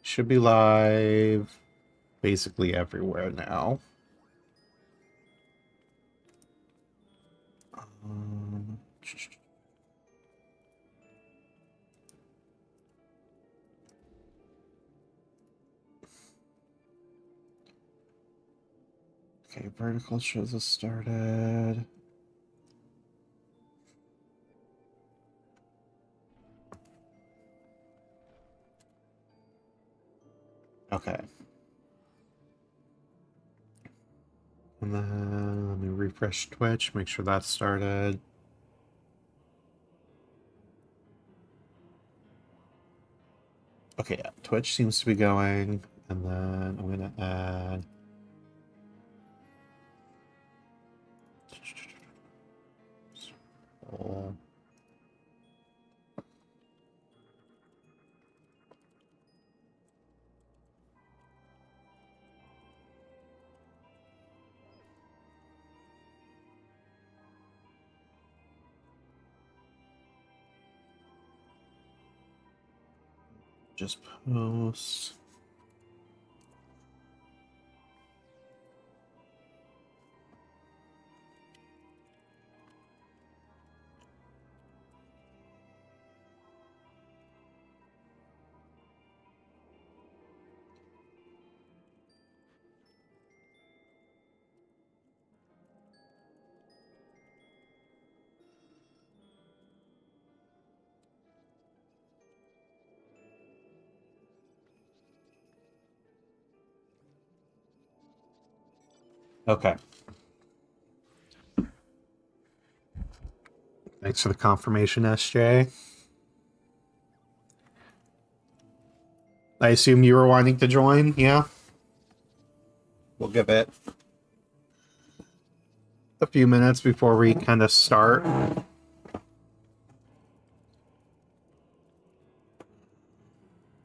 Should be live basically everywhere now. Okay, vertical shows has started. Okay. And then let me refresh Twitch, make sure that's started. Okay, yeah, Twitch seems to be going. And then I'm going to add... Just post. Okay. Thanks for the confirmation, SJ. I assume you were wanting to join, yeah? We'll give it a few minutes before we kind of start.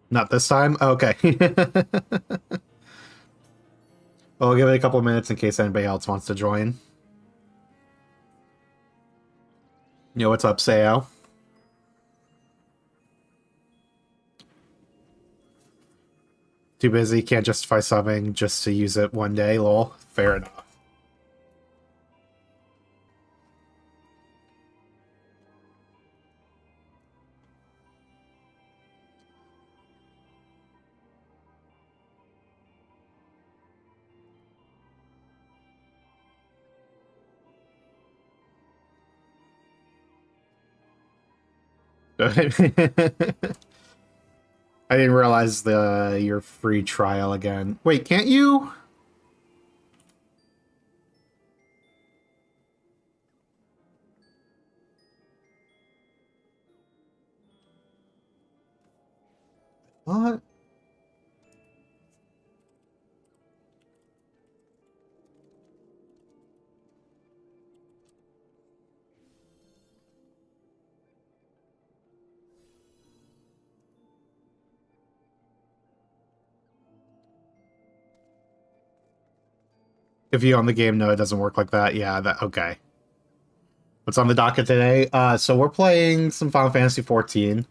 Not this time? Okay. We'll give it a couple of minutes in case anybody else wants to join. Yo, what's up, Sayo? Too busy, can't justify subbing just to use it one day, lol. Fair enough. I didn't realize your free trial again. Wait, can't you? What? If you own the game, no, it doesn't work like that. Yeah, that okay. What's on the docket today? So we're playing some Final Fantasy XIV.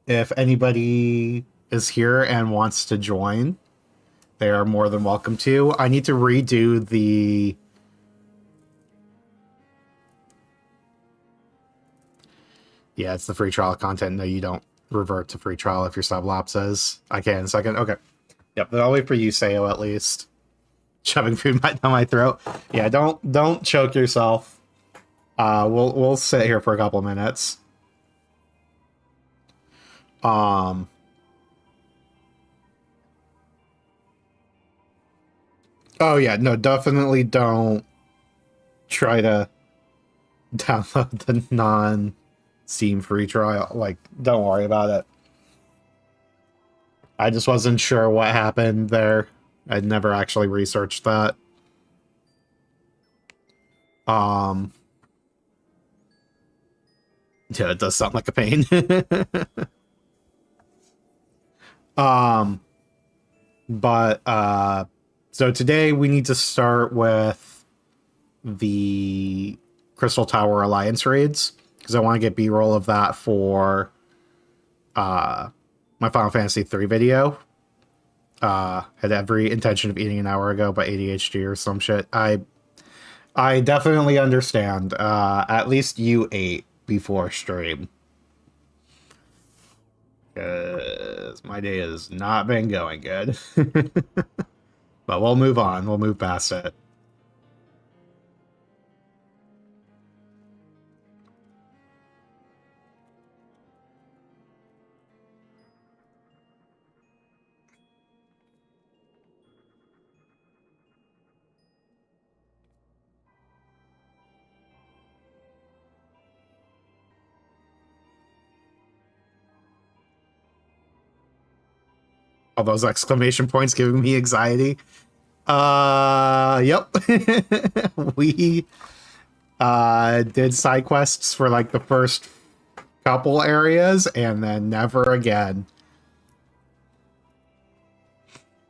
If anybody is here and wants to join, they are more than welcome to. I need to redo the... Yeah, it's the free trial content. No, you don't revert to free trial if your sub lapses. I can in a second. Okay. Yep, but I'll wait for you, Sayo, at least. Shoving food down my throat. Yeah, don't choke yourself. We'll sit here for a couple minutes. Oh yeah, no, definitely don't try to download the non-Steam free trial. Like, don't worry about it. I just wasn't sure what happened there. I'd never actually researched that. Yeah, it does sound like a pain. So today we need to start with the Crystal Tower Alliance raids, because I want to get B-roll of that for my Final Fantasy 3 video. Had every intention of eating an hour ago, but ADHD or some shit. I definitely understand. At least you ate before stream. Because my day has not been going good. But we'll move on. We'll move past it. All those exclamation points giving me anxiety. Yep. We did side quests for like the first couple areas and then never again.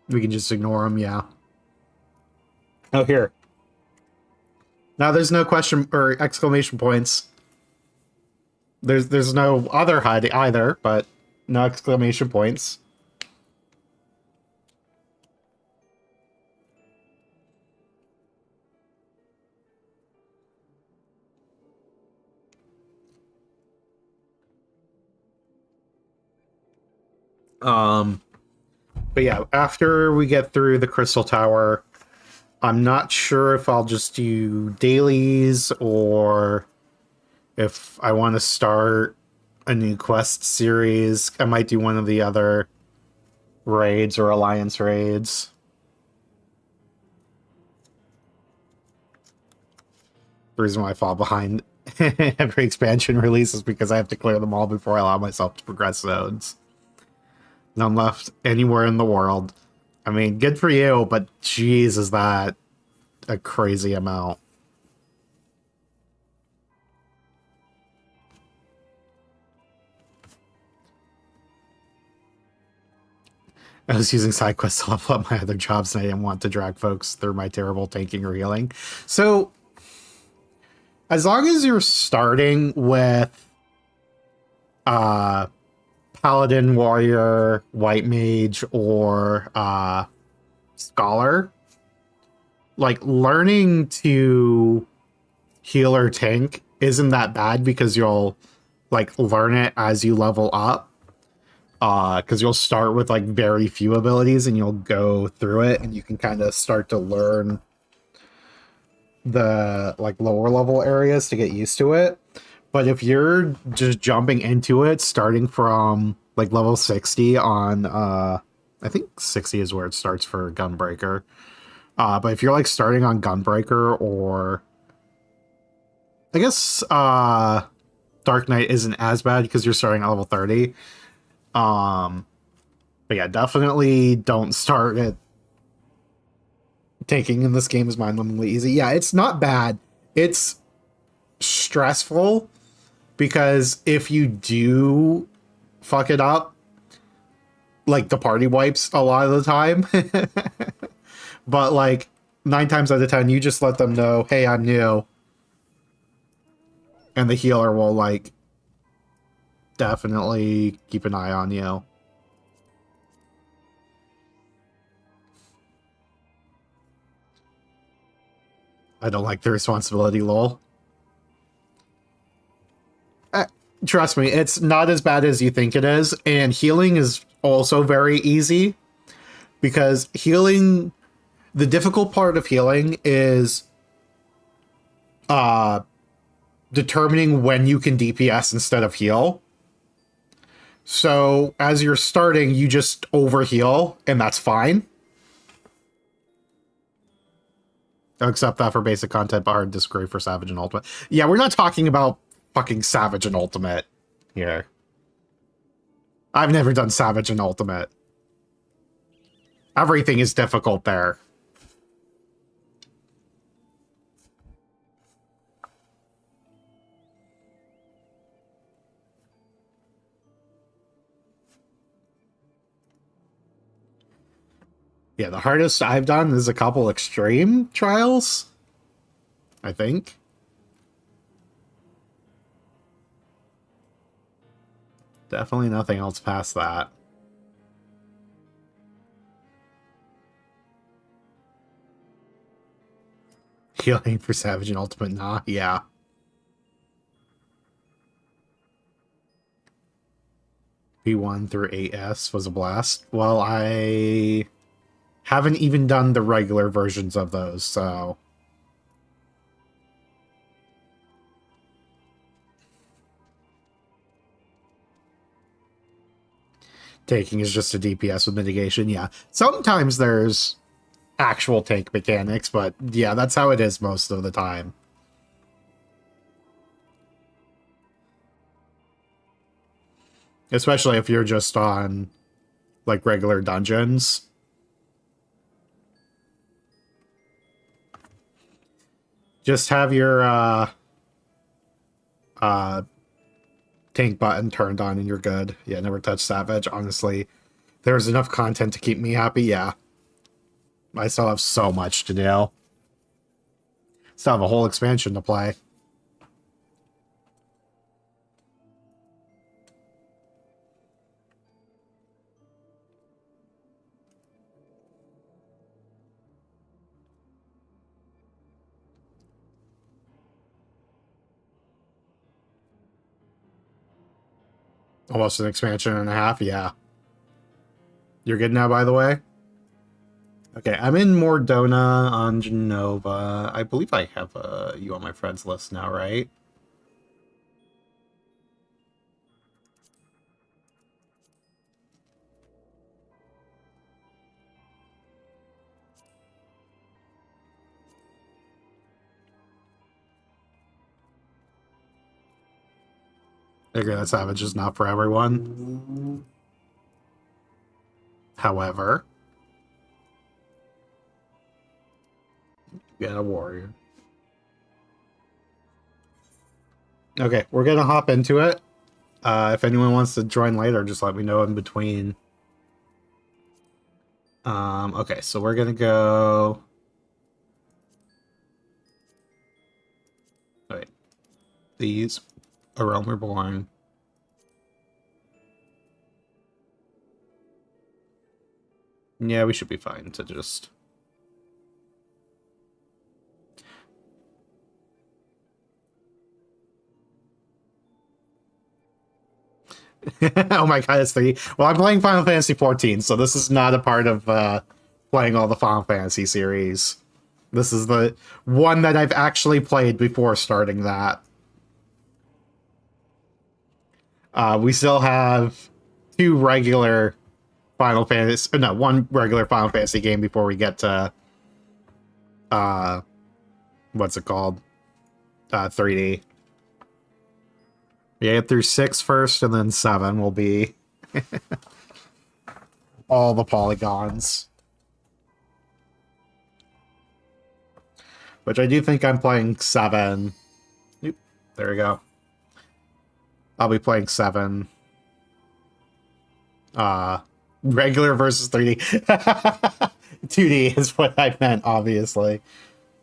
We can just ignore them, yeah. Oh, here. Now there's no question or exclamation points. There's no other HUD either, but no exclamation points. But yeah, after we get through the Crystal Tower, I'm not sure if I'll just do dailies or if I want to start a new quest series. I might do one of the other raids or alliance raids. The reason why I fall behind every expansion release is because I have to clear them all before I allow myself to progress zones. None left anywhere in the world. I mean, good for you, but geez, is that a crazy amount. I was using side quests to level up my other jobs, and I didn't want to drag folks through my terrible tanking or healing. So, as long as you're starting with Paladin, Warrior, White Mage, or Scholar, like, learning to heal or tank isn't that bad because you'll, like, learn it as you level up. Because you'll start with, like, very few abilities and you'll go through it and you can kind of start to learn the, like, lower level areas to get used to it. But if you're just jumping into it, starting from, like, level 60 on, I think 60 is where it starts for Gunbreaker. But if you're, like, starting on Gunbreaker or... I guess Dark Knight isn't as bad because you're starting at level 30. But yeah, definitely don't start it. Taking in this game is mind-numbingly easy. Yeah, it's not bad. It's stressful because if you do fuck it up, like, the party wipes a lot of the time. But, like, 9 times out of 10, you just let them know, hey, I'm new. And the healer will, like, definitely keep an eye on you. I don't like the responsibility, lol. Trust me, it's not as bad as you think it is, and healing is also very easy, because healing, the difficult part of healing is determining when you can DPS instead of heal. So as you're starting, you just overheal, and that's fine. I'll accept that for basic content, but hard disagree for Savage and Ultimate. Yeah, we're not talking about fucking Savage and Ultimate here. I've never done Savage and Ultimate. Everything is difficult there. Yeah, the hardest I've done is a couple extreme trials, I think. Definitely nothing else past that. Healing for Savage and Ultimate, nah, yeah. P1 through 8S was a blast. Well, I haven't even done the regular versions of those, so... Taking is just a DPS with mitigation, yeah. Sometimes there's actual tank mechanics, but yeah, that's how it is most of the time. Especially if you're just on, like, regular dungeons. Just have your, tank button turned on and you're good. Yeah, never touch Savage, honestly. There's enough content to keep me happy, yeah. I still have so much to do. Still have a whole expansion to play. Almost an expansion and a half, yeah. You're good now, by the way? Okay, I'm in Mordona on Genova. I believe I have you on my friends list now, right? I agree that Savage is not for everyone. However, get a warrior. Okay, we're gonna hop into it. If anyone wants to join later, just let me know in between. Okay, so we're gonna go... Wait. These... A Realm Reborn. Yeah, we should be fine to just... Oh my god, it's 3. Well, I'm playing Final Fantasy XIV, so this is not a part of playing all the Final Fantasy series. This is the one that I've actually played before starting that. We still have 2 regular Final Fantasy... No, 1 regular Final Fantasy game before we get to... what's it called? 3D. Yeah, get through 6 first, and then 7 will be all the polygons. Which I do think I'm playing 7. Oop, there we go. I'll be playing 7. Regular versus 3D. 2D is what I meant, obviously.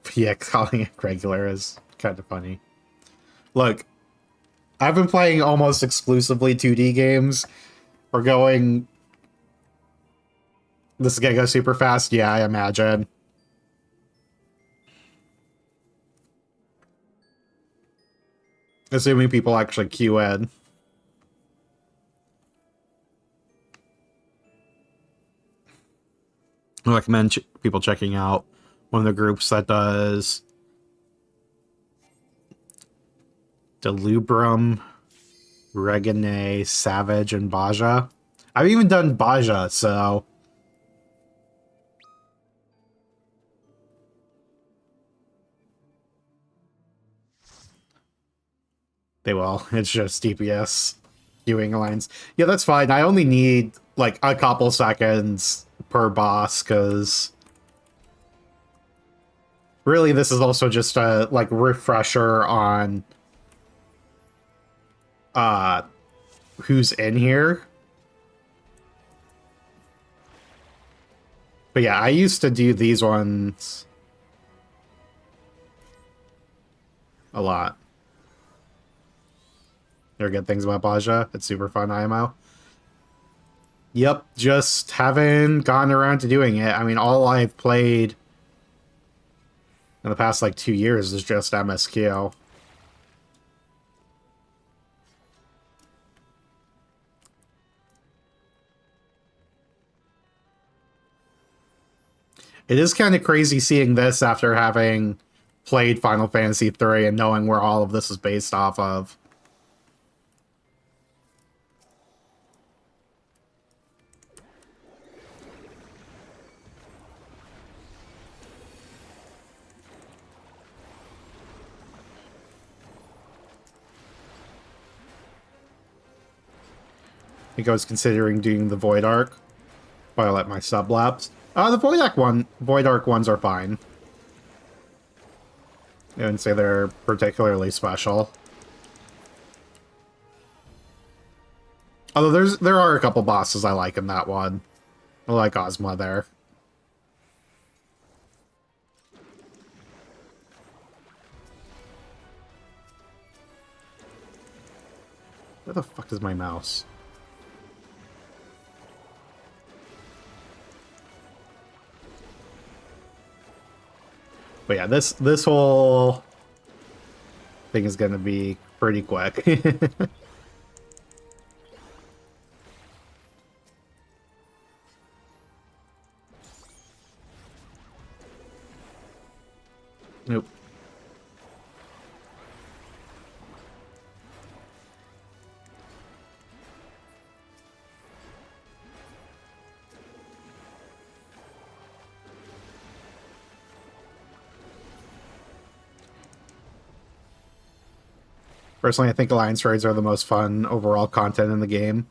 But yeah, calling it regular is kind of funny. Look, I've been playing almost exclusively 2D games. We're going... This is gonna go super fast? Yeah, I imagine. Assuming people actually queue in. I recommend people checking out one of the groups that does Delubrum, Regane, Savage, and Baja. I've even done Baja, so... They will. It's just DPS queuing lines. Yeah, that's fine. I only need, like, a couple seconds per boss, because... Really, this is also just a, like, refresher on... who's in here. But yeah, I used to do these ones a lot. There are good things about Baja. It's super fun IMO. Yep, just haven't gotten around to doing it. I mean, all I've played in the past, like, 2 years is just MSQ. It is kind of crazy seeing this after having played Final Fantasy III and knowing where all of this is based off of. I think I was considering doing the Void Arc, but I let my sub lapse. The Void Arc ones are fine. I wouldn't say they're particularly special. Although there are a couple bosses I like in that one. I like Ozma there. Where the fuck is my mouse? But yeah, this whole thing is gonna be pretty quick. Nope. Personally, I think Alliance raids are the most fun overall content in the game.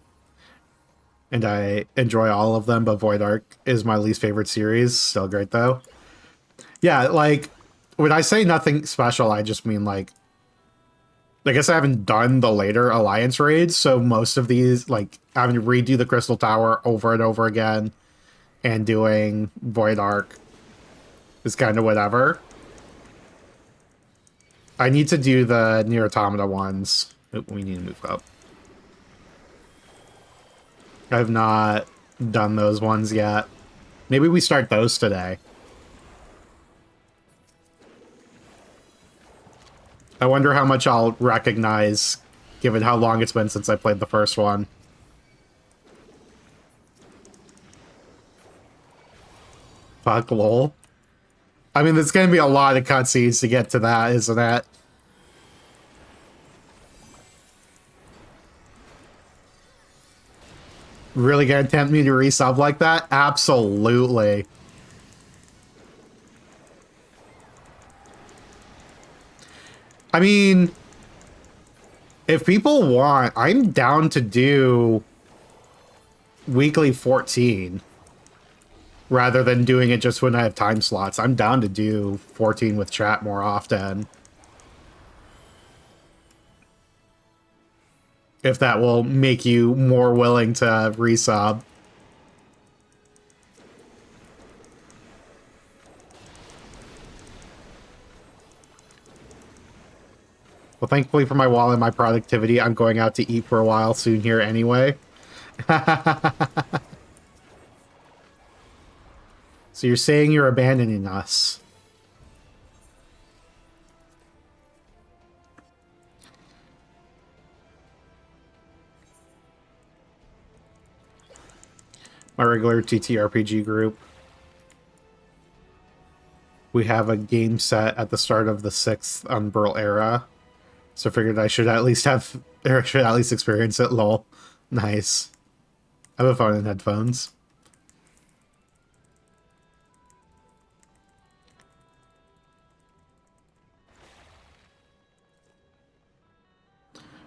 And I enjoy all of them, but Void Arc is my least favorite series. Still great, though. Yeah, like, when I say nothing special, I just mean, like, I guess I haven't done the later Alliance raids, so most of these, like, having to redo the Crystal Tower over and over again and doing Void Arc is kind of whatever. I need to do the Nier Automata ones. Oop, we need to move up. I have not done those ones yet. Maybe we start those today. I wonder how much I'll recognize, given how long it's been since I played the first one. Fuck, lol. I mean, there's gonna be a lot of cutscenes to get to that, isn't it? Really gonna tempt me to resub like that? Absolutely. I mean, if people want, I'm down to do weekly 14 rather than doing it just when I have time slots. I'm down to do 14 with chat more often. If that will make you more willing to resub. Well, thankfully for my wallet and my productivity, I'm going out to eat for a while soon here anyway. So you're saying you're abandoning us. My regular TTRPG group. We have a game set at the start of the 6th Unburl era. So I figured I should at least have, or should at least experience it, lol. Nice. I have a phone and headphones.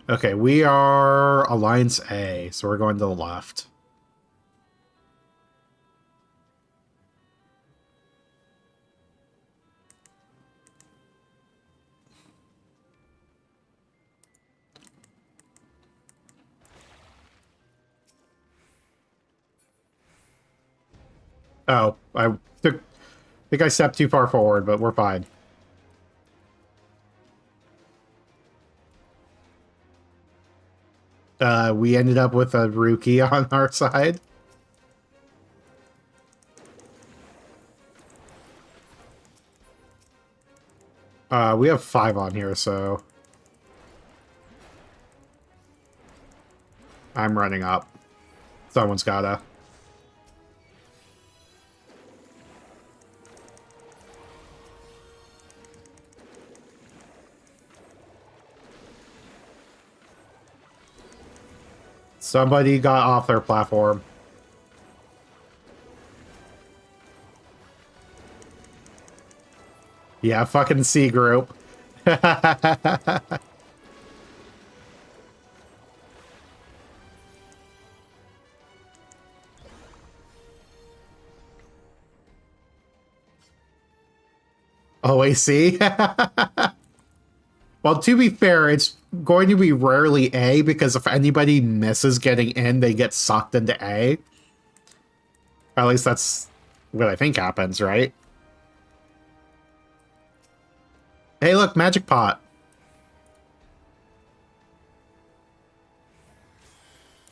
Okay, we are Alliance A, so we're going to the left. Oh, I think I stepped too far forward, but we're fine. We ended up with a rookie on our side. We have 5 on here, so I'm running up. Someone's gotta. Somebody got off their platform. Yeah, fucking C group. OAC? Well, to be fair, it's going to be rarely A, because if anybody misses getting in, they get sucked into A. At least that's what I think happens, right? Hey, look, magic pot.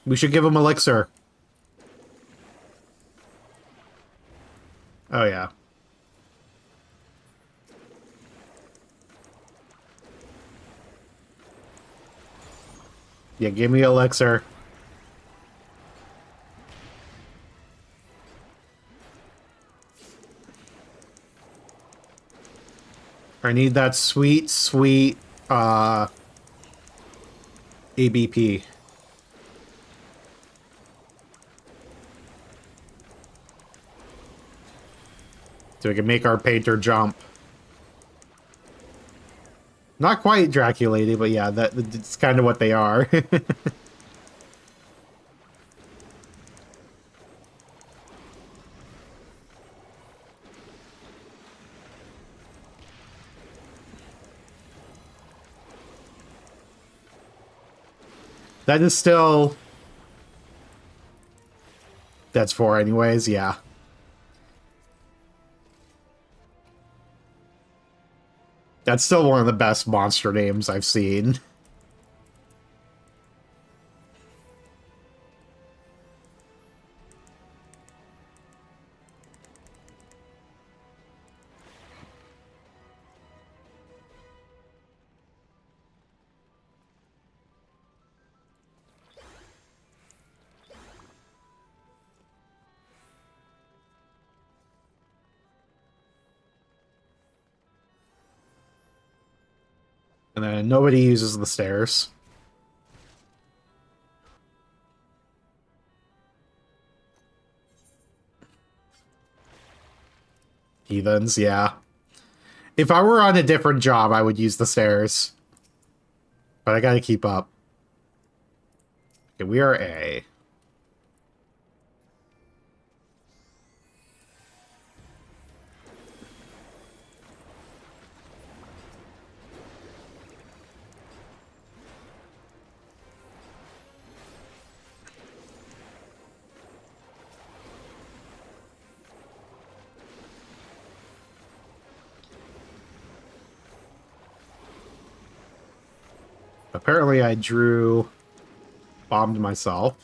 We should give him elixir. Oh, yeah. Yeah, give me elixir. I need that sweet, sweet, ABP. So we can make our painter jump. Not quite Draculady, but yeah, that's kind of what they are. That is still... That's 4 anyways, yeah. That's still one of the best monster names I've seen. And then nobody uses the stairs. Heathens, yeah. If I were on a different job, I would use the stairs. But I gotta keep up. Okay, we are A. Apparently I bombed myself.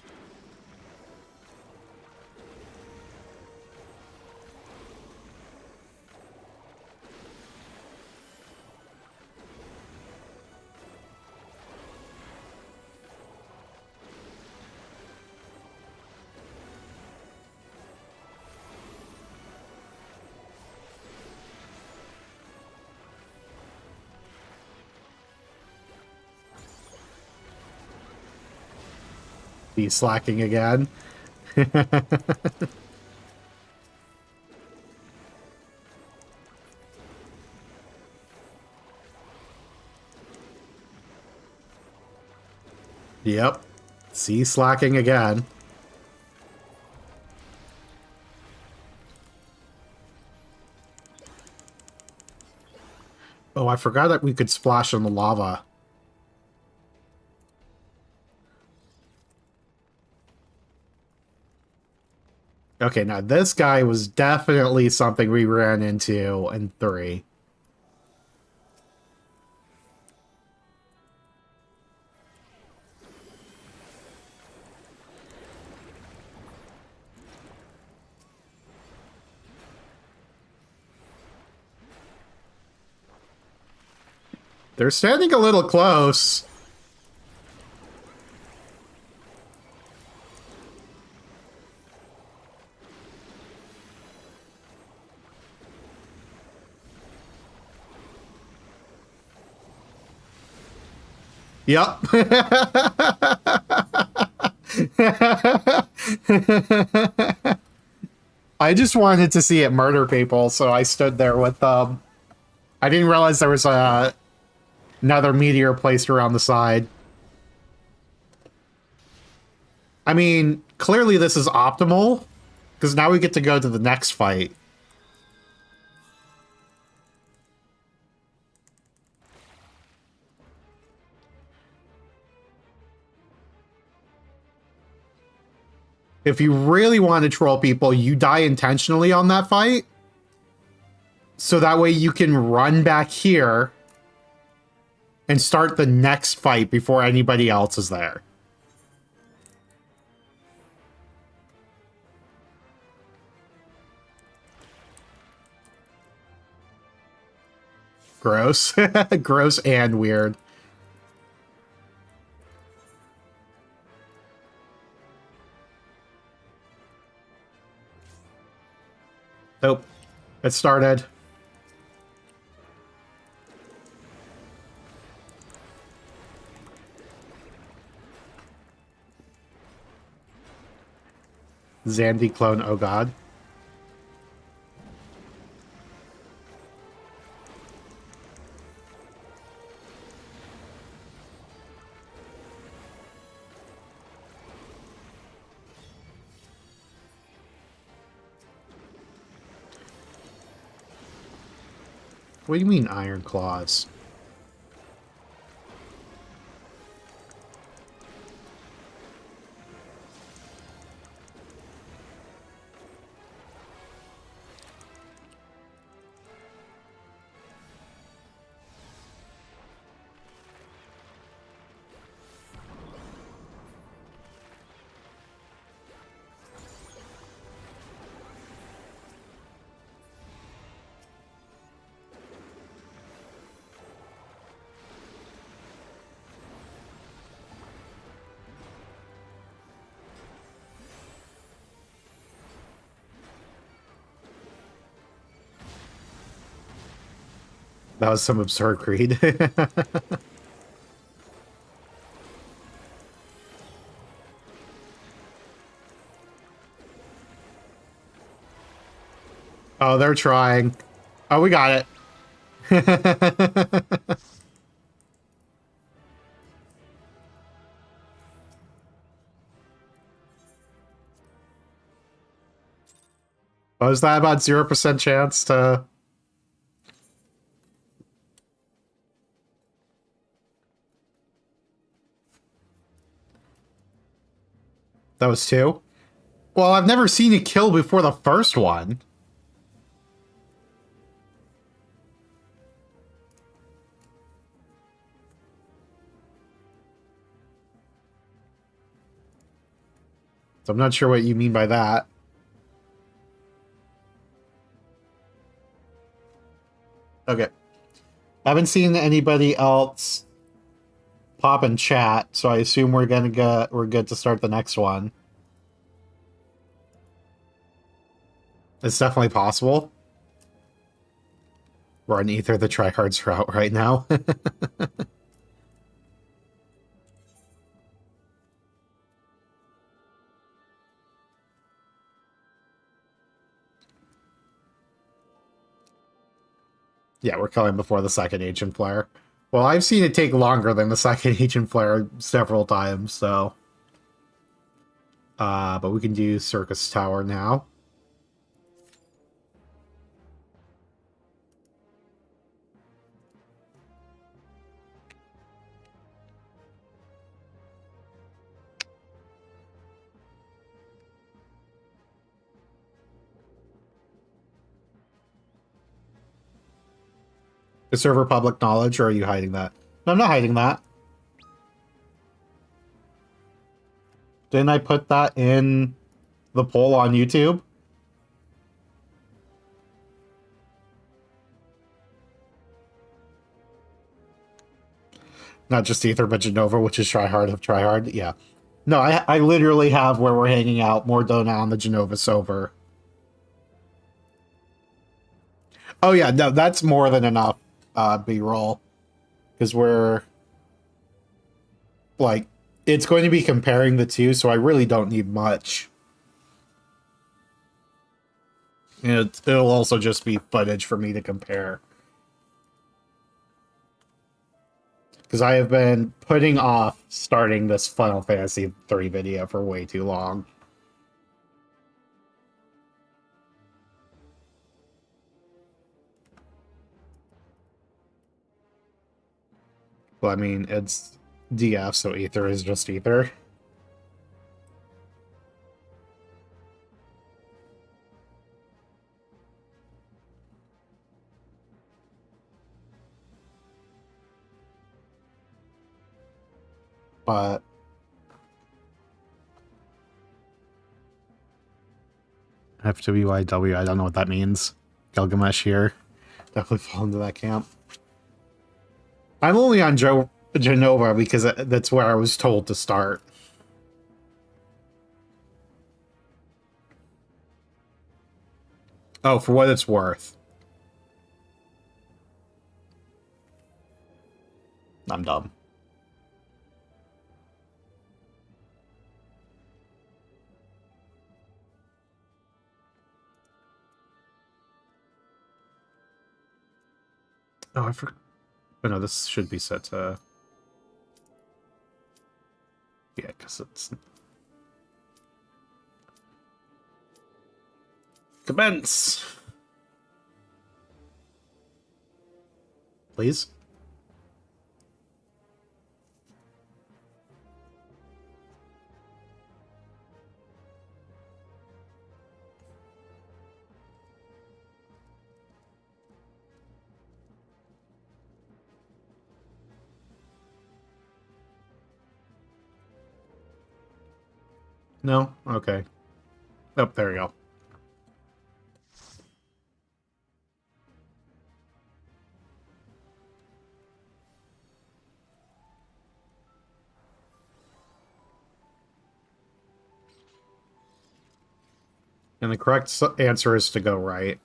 Be slacking again. Yep. See, slacking again. Oh, I forgot that we could splash in the lava. Okay, now this guy was definitely something we ran into in 3. They're standing a little close. Yep. I just wanted to see it murder people, so I stood there with them. I didn't realize there was another meteor placed around the side. I mean, clearly this is optimal, because now we get to go to the next fight. If you really want to troll people, you die intentionally on that fight. So that way you can run back here and start the next fight before anybody else is there. Gross. Gross and weird. Nope. It started. Zandy clone, oh god. What do you mean iron claws? That was some absurd creed. Oh, they're trying. Oh, we got it. Was that about 0% chance to... That was 2? Well, I've never seen it kill before the first one. So I'm not sure what you mean by that. Okay. I haven't seen anybody else pop in chat, so I assume we're good to start the next one. It's definitely possible. We're on Ether the tryhards route right now. Yeah, we're coming before the second Ancient Flare. Well, I've seen it take longer than the second Ancient Flare several times, so... but we can do Circus Tower now. Is server public knowledge, or are you hiding that? No, I'm not hiding that. Didn't I put that in the poll on YouTube? Not just Ether, but Genova, which is tryhard of tryhard. Yeah. No, I literally have where we're hanging out more Dona on the Genova server. Oh yeah, no, that's more than enough B-roll. Because we're like, it's going to be comparing the two, so I really don't need much. It'll also just be footage for me to compare. Because I have been putting off starting this Final Fantasy III video for way too long. Well, I mean, it's DF, so Ether is just Ether. But FWIW, I don't know what that means. Gilgamesh here. Definitely fall into that camp. I'm only on Genova because that's where I was told to start. Oh, for what it's worth. I'm dumb. Oh, I forgot. Oh, no, this should be set to... Yeah, because it's... Commence! Please? No? Okay. Oh, there we go. And the correct answer is to go right.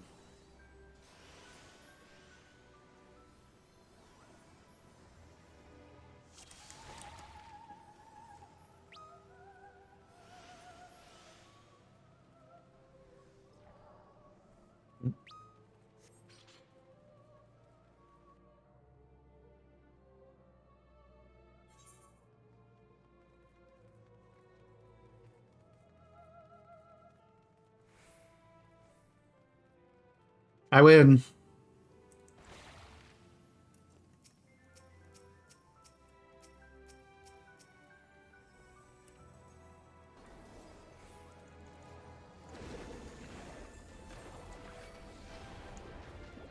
I win.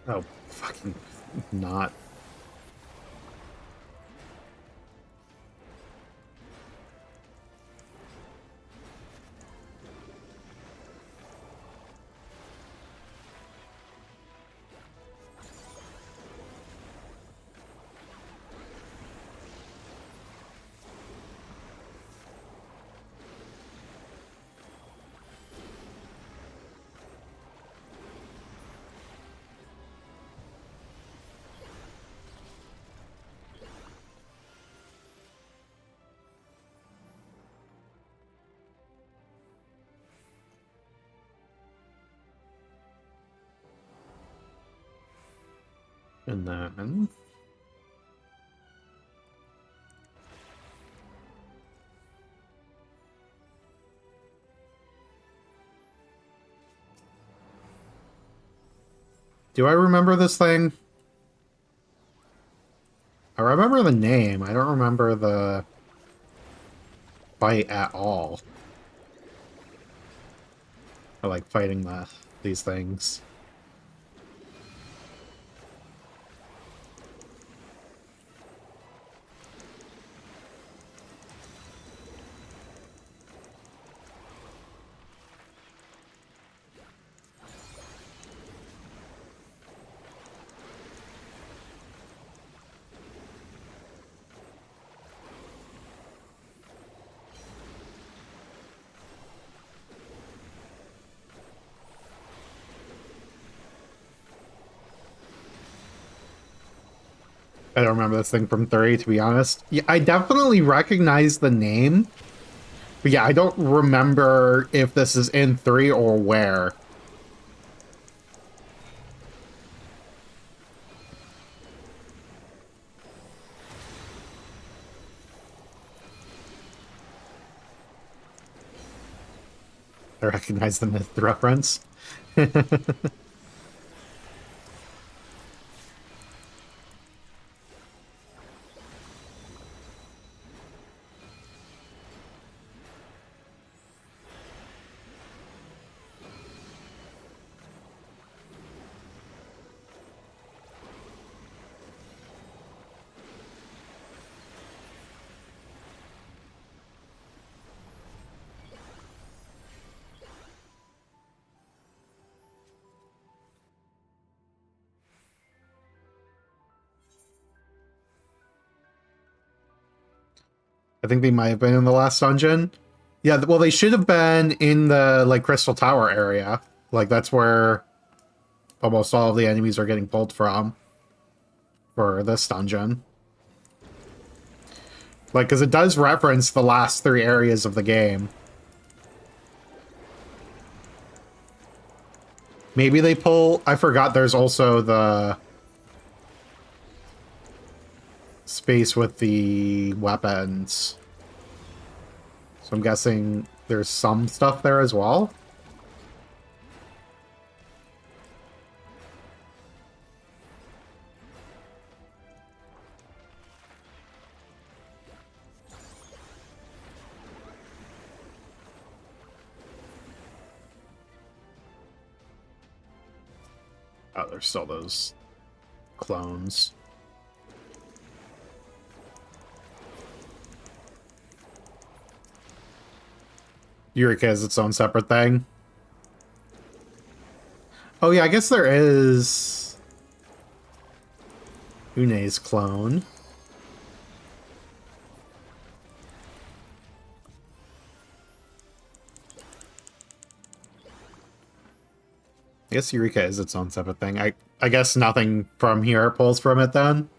Oh, fucking not. And then... Do I remember this thing? I remember the name. I don't remember the fight at all. I like fighting these things. I don't remember this thing from 3, to be honest. Yeah, I definitely recognize the name. But yeah, I don't remember if this is in 3 or where. I recognize the myth reference. I think they might have been in the last dungeon. Yeah, well, they should have been in the, like, Crystal Tower area. Like, that's where almost all of the enemies are getting pulled from for this dungeon. Like, because it does reference the last 3 areas of the game. Maybe they pull... I forgot there's also the space with the weapons. So I'm guessing there's some stuff there as well. Oh, there's still those clones. Eureka is its own separate thing. Oh yeah, I guess there is Une's clone. I guess Eureka is its own separate thing. I guess nothing from here pulls from it then.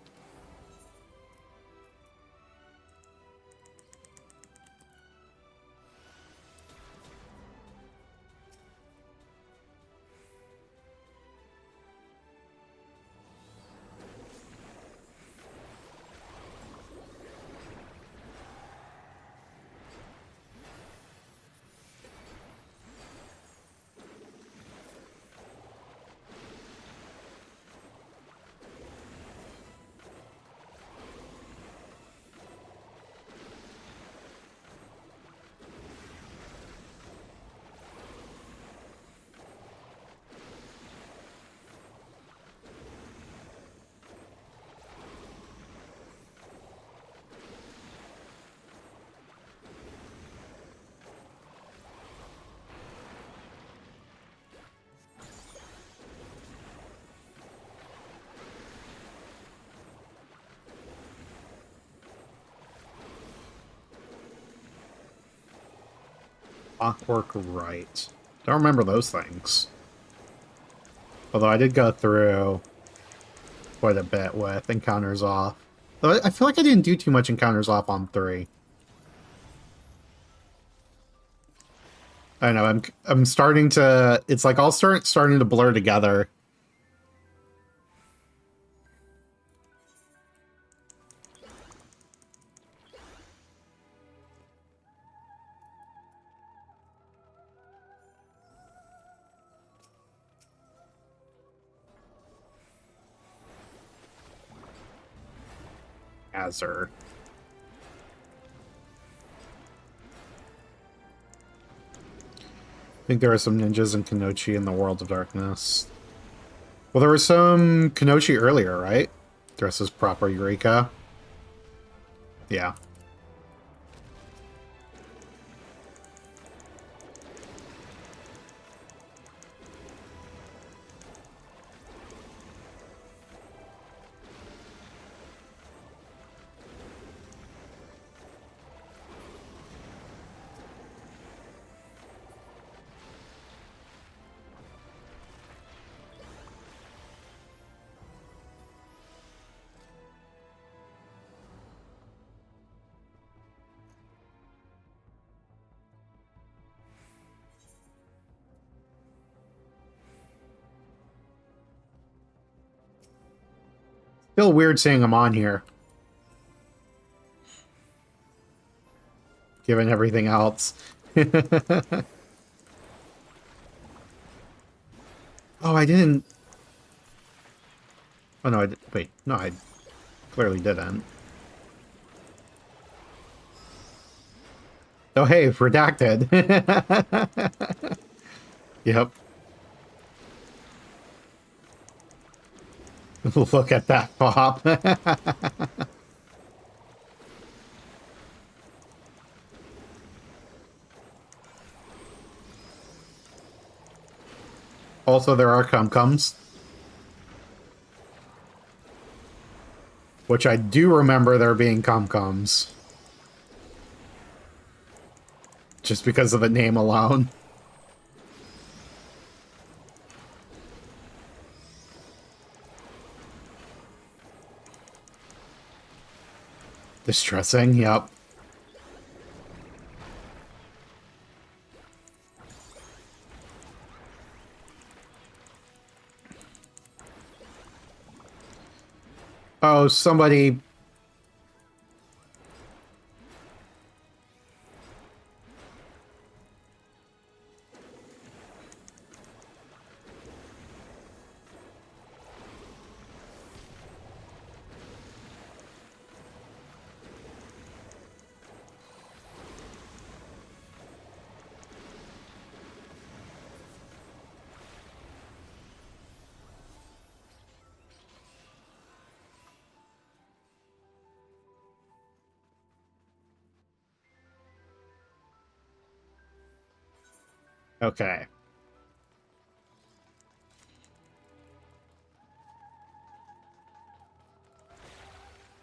Clockwork Right. Don't remember those things. Although I did go through quite a bit with Encounters Off. Though I feel like I didn't do too much Encounters Off on 3. I don't know, I'm starting to... It's like all starting to blur together. Azur. I think there are some ninjas in Kanochi in the World of Darkness. Well, there was some Kanochi earlier, right? Dressed as proper Eureka. Yeah. Still weird seeing him on here, given everything else. Oh, I didn't... Oh, no, I did... Wait, no, I clearly didn't. Oh, hey, redacted. Yep. Look at that pop. Also, there are cum-cums. Which I do remember there being cum-cums. Just because of the name alone. Distressing, yep. Oh, somebody... Okay.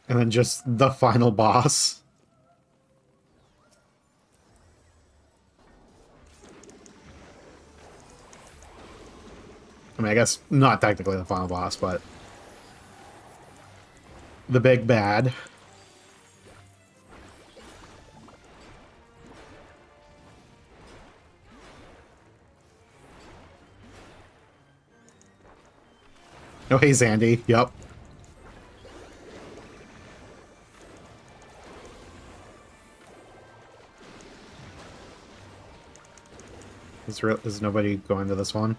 And then just the final boss. I mean, I guess not technically the final boss, but... the big bad. Oh, hey, Zandy. Yep. Is nobody going to this one?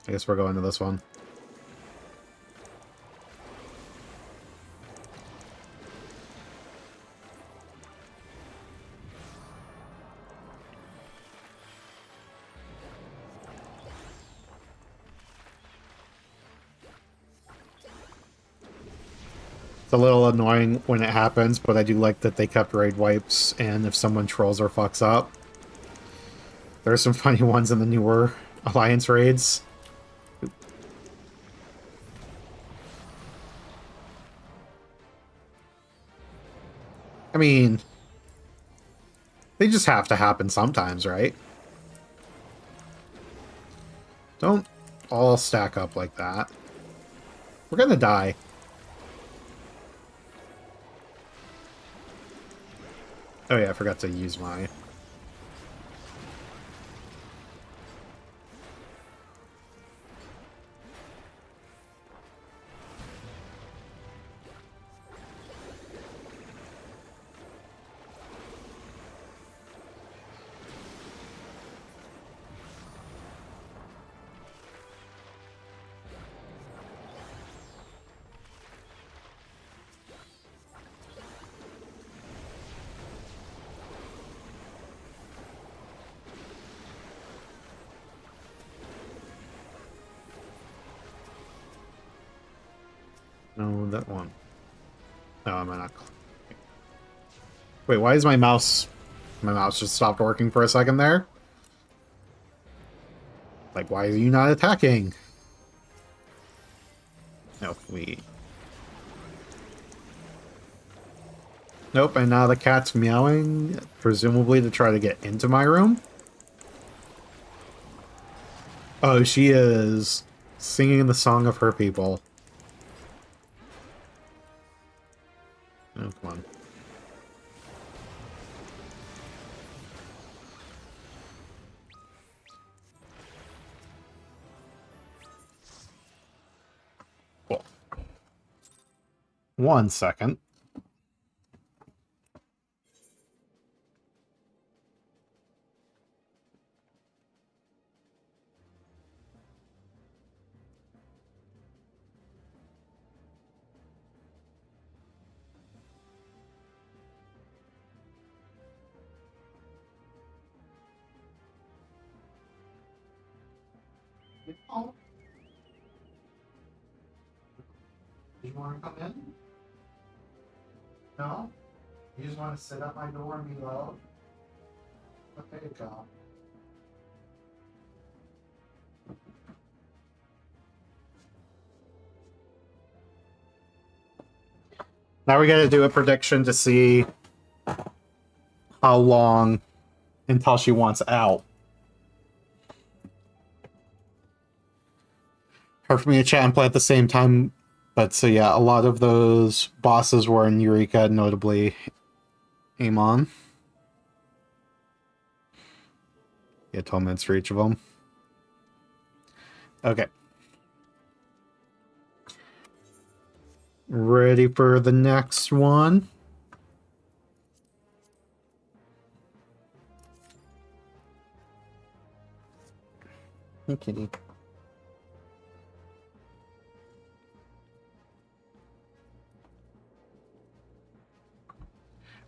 I guess we're going to this one. It's a little annoying when it happens, but I do like that they kept raid wipes, and if someone trolls or fucks up. There are some funny ones in the newer Alliance raids. I mean, they just have to happen sometimes, right? Don't all stack up like that. We're gonna die. Oh yeah, I forgot to use my... No, that one. No, am I not... Wait, why is my mouse... My mouse just stopped working for a second there? Like, why are you not attacking? Nope, we... Nope, and now the cat's meowing, presumably to try to get into my room. Oh, she is singing the song of her people. Oh, come on. Cool. 1 second. Oh. Do you want to come in? No? You just want to sit at my door and be loud? Okay, go. Now we gotta do a prediction to see how long until she wants out. Hard for me to chat and play at the same time, but so yeah, a lot of those bosses were in Eureka, notably Amon. Yeah, 12 minutes for each of them. Okay. Ready for the next one? Hey, kitty.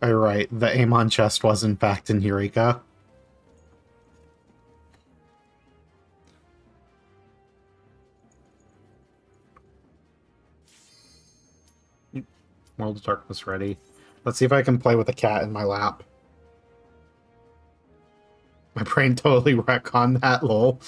Alright, the Amon chest was in fact in Eureka. World of Darkness ready. Let's see if I can play with a cat in my lap. My brain totally retconned that, lol.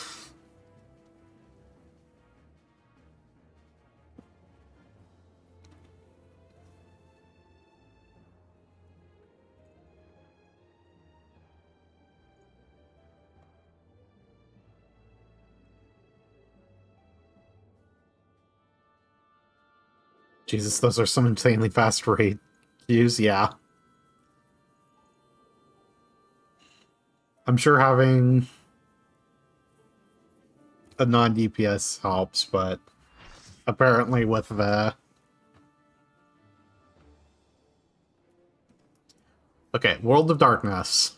Jesus, those are some insanely fast raid queues, yeah. I'm sure having a non-DPS helps, but apparently with the... Okay, World of Darkness.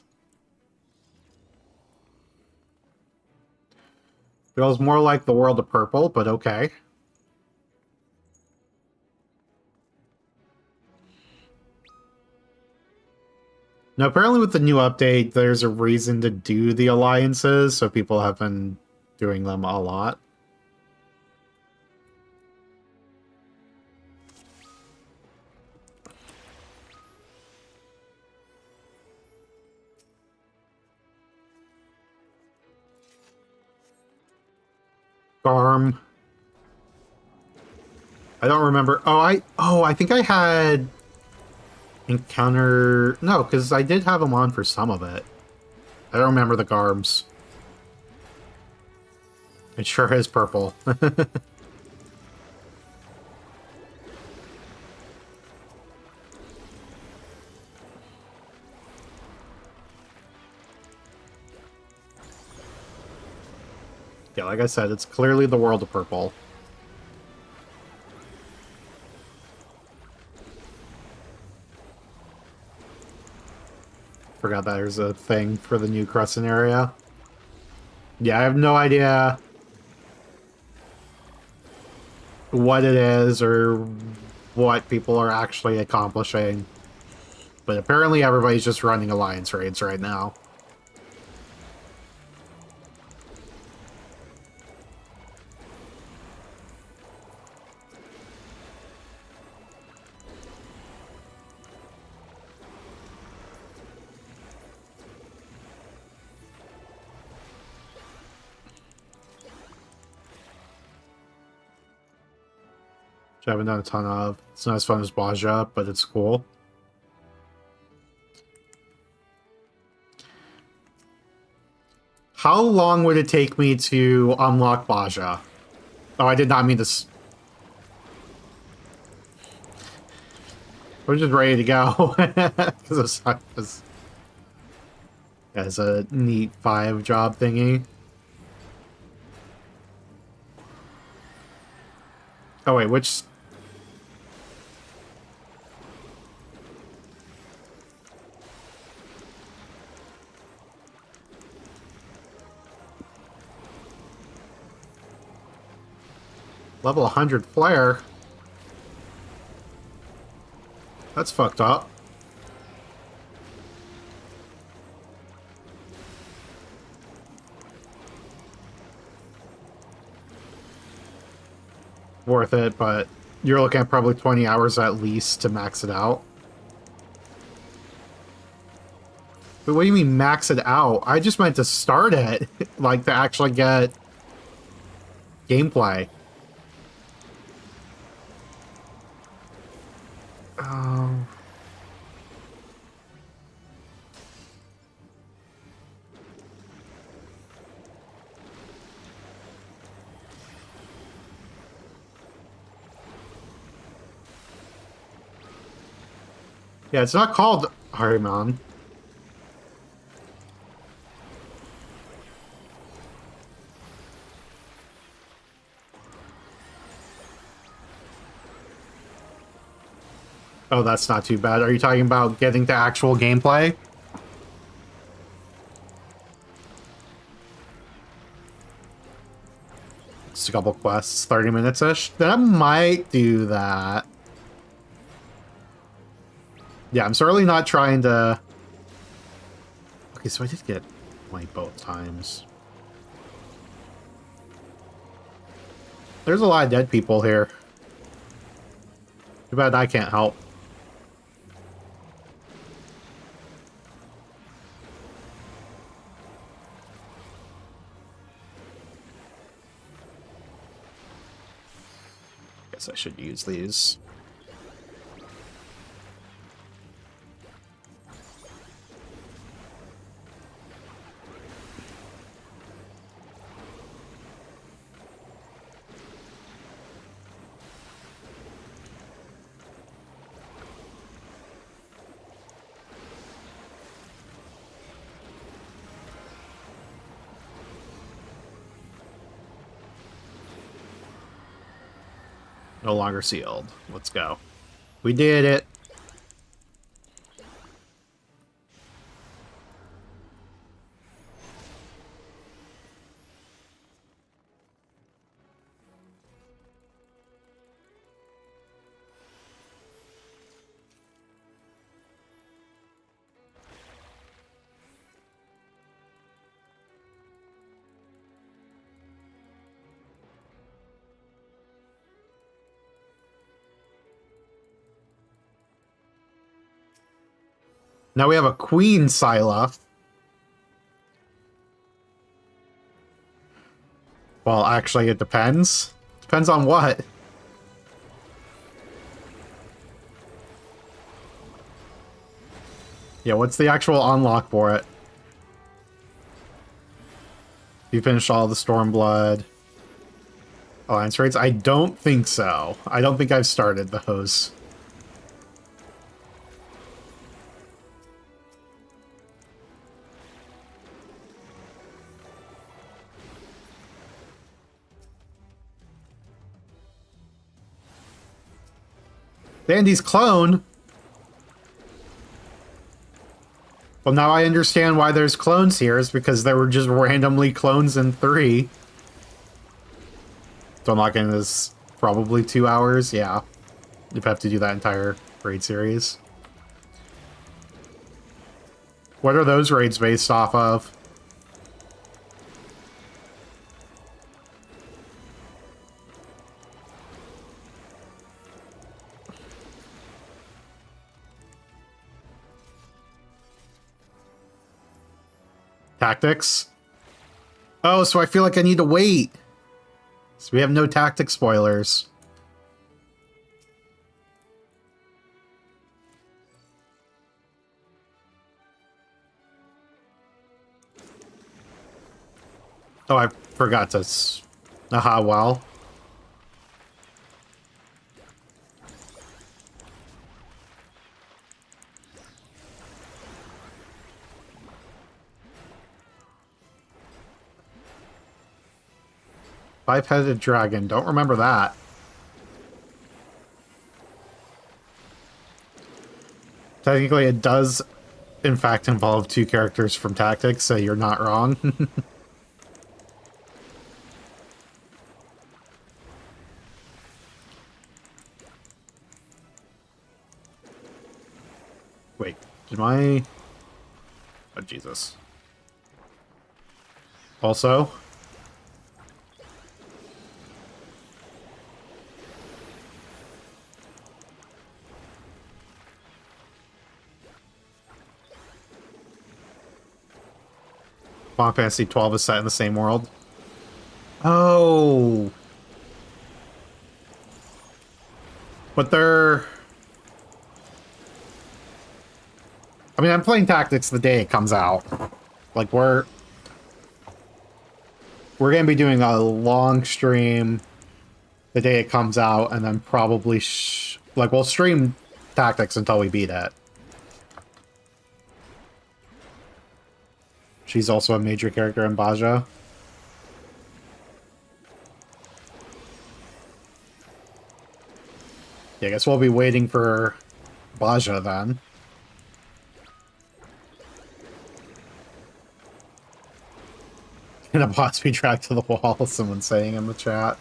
Feels more like the World of Purple, but okay. Now, apparently with the new update, there's a reason to do the alliances, so people have been doing them a lot. Garm. I don't remember. I think I had encounter... No, because I did have them on for some of it. I don't remember the Garbs. It sure is purple. Yeah, like I said, it's clearly the World of Purple. Forgot that there's a thing for the new Crescent area. Yeah, I have no idea what it is or what people are actually accomplishing. But apparently everybody's just running Alliance raids right now. Which I haven't done a ton of. It's not as fun as Baja, but it's cool. How long would it take me to unlock Baja? Oh, I did not mean this. We're just ready to go. Because it's a neat 5 job thingy. Oh wait, which... Level 100 flare. That's fucked up. Worth it, but you're looking at probably 20 hours at least to max it out. But what do you mean max it out? I just meant to start it, like to actually get gameplay. Oh. Yeah, it's not called Harriman. Oh, that's not too bad. Are you talking about getting to actual gameplay? Just a couple quests, 30 minutes-ish. Then I might do that. Yeah, I'm certainly not trying to... Okay, so I did get money both times. There's a lot of dead people here. Too bad I can't help. Guess I should use these. No longer sealed. Let's go. We did it. Now we have a Queen Scylla. Well, actually, it depends. Depends on what. Yeah, what's the actual unlock for it? You finished all the Stormblood Alliance raids? I don't think so. I don't think I've started those. Dandy's clone? Well, now I understand why there's clones here, is because there were just randomly clones in 3. To unlock in is probably 2 hours, yeah. You'd have to do that entire raid series. What are those raids based off of? Tactics? Oh, so I feel like I need to wait. So we have no tactic spoilers. Oh, I forgot to... Aha, well. Five-headed dragon. Don't remember that. Technically, it does, in fact, involve 2 characters from Tactics, so you're not wrong. Did my... Oh, Jesus. Also... Final Fantasy 12 is set in the same world. Oh! But they're... I mean, I'm playing Tactics the day it comes out. Like, we're gonna be doing a long stream the day it comes out, and then probably like, we'll stream Tactics until we beat it. She's also a major character in Baja. Yeah, I guess we'll be waiting for Baja then. And a boss be dragged to the wall, someone's saying in the chat.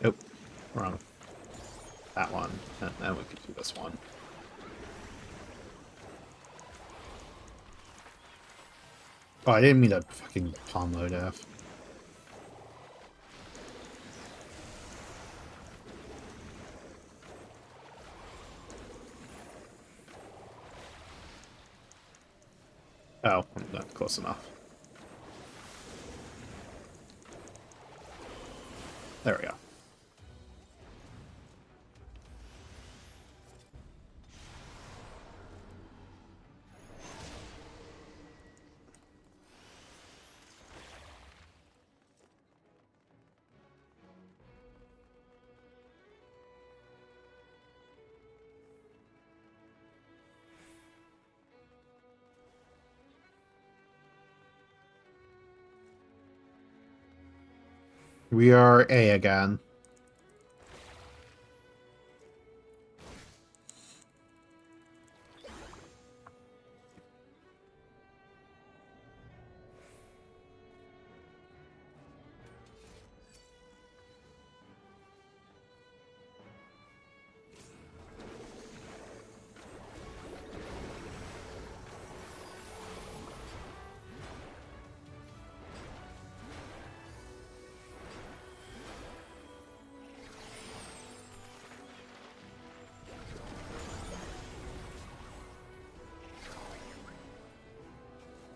Nope. Wrong. That one. And then we could do this one. Oh, I didn't mean to fucking palm load F. Oh, I'm not close enough. There we go. We are A again.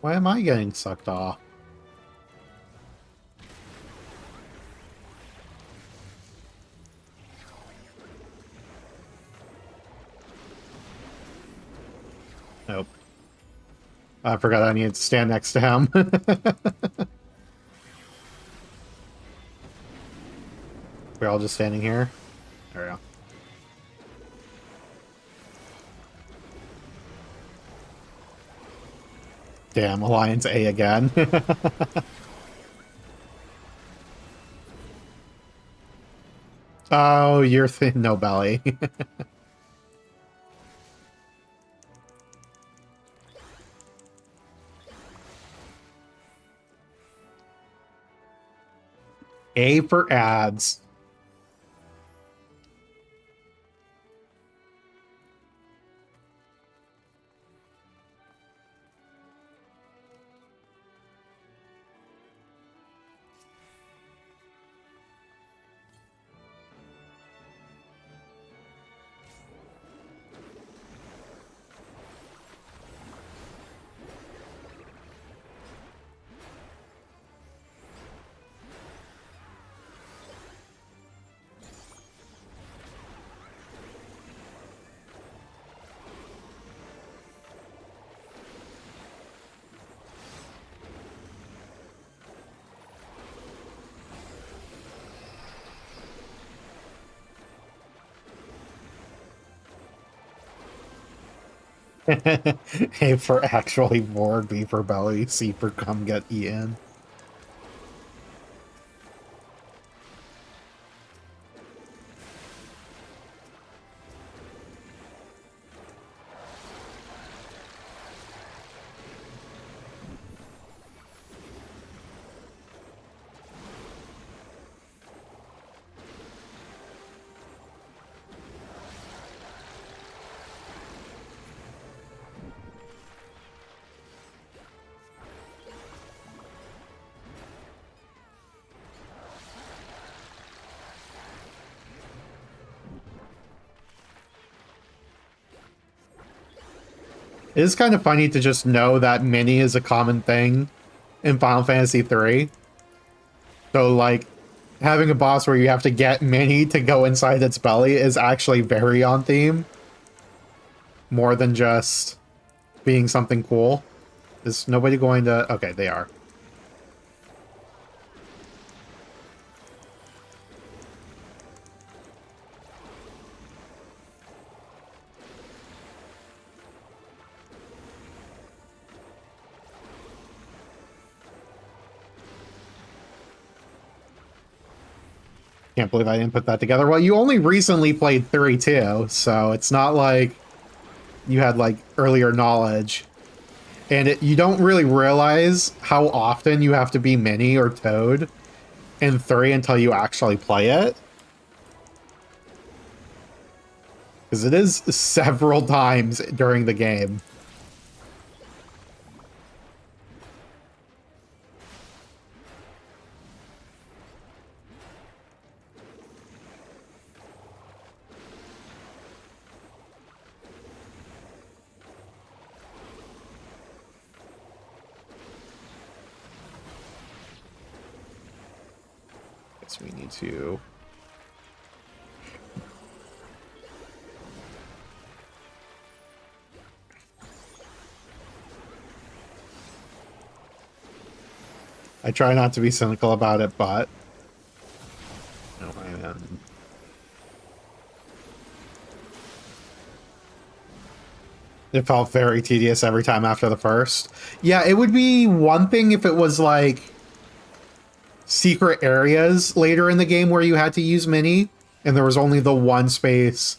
Why am I getting sucked off? Nope. I forgot I needed to stand next to him. We're all just standing here. There we go. Damn, Alliance A again. Oh, you're no belly. A for ads. A for actually bored, B for belly, C for come get eaten. It is kind of funny to just know that mini is a common thing in Final Fantasy III. So, like, having a boss where you have to get mini to go inside its belly is actually very on theme. More than just being something cool. Is nobody going to... Okay, they are. Can't believe I didn't put that together. Well, you only recently played 3 too, so it's not like you had, like, earlier knowledge. And you don't really realize how often you have to be Mini or Toad in 3 until you actually play it. Because it is several times during the game. Guess we need to... I try not to be cynical about it, but... No, I am... It felt very tedious every time after the first. Yeah, it would be one thing if it was, like, secret areas later in the game where you had to use Mini, and there was only the one space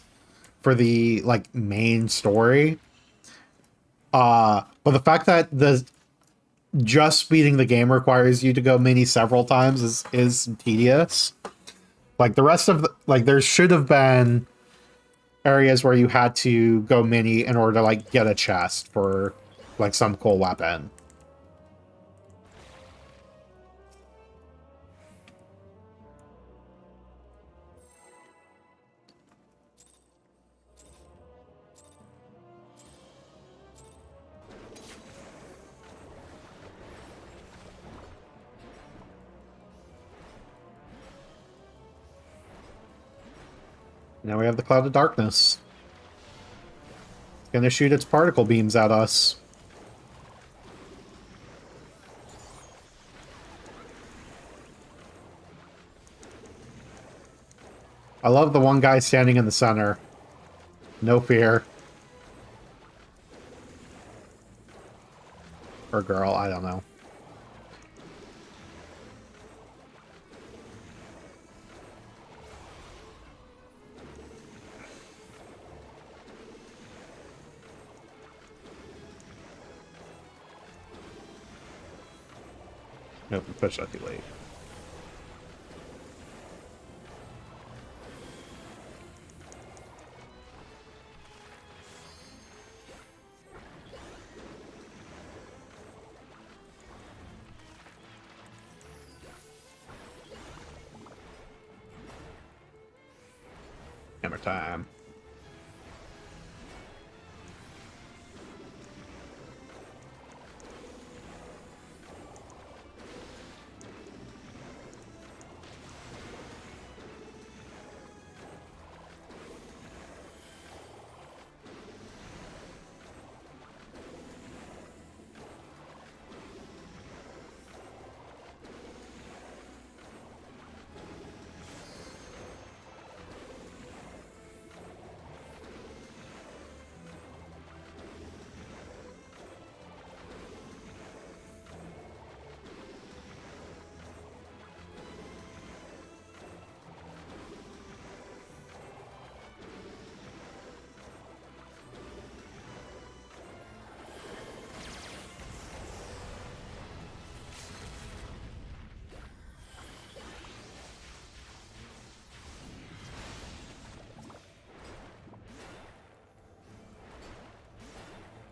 for the, like, main story. But the fact that just beating the game requires you to go Mini several times is tedious. Like, the rest of like, there should have been areas where you had to go Mini in order to, like, get a chest for, like, some cool weapon. Now we have the Cloud of Darkness. It's gonna shoot its particle beams at us. I love the one guy standing in the center. No fear. Or girl, I don't know. Nope, push that too late. Hammer time.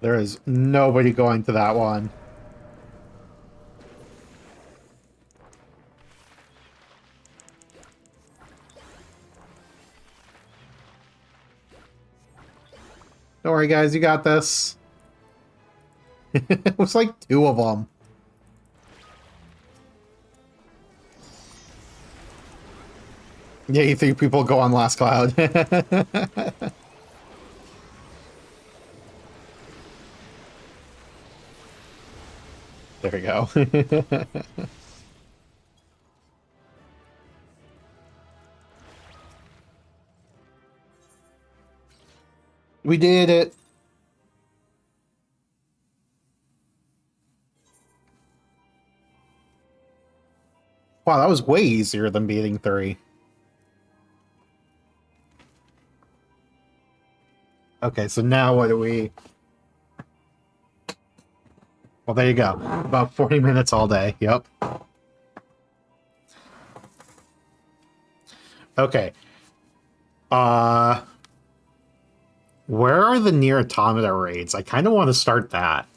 There is nobody going to that one. Don't worry, guys, you got this. It was like 2 of them. Yeah, you think people go on last cloud. There we go. We did it. Wow, that was way easier than beating 3. Okay, so now what do we... Well, there you go. About 40 minutes all day. Yep. Okay. Where are the near automata raids? I kind of want to start that.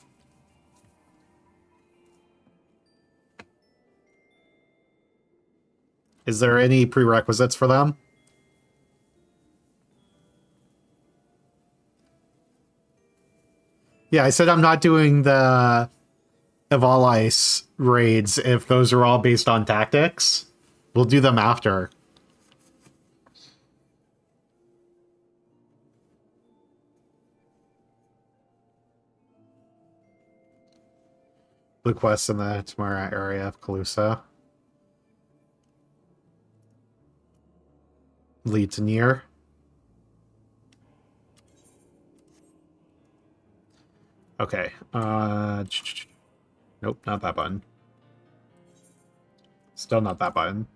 Is there any prerequisites for them? Yeah, I said I'm not doing the Eval Ice raids if those are all based on tactics. We'll do them after. Blue quests in the Tamara area of Calusa. Lead to near. Okay. Nope, not that button. Still not that button.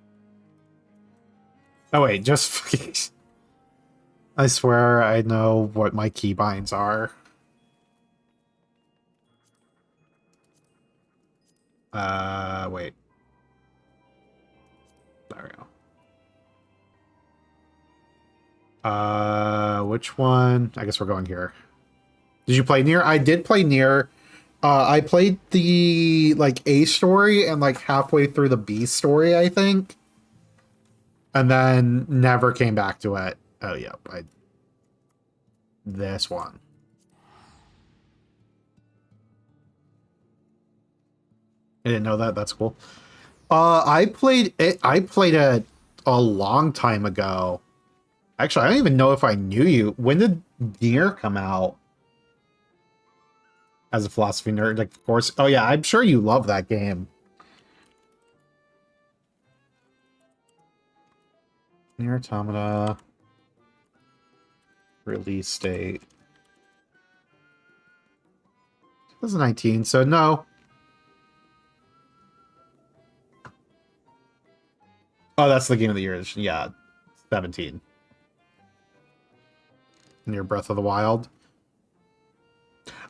Oh wait, just fucking... I swear I know what my keybinds are. Wait. There we go. Which one? I guess we're going here. Did you play Nier? I did play Nier. I played the, like, A story and, like, halfway through the B story, I think. And then never came back to it. Oh, yep. This one. I didn't know that. That's cool. I played it a long time ago. Actually, I don't even know if I knew you. When did Nier come out? As a philosophy nerd, like, of course. Oh yeah, I'm sure you love that game. Nier Automata release date 2019. So no. Oh, that's the game of the year. Yeah, 17. Near Breath of the Wild.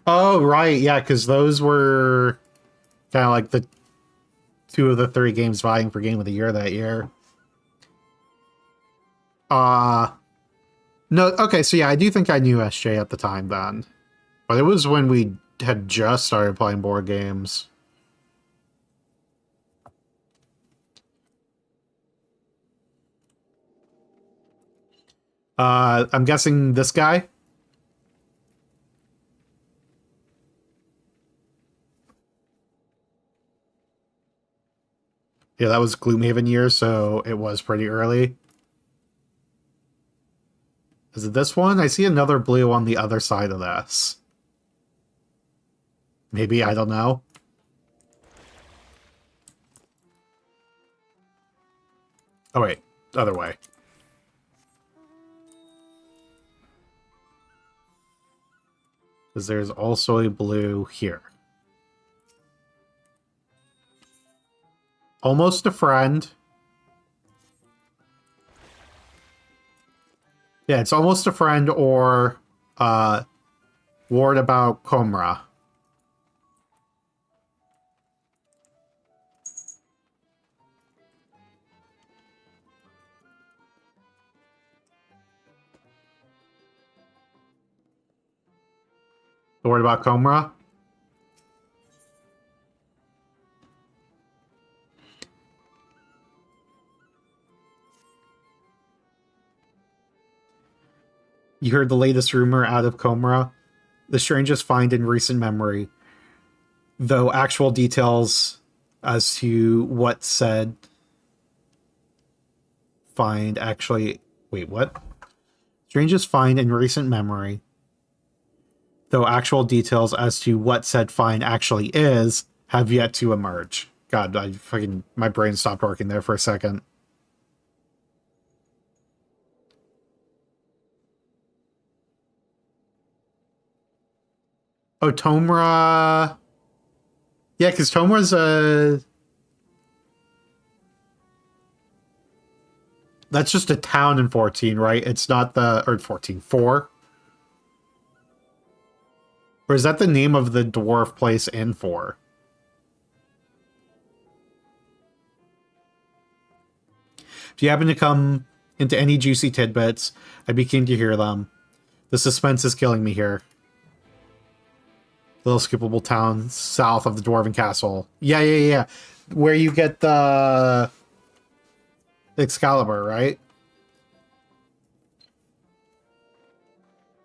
Oh, right. Yeah, because those were kind of like the 2 of the 3 games vying for Game of the Year that year. No, okay, so yeah, I do think I knew SJ at the time then. But it was when we had just started playing board games. I'm guessing this guy? Yeah, that was Gloomhaven year, so it was pretty early. Is it this one? I see another blue on the other side of this. Maybe, I don't know. Oh wait, other way. Because there's also a blue here. Almost a friend. Yeah, it's almost a friend or ward about Komra. Worried about Comra? You heard the latest rumor out of Comra? The strangest find in recent memory. Though actual details as to what said find actually... Wait, what? Strangest find in recent memory. Though actual details as to what said find actually is have yet to emerge. God, my brain stopped working there for a second. Oh, Tomra... Yeah, because Tomra's a... That's just a town in 14, right? It's not the... Or 14, 4? Or is that the name of the dwarf place in 4? If you happen to come into any juicy tidbits, I'd be keen to hear them. The suspense is killing me here. Little skippable town south of the Dwarven Castle. Yeah. Where you get the Excalibur, right?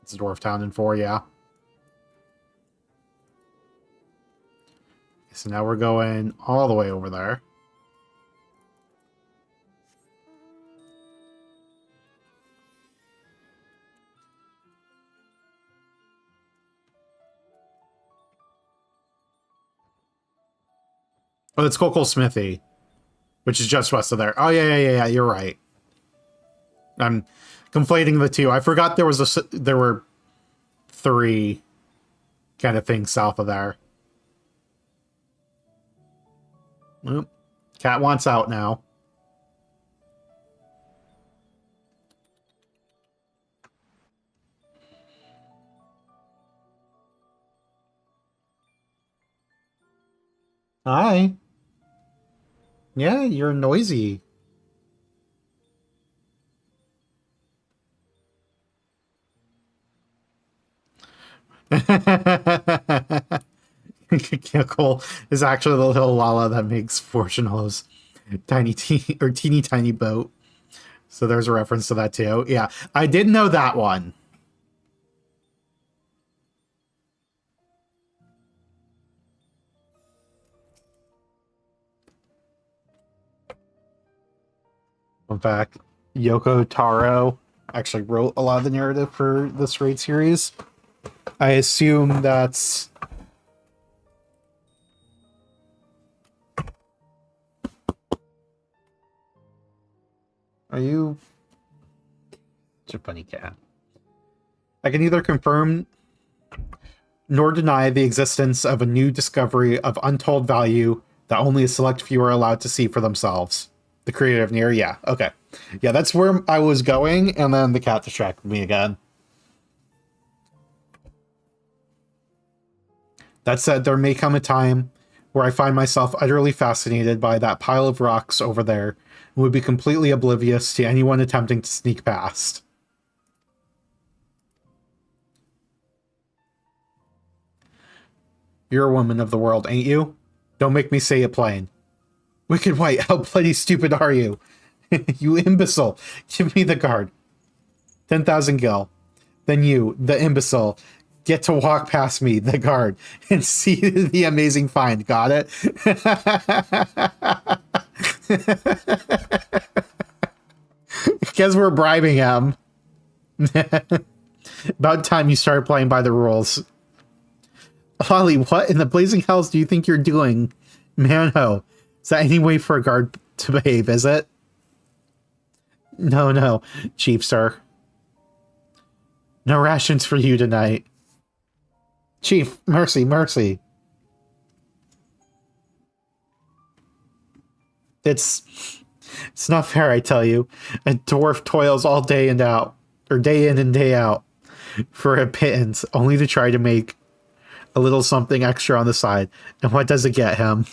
It's a dwarf town in 4, yeah. So now we're going all the way over there. Oh, it's Kokol Smithy, which is just west of there. Oh, yeah, you're right. I'm conflating the two. I forgot there were 3 kind of things south of there. Well, cat wants out now. Hi. Yeah, you're noisy. Kickle is actually the little Lala that makes Fortuno's teeny tiny boat. So there's a reference to that too. Yeah, I did know that one. In fact, Yoko Taro actually wrote a lot of the narrative for this raid series. I assume that's... Are you... Such a funny cat. I can neither confirm nor deny the existence of a new discovery of untold value that only a select few are allowed to see for themselves. The creator of Nier, yeah, okay. Yeah, that's where I was going, and then the cat distracted me again. That said, there may come a time where I find myself utterly fascinated by that pile of rocks over there and would be completely oblivious to anyone attempting to sneak past. You're a woman of the world, ain't you? Don't make me say it plain. Wicked White, how bloody stupid are you? You imbecile! Give me the guard. 10,000 gil. Then you, the imbecile, get to walk past me, the guard, and see the amazing find. Got it? Because we're bribing him. About time you started playing by the rules. Holly, what in the blazing hells do you think you're doing? Man-ho. Is that any way for a guard to behave, is it? No, chief, sir. No rations for you tonight. Chief, mercy. It's not fair, I tell you. A dwarf toils all day and out, or day in and day out, for a pittance, only to try to make a little something extra on the side. And what does it get him?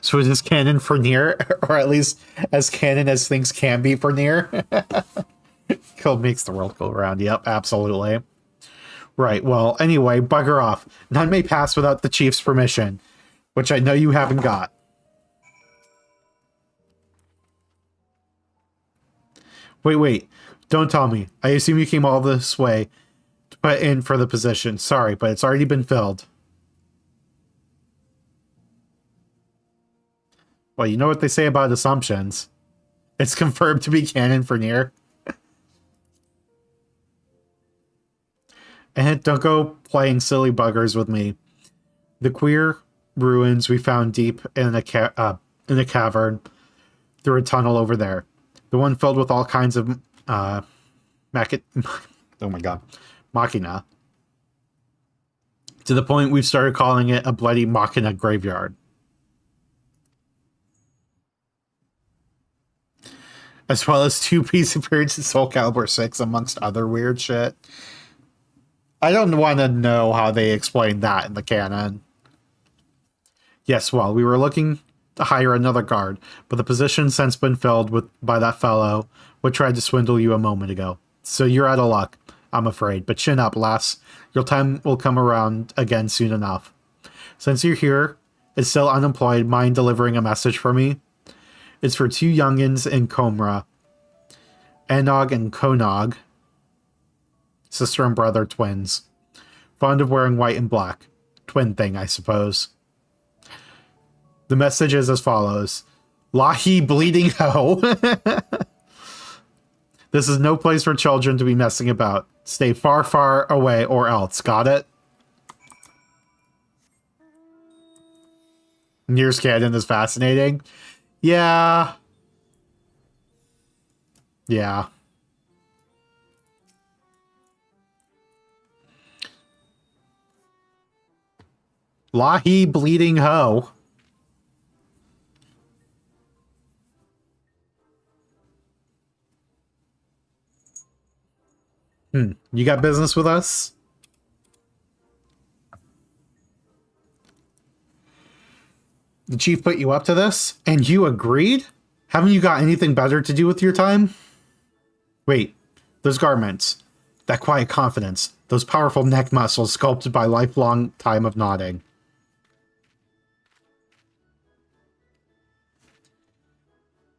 So is this canon for Nier? Or at least as canon as things can be for Nier? Code makes the world go around. Yep, absolutely. Right, well, anyway, bugger off. None may pass without the chief's permission, which I know you haven't got. Wait. Don't tell me. I assume you came all this way to put in for the position. Sorry, but it's already been filled. Well, you know what they say about assumptions. It's confirmed to be canon for Nier. And don't go playing silly buggers with me. The queer ruins we found deep in a cavern through a tunnel over there. The one filled with all kinds of oh my god, machina. To the point we've started calling it a bloody machina graveyard. As well as 2 piece appearances in Soul Calibur 6, amongst other weird shit. I don't want to know how they explain that in the canon. Yes, well, we were looking to hire another guard, but the position's since been filled by that fellow who tried to swindle you a moment ago. So you're out of luck, I'm afraid. But chin up, lass. Your time will come around again soon enough. Since you're here and still unemployed, mind delivering a message for me? It's for 2 youngins in Comra. Enog and Konog. Sister and brother twins. Fond of wearing white and black. Twin thing, I suppose. The message is as follows. Lahi bleeding ho. This is no place for children to be messing about. Stay far, far away or else. Got it? Nier's canon is fascinating. Yeah. Yeah. Lahi bleeding ho. You got business with us? The chief put you up to this? And you agreed? Haven't you got anything better to do with your time? Wait, those garments, that quiet confidence, those powerful neck muscles sculpted by lifelong time of nodding.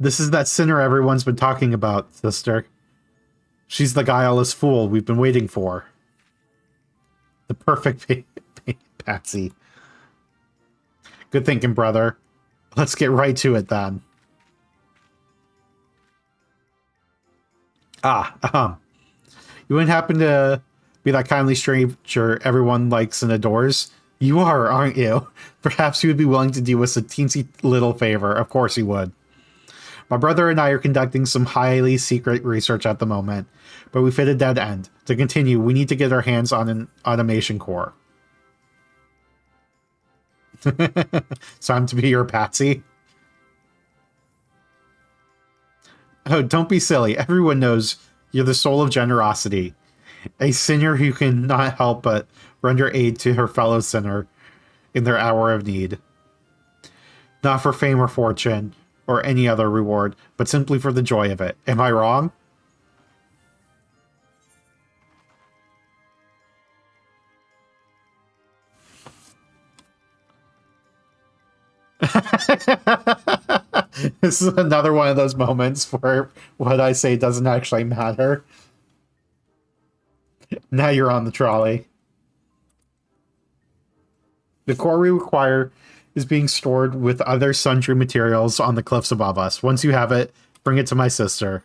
This is that sinner everyone's been talking about, sister. She's the guileless fool we've been waiting for. The perfect patsy. Good thinking, brother. Let's get right to it, then. You wouldn't happen to be that kindly stranger everyone likes and adores? You are, aren't you? Perhaps you would be willing to do us a teensy little favor. Of course you would. My brother and I are conducting some highly secret research at the moment, but we've hit a dead end. To continue, we need to get our hands on an automation core. So I'm to be your patsy? Oh, don't be silly. Everyone knows you're the soul of generosity. A sinner who can not help but render aid to her fellow sinner in their hour of need. Not for fame or fortune, or any other reward, but simply for the joy of it. Am I wrong? This is another one of those moments where what I say doesn't actually matter. Now you're on the trolley. The core we require is being stored with other sundry materials on the cliffs above us. Once you have it, bring it to my sister.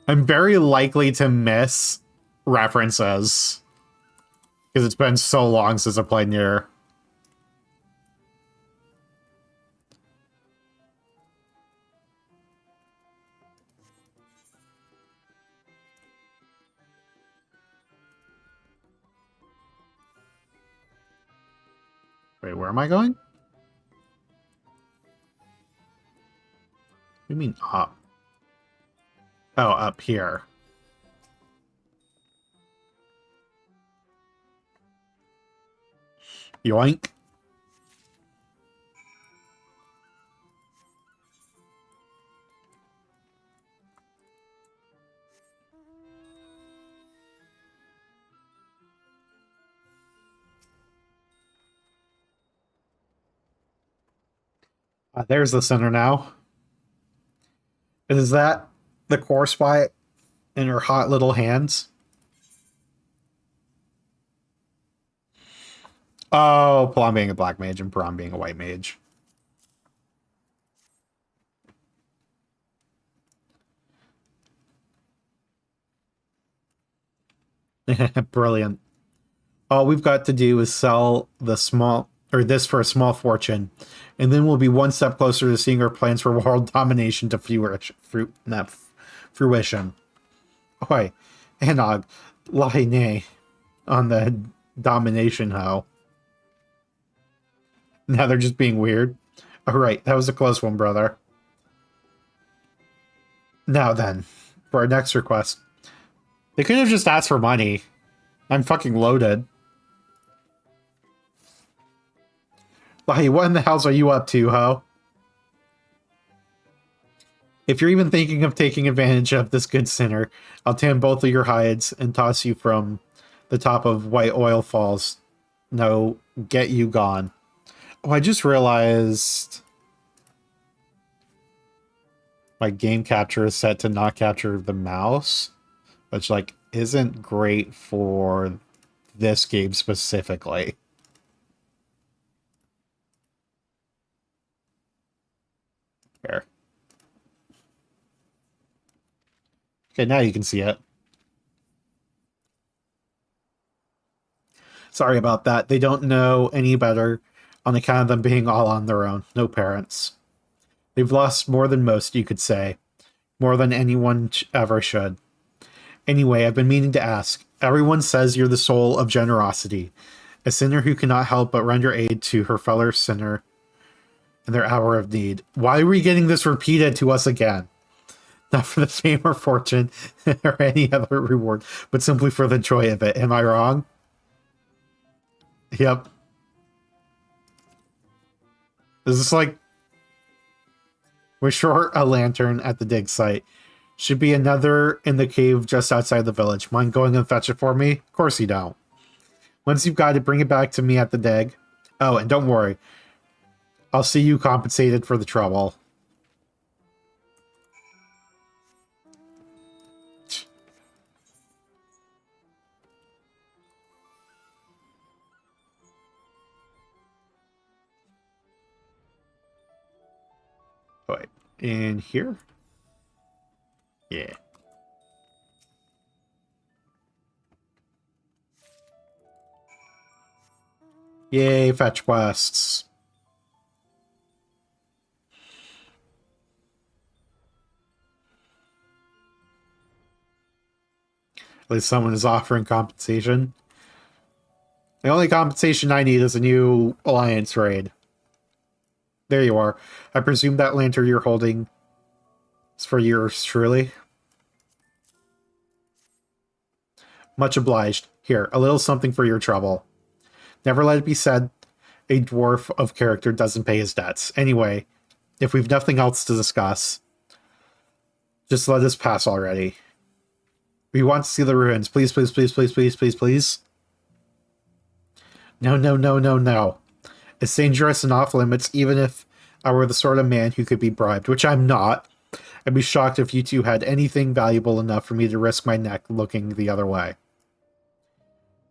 I'm very likely to miss references because it's been so long since I played Nier. Wait, where am I going? What do you mean up? Oh, up here. Yoink. There's the center now. Is that the core spot in her hot little hands? Oh, Plum being a black mage and Prom being a white mage. Brilliant. All we've got to do is sell the small or this for a small fortune, and then we'll be one step closer to seeing our plans for world domination to fruition. Oi, Anog, lie nay on the domination hoe. Now they're just being weird. Alright, that was a close one, brother. Now then, for our next request. They could have just asked for money. I'm fucking loaded. Like, what in the hells are you up to, ho? If you're even thinking of taking advantage of this good sinner, I'll tan both of your hides and toss you from the top of White Oil Falls. No, get you gone. Oh, I just realized my game capture is set to not capture the mouse, which, like, isn't great for this game specifically. Here. Okay, now you can see it. Sorry about that. They don't know any better on account of them being all on their own. No parents. They've lost more than most, you could say. More than anyone ever should. Anyway, I've been meaning to ask. Everyone says you're the soul of generosity. A sinner who cannot help but render aid to her fellow sinner in their hour of need. Why are we getting this repeated to us again? Not for the fame or fortune or any other reward, but simply for the joy of it. Am I wrong? Yep. Is this like... We're short a lantern at the dig site. Should be another in the cave just outside the village. Mind going and fetch it for me? Of course you don't. Once you've got it, bring it back to me at the dig. Oh, and don't worry. I'll see you compensated for the trouble. Wait, in here? Yeah. Yay, fetch quests. At least someone is offering compensation. The only compensation I need is a new alliance raid. There you are. I presume that lantern you're holding is for yours truly. Much obliged. Here, a little something for your trouble. Never let it be said a dwarf of character doesn't pay his debts. Anyway, if we've nothing else to discuss, just let us pass already. We want to see the ruins. Please, please, please, please, please, please, please. No, no, no, no, no. It's dangerous and off limits, even if I were the sort of man who could be bribed, which I'm not. I'd be shocked if you two had anything valuable enough for me to risk my neck looking the other way.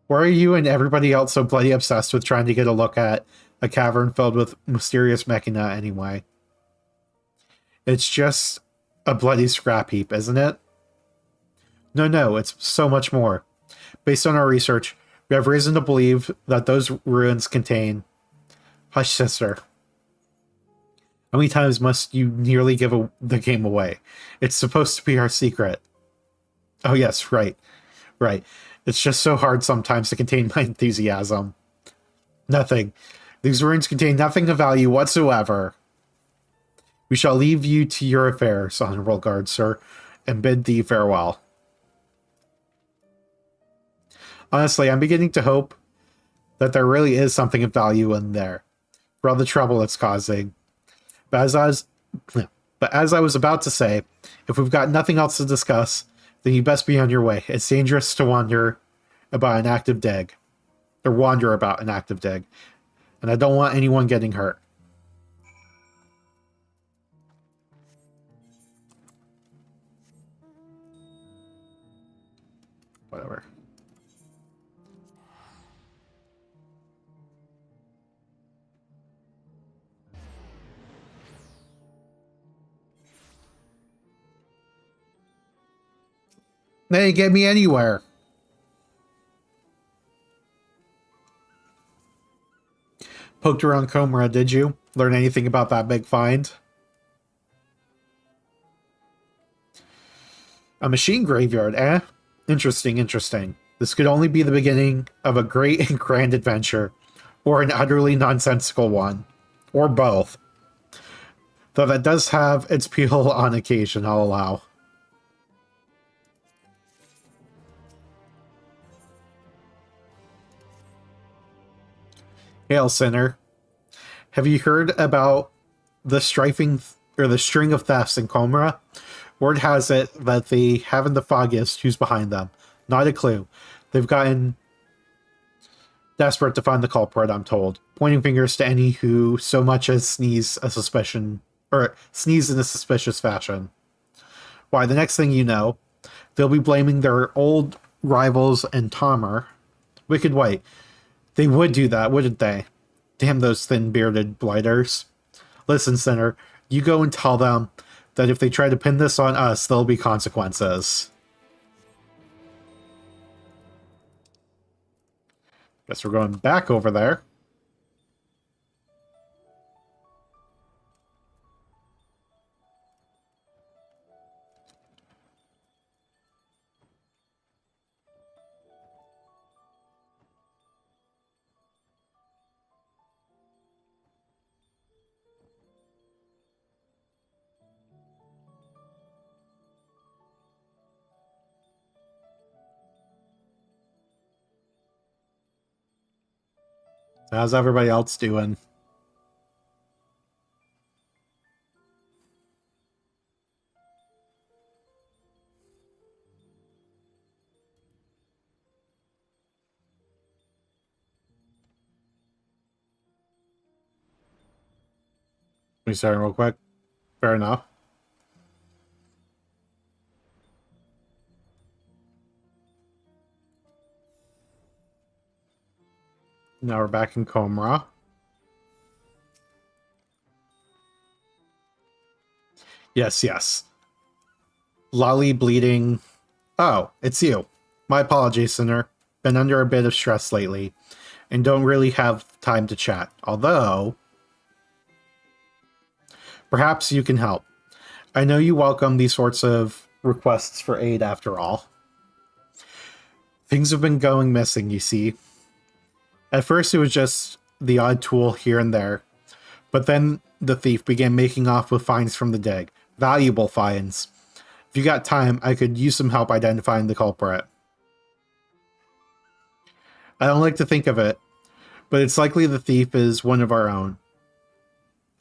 Why are you and everybody else so bloody obsessed with trying to get a look at a cavern filled with mysterious mechina anyway? It's just a bloody scrap heap, isn't it? No, no, it's so much more. Based on our research, we have reason to believe that those ruins contain... Hush, sister. How many times must you nearly give the game away? It's supposed to be our secret. Oh yes, right. Right. It's just so hard sometimes to contain my enthusiasm. Nothing. These ruins contain nothing of value whatsoever. We shall leave you to your affairs, honorable guard, sir, and bid thee farewell. Honestly, I'm beginning to hope that there really is something of value in there, for all the trouble it's causing. But as I was about to say, if we've got nothing else to discuss, then you best be on your way. It's dangerous to wander about an active dig. And I don't want anyone getting hurt. They didn't get me anywhere. Poked around Comra, did you? Learn anything about that big find? A machine graveyard, eh? Interesting, interesting. This could only be the beginning of a great and grand adventure, or an utterly nonsensical one, or both. Though that does have its appeal on occasion, I'll allow. Hail, sinner. Have you heard about the the string of thefts in Comra? Word has it that they haven't the foggiest who's behind them. Not a clue. They've gotten desperate to find the culprit, I'm told, pointing fingers to any who so much as sneeze in a suspicious fashion. Why, the next thing you know, they'll be blaming their old rivals and Tomer. Wicked White. They would do that, wouldn't they? Damn those thin-bearded blighters. Listen, Sinner, you go and tell them that if they try to pin this on us, there'll be consequences. Guess we're going back over there. How's everybody else doing? We starting real quick. Fair enough. Now we're back in Comra. Yes, yes. Lolly bleeding. Oh, it's you. My apologies, Sinner. Been under a bit of stress lately, and don't really have time to chat. Although, perhaps you can help. I know you welcome these sorts of requests for aid after all. Things have been going missing, you see. At first it was just the odd tool here and there, but then the thief began making off with finds from the dig. Valuable finds. If you got time, I could use some help identifying the culprit. I don't like to think of it, but it's likely the thief is one of our own.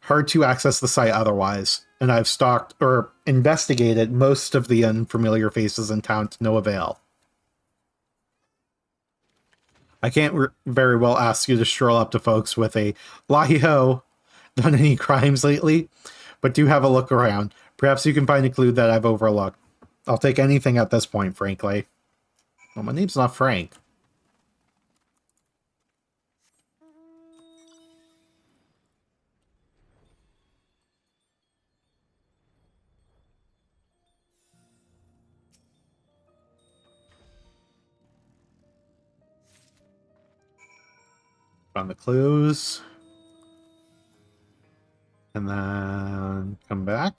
Hard to access the site otherwise, and I've stalked or investigated most of the unfamiliar faces in town to no avail. I can't very well ask you to stroll up to folks with a "Lahio, done any crimes lately?" But do have a look around. Perhaps you can find a clue that I've overlooked. I'll take anything at this point, frankly. Well, my name's not Frank. Found the clues. And then come back.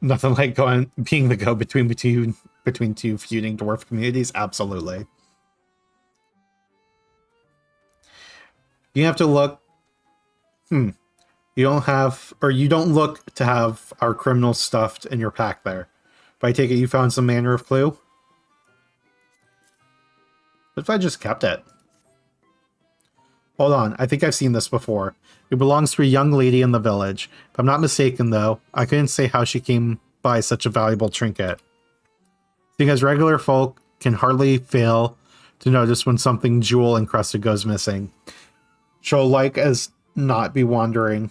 Nothing like being the go-between between two feuding dwarf communities. Absolutely. You have to look. You don't look to have our criminals stuffed in your pack there. But I take it you found some manner of clue? What if I just kept it? Hold on, I think I've seen this before. It belongs to a young lady in the village. If I'm not mistaken, though, I couldn't say how she came by such a valuable trinket. Because regular folk can hardly fail to notice when something jewel-encrusted goes missing. She'll like as not be wondering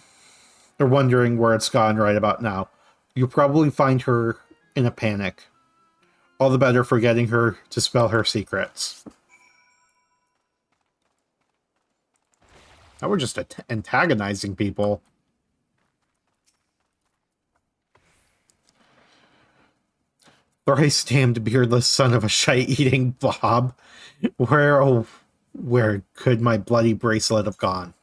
where it's gone right about now. You'll probably find her in a panic. All the better for getting her to spell her secrets. Now we're just antagonizing people. Thrice damned beardless son of a shite-eating Bob. Where, oh, where could my bloody bracelet have gone?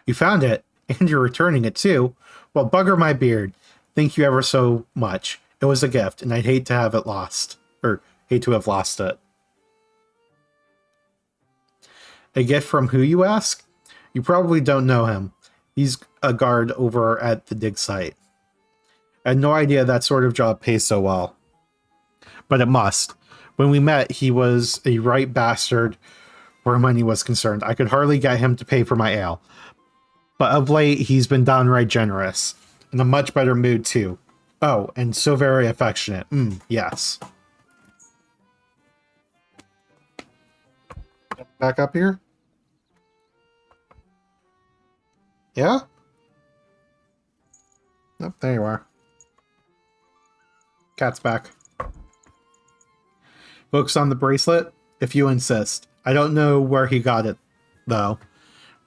You found it, and you're returning it too. Well, bugger my beard. Thank you ever so much. It was a gift, and I'd hate to have it lost. Or, hate to have lost it. A gift from who, you ask? You probably don't know him. He's a guard over at the dig site. I had no idea that sort of job pays so well. But it must. When we met, he was a right bastard where money was concerned. I could hardly get him to pay for my ale. But of late, he's been downright generous. In a much better mood, too. Oh, and so very affectionate. Yes. Back up here? Yeah? Oh, there you are. Cat's back. Focus on the bracelet, if you insist. I don't know where he got it, though.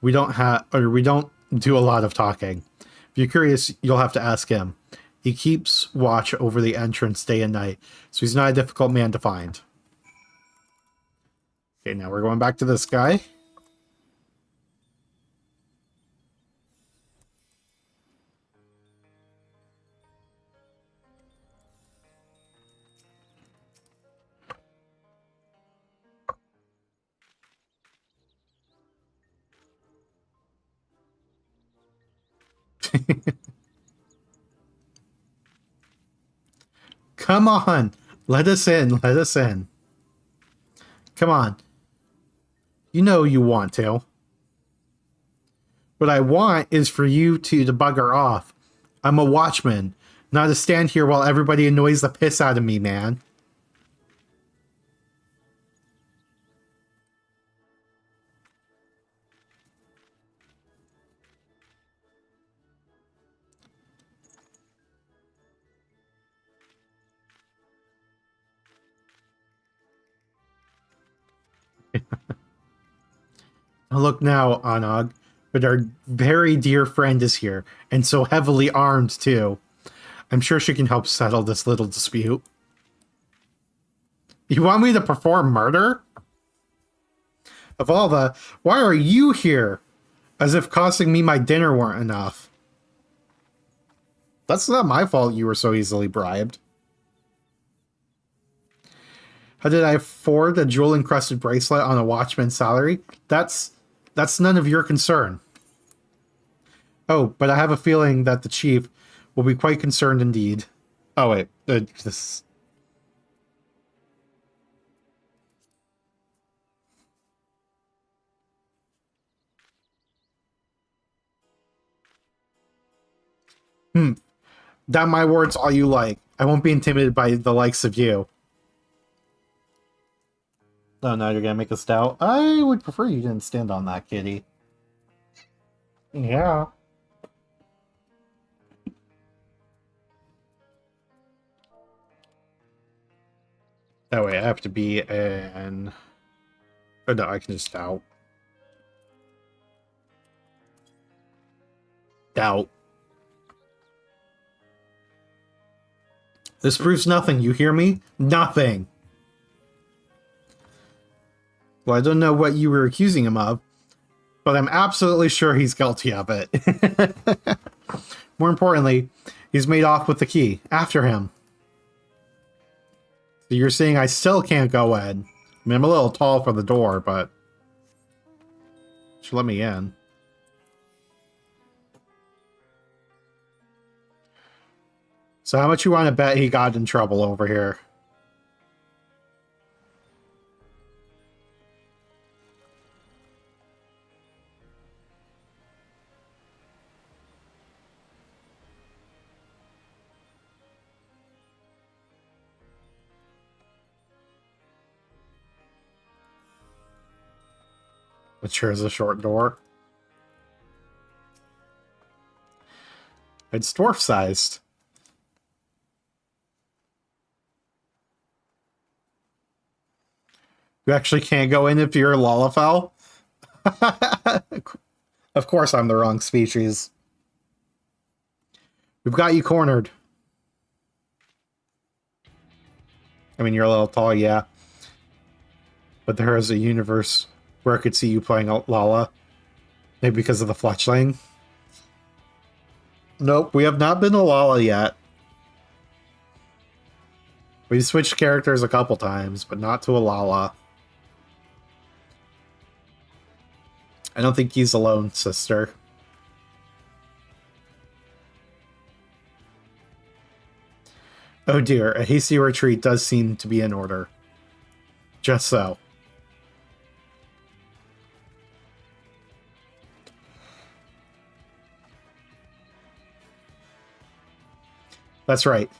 We don't do a lot of talking. If you're curious, you'll have to ask him. He keeps watch over the entrance day and night, so he's not a difficult man to find. Okay, now we're going back to this guy. Come on! Let us in, let us in. Come on. You know you want to. What I want is for you to bugger off. I'm a watchman, not to stand here while everybody annoys the piss out of me, man. Look now, Anog, but our very dear friend is here, and so heavily armed, too. I'm sure she can help settle this little dispute. You want me to perform murder? Of all the... Why are you here? As if costing me my dinner weren't enough. That's not my fault you were so easily bribed. How did I afford a jewel-encrusted bracelet on a watchman's salary? That's none of your concern. Oh, but I have a feeling that the chief will be quite concerned indeed. Oh, wait. This... Down my words all you like. I won't be intimidated by the likes of you. Oh, now you're gonna make a stout? I would prefer you didn't stand on that, kitty. Yeah. That way I have to be an... Oh no, I can just stout. Stout. This proves nothing, you hear me? Nothing! Well, I don't know what you were accusing him of, but I'm absolutely sure he's guilty of it. More importantly, he's made off with the key. After him. So you're saying I still can't go in. I mean, I'm a little tall for the door, but... Should let me in. So how much you want to bet he got in trouble over here? It sure is a short door. It's dwarf-sized. You actually can't go in if you're a Lalafell? Of course I'm the wrong species. We've got you cornered. I mean, you're a little tall, yeah. But there is a universe where I could see you playing Lala. Maybe because of the fletchling. Nope, we have not been a Lala yet. We've switched characters a couple times, but not to a Lala. I don't think he's alone, sister. Oh dear, a hasty retreat does seem to be in order. Just so. That's right.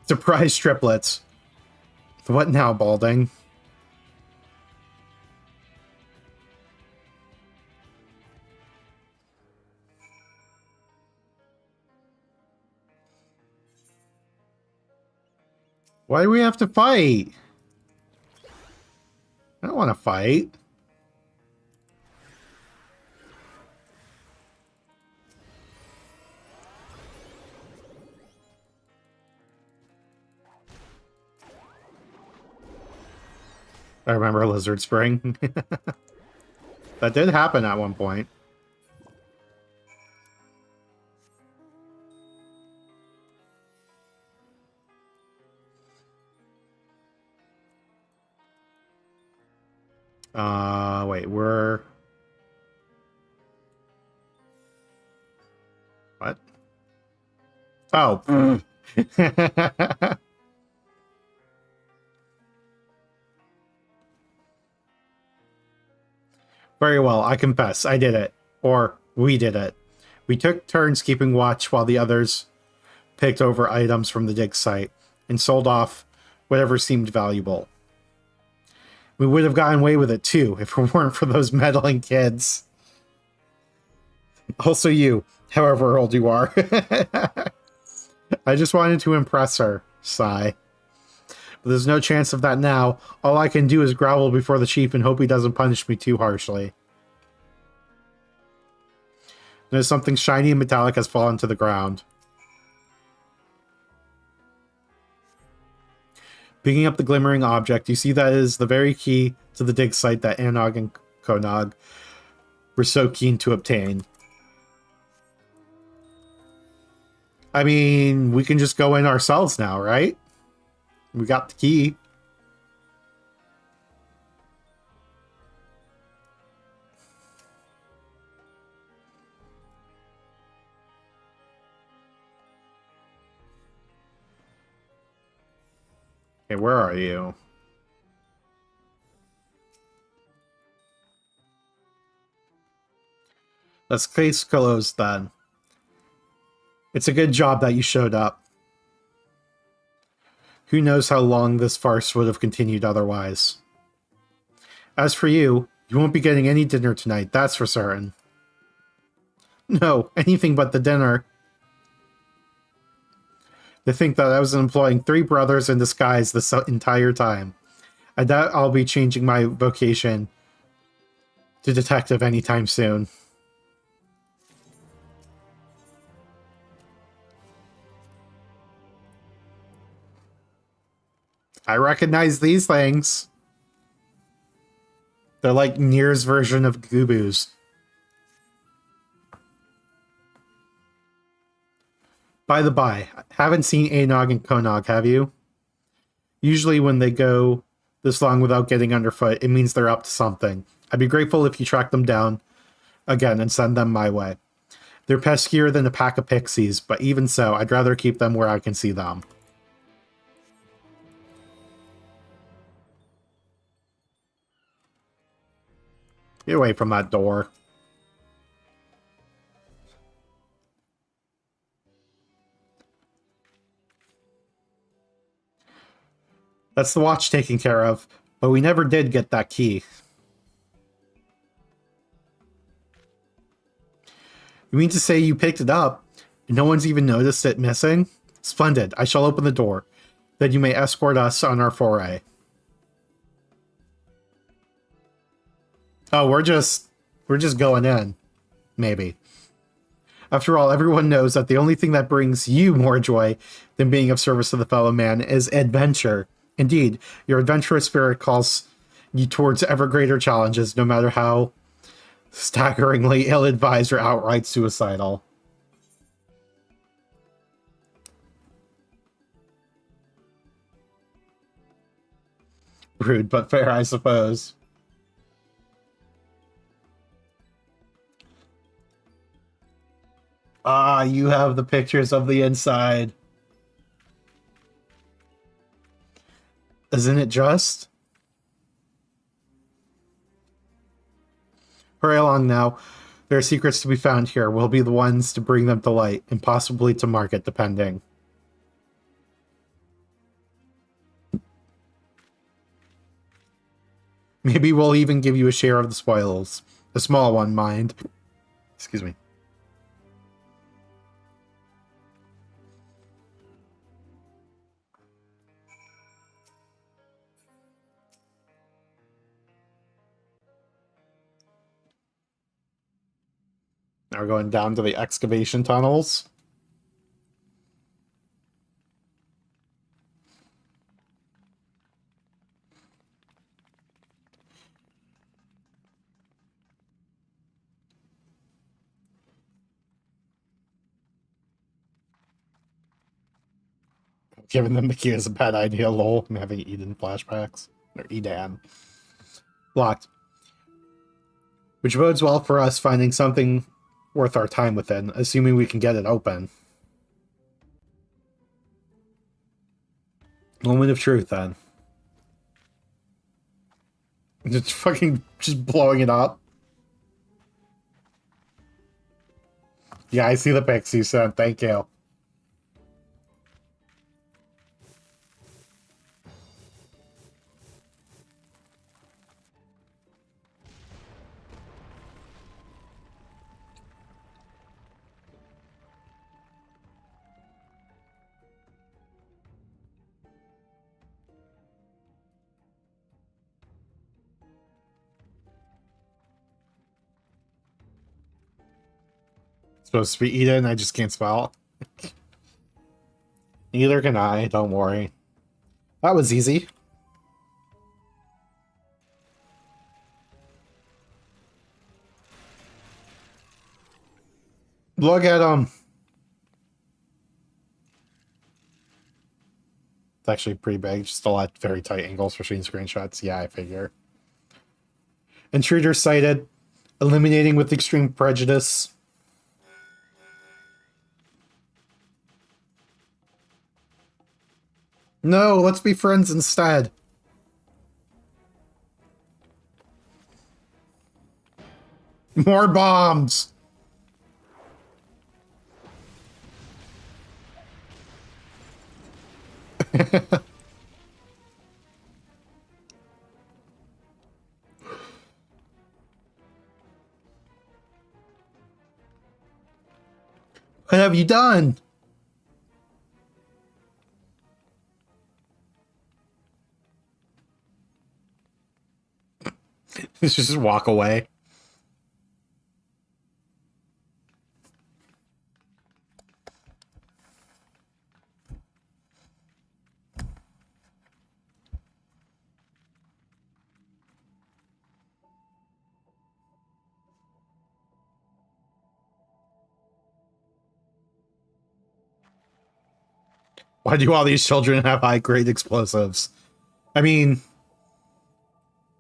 Surprise triplets. What now, Balding? Why do we have to fight? I don't want to fight. I remember Lizard Spring. That did happen at one point. Wait, we're... What? Oh. Very well, I confess, I did it. Or, we did it. We took turns keeping watch while the others picked over items from the dig site and sold off whatever seemed valuable. We would have gotten away with it too if it weren't for those meddling kids. Also you, however old you are. I just wanted to impress her, sigh. But there's no chance of that now. All I can do is grovel before the chief and hope he doesn't punish me too harshly. There's something shiny and metallic has fallen to the ground. Picking up the glimmering object, you see that is the very key to the dig site that Anog and Konog were so keen to obtain. I mean, we can just go in ourselves now, right? We got the key. Okay, where are you? Let's case closed then. It's a good job that you showed up. Who knows how long this farce would have continued otherwise. As for you, you won't be getting any dinner tonight, that's for certain. No, anything but the dinner. To think that I was employing 3 brothers in disguise this entire time. I doubt I'll be changing my vocation to detective anytime soon. I recognize these things. They're like Nier's version of Goobus. By the by, haven't seen Anog and Konog, have you? Usually when they go this long without getting underfoot, it means they're up to something. I'd be grateful if you track them down again and send them my way. They're peskier than a pack of pixies, but even so, I'd rather keep them where I can see them. Get away from that door. That's the watch taken care of, but we never did get that key. You mean to say you picked it up, and no one's even noticed it missing? Splendid. I shall open the door. Then you may escort us on our foray. Oh, we're just going in. Maybe. After all, everyone knows that the only thing that brings you more joy than being of service to the fellow man is adventure. Indeed, your adventurous spirit calls you towards ever greater challenges, no matter how staggeringly ill-advised or outright suicidal. Rude, but fair, I suppose. Ah, you have the pictures of the inside. Isn't it just? Hurry along now. There are secrets to be found here. We'll be the ones to bring them to light, and possibly to market, depending. Maybe we'll even give you a share of the spoils. A small one, mind. Excuse me. Now we're going down to the excavation tunnels. Giving them the key is a bad idea, lol. I'm having Eden flashbacks. Or Edan. Locked. Which bodes well for us finding something worth our time within, assuming we can get it open. Moment of truth, then. Just fucking just blowing it up. Yeah, I see the pics you sent. Thank you. Supposed to be Eden, I just can't spell. Neither can I, don't worry. That was easy. Look at him. It's actually pretty big, just a lot very tight angles for shooting screenshots. Yeah, I figure. Intruder sighted. Eliminating with extreme prejudice. No, let's be friends instead. More bombs. What have you done? Just walk away. Why do all these children have high-grade explosives? I mean,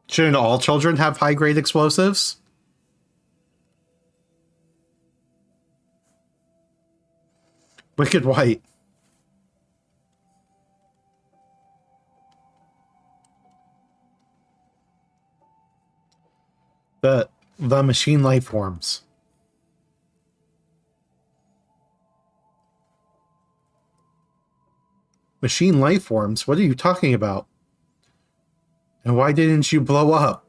shouldn't all children have high-grade explosives? Wicked White. The machine life forms. Machine life forms? What are you talking about? And why didn't you blow up?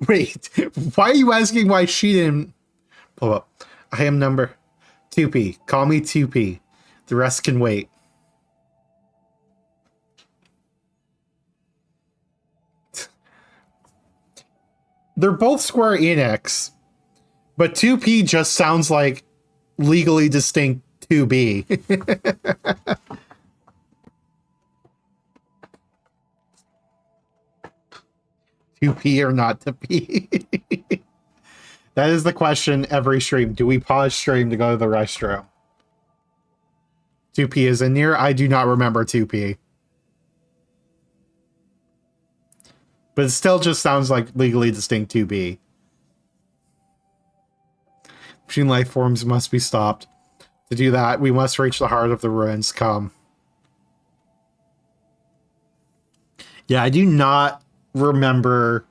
Wait, why are you asking why she didn't blow up? I am number 2P. Call me 2P. The rest can wait. They're both Square Enix. But 2P just sounds like legally distinct 2B. 2P or not to P? That is the question every stream. Do we pause stream to go to the restroom? 2P is in here. I do not remember 2P. But it still just sounds like legally distinct 2B. Machine life forms must be stopped. To do that, we must reach the heart of the ruins. Come. Yeah, I do not remember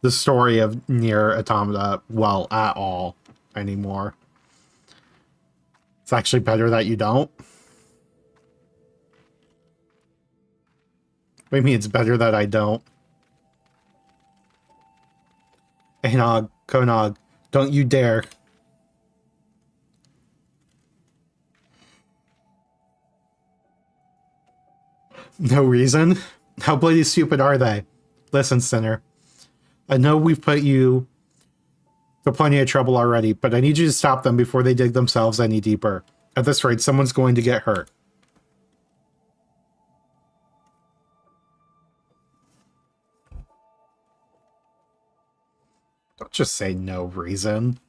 the story of Nier Automata well at all anymore. It's actually better that you don't. What do you mean it's better that I don't? Anog, Konog, don't you dare. No reason? How bloody stupid are they? Listen, Sinner. I know we've put you to plenty of trouble already, but I need you to stop them before they dig themselves any deeper. At this rate, someone's going to get hurt. Don't just say no reason.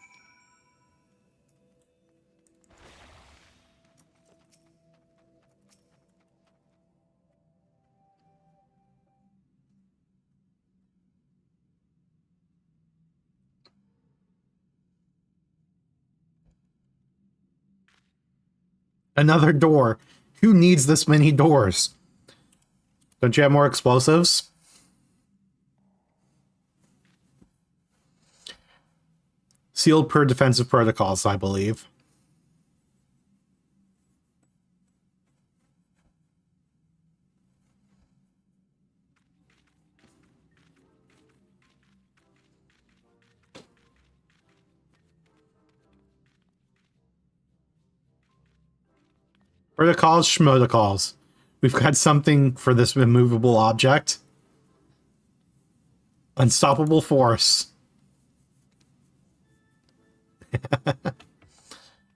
Another door. Who needs this many doors? Don't you have more explosives? Sealed per defensive protocols, I believe. Protocols, schmotocols. We've got something for this immovable object. Unstoppable force.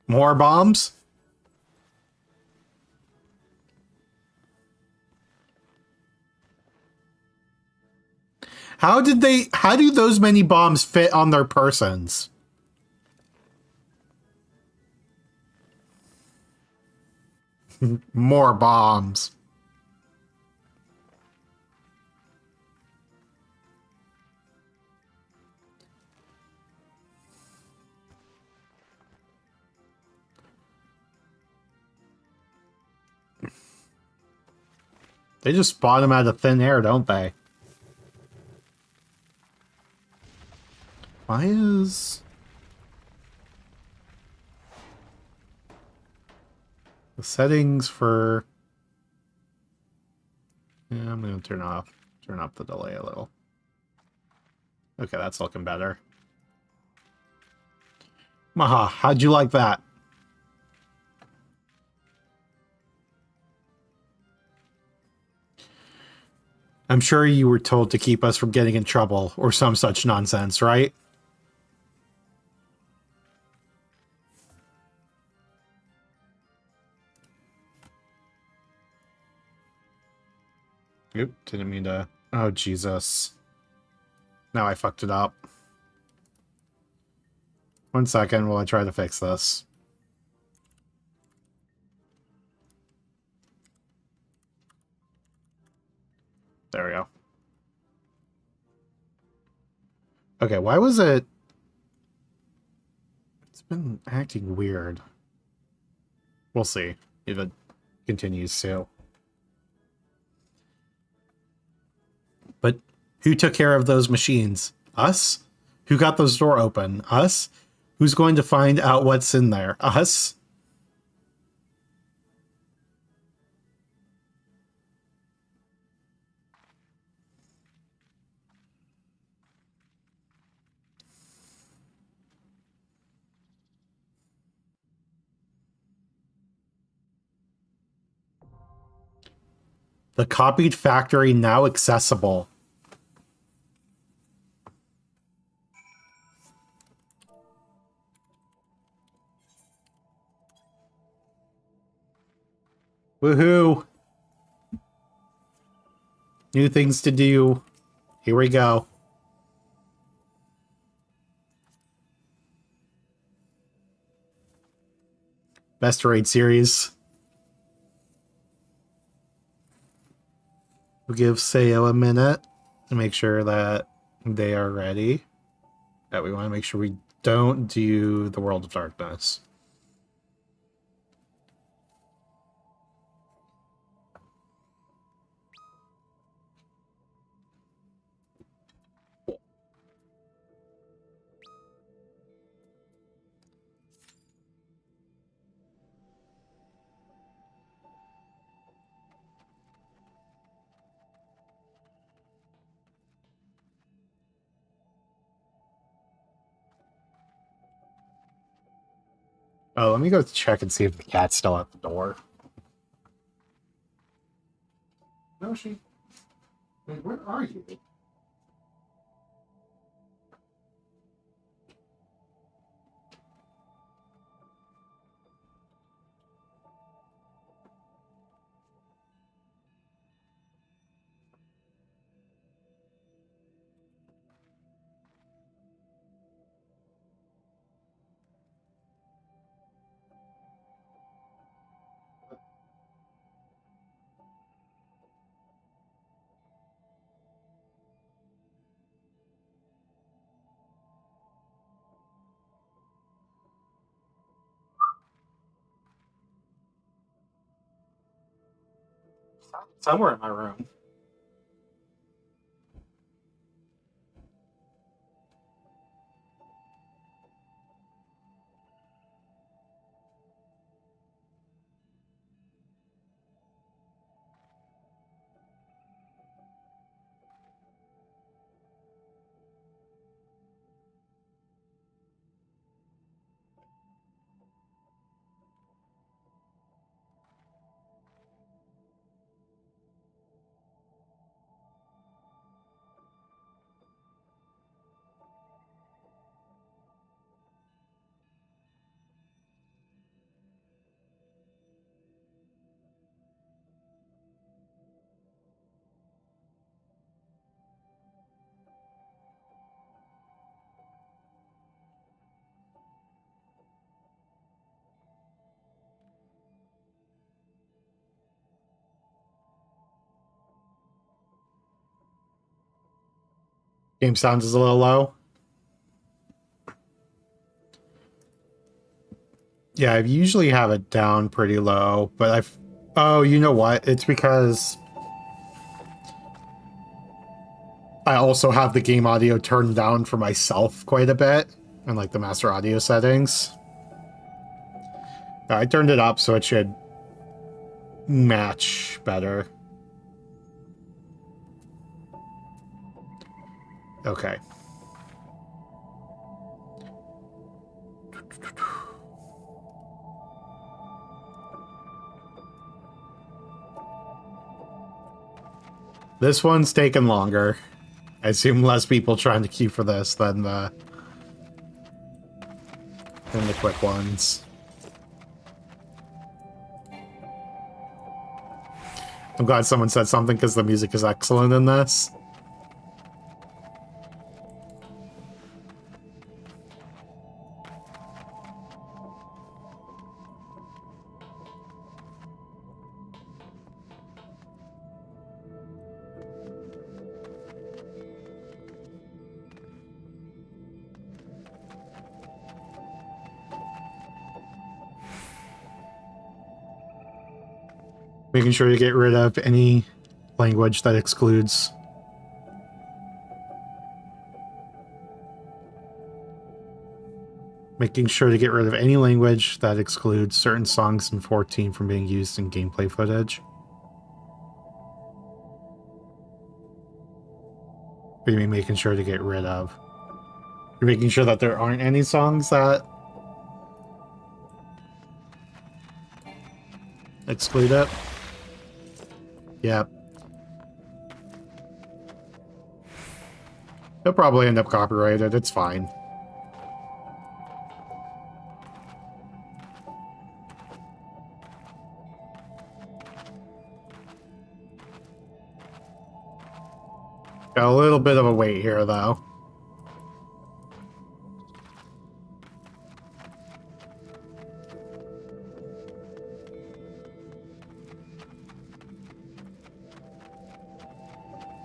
More bombs? How do those many bombs fit on their persons? More bombs. They just spawn them out of thin air, don't they? Why is... the settings for... yeah, I'm going to turn up the delay a little. Okay, that's looking better. Maha, how'd you like that? I'm sure you were told to keep us from getting in trouble or some such nonsense, right? Oop, didn't mean to... oh, Jesus. Now I fucked it up. 1 second while I try to fix this. There we go. Okay, why was it... it's been acting weird. We'll see if it continues to. But who took care of those machines? Us? Who got those doors open? Us? Who's going to find out what's in there? Us? The copied factory now accessible. Woohoo! New things to do. Here we go. Best raid series. We'll give Sayo a minute to make sure that they are ready. That we want to make sure we don't do the World of Darkness. Oh, let me go check and see if the cat's still at the door. No, she... Wait, where are you? Somewhere in my room. Game sounds is a little low. Yeah, I usually have it down pretty low, but I've... Oh, you know what? It's because I also have the game audio turned down for myself quite a bit in like the master audio settings. I turned it up so it should match better. Okay. This one's taken longer. I assume less people trying to queue for this than the quick ones. I'm glad someone said something because the music is excellent in this. Making sure to get rid of any language that excludes. Making sure to get rid of any language that excludes certain songs in 14 from being used in gameplay footage. What do you mean making sure to get rid of? You're making sure that there aren't any songs that exclude it? Yep. They'll probably end up copyrighted. It's fine. Got a little bit of a wait here, though.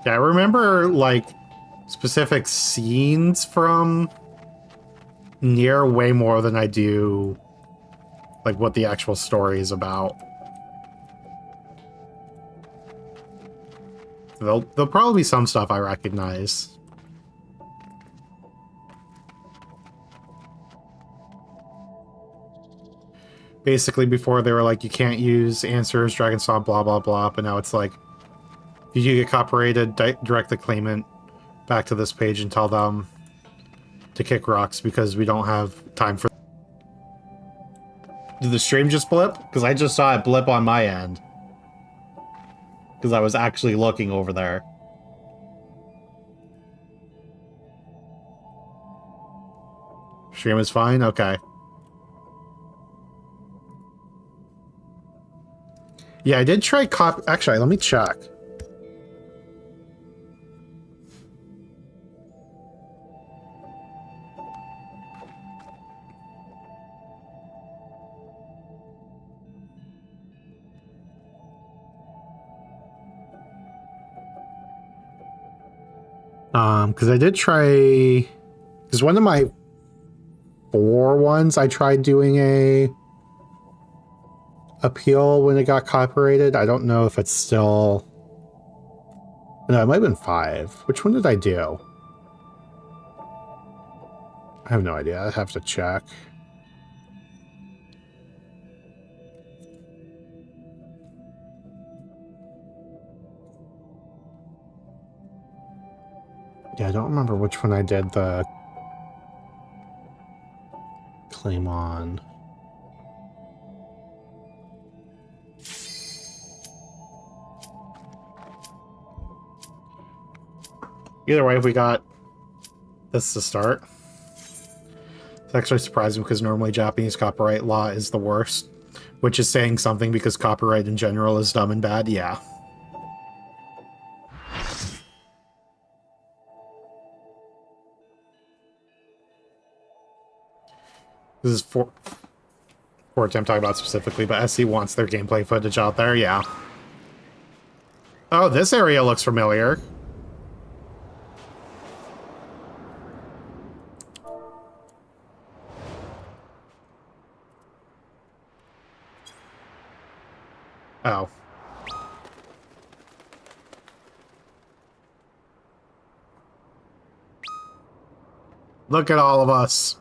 Yeah, I remember, like, specific scenes from Nier way more than I do, like, what the actual story is about. There'll probably be some stuff I recognize. Basically, before they were like, you can't use answers, Dragon Saw, blah, blah, blah, but now it's like, if you get copyrighted, direct the claimant back to this page and tell them to kick rocks because we don't have time for... Did the stream just blip? Because I just saw it blip on my end. Because I was actually looking over there. Stream is fine? Okay. Yeah, I did try Actually, let me check. Because I did try... Because one of my 4 ones, I tried doing a appeal when it got copyrighted. I don't know if it's still... No, it might have been 5. Which one did I do? I have no idea. I have to check. Yeah, I don't remember which one I did the claim on. Either way, we got this to start. It's actually surprising because normally Japanese copyright law is the worst, which is saying something because copyright in general is dumb and bad. Yeah. This is for I'm talking about specifically, but SC wants their gameplay footage out there, yeah. Oh, this area looks familiar. Oh. Look at all of us.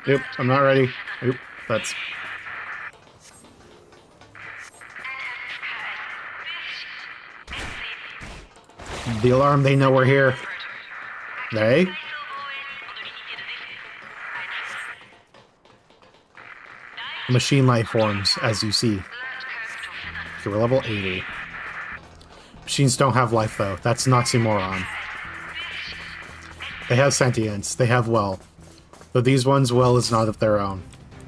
Oop, I'm not ready. Oop, that's... The alarm, they know we're here. They? Machine life forms, as you see. Okay, we're level 80. Machines don't have life, though. That's an oxymoron. They have sentience. They have will. But these ones' will is not of their own.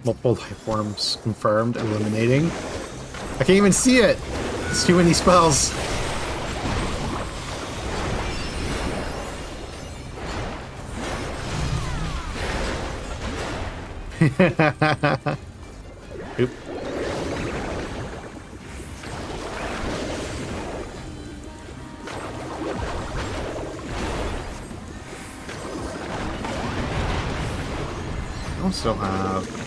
Multiple life forms confirmed. Eliminating. I can't even see it! It's too many spells. Oop. I'll still have...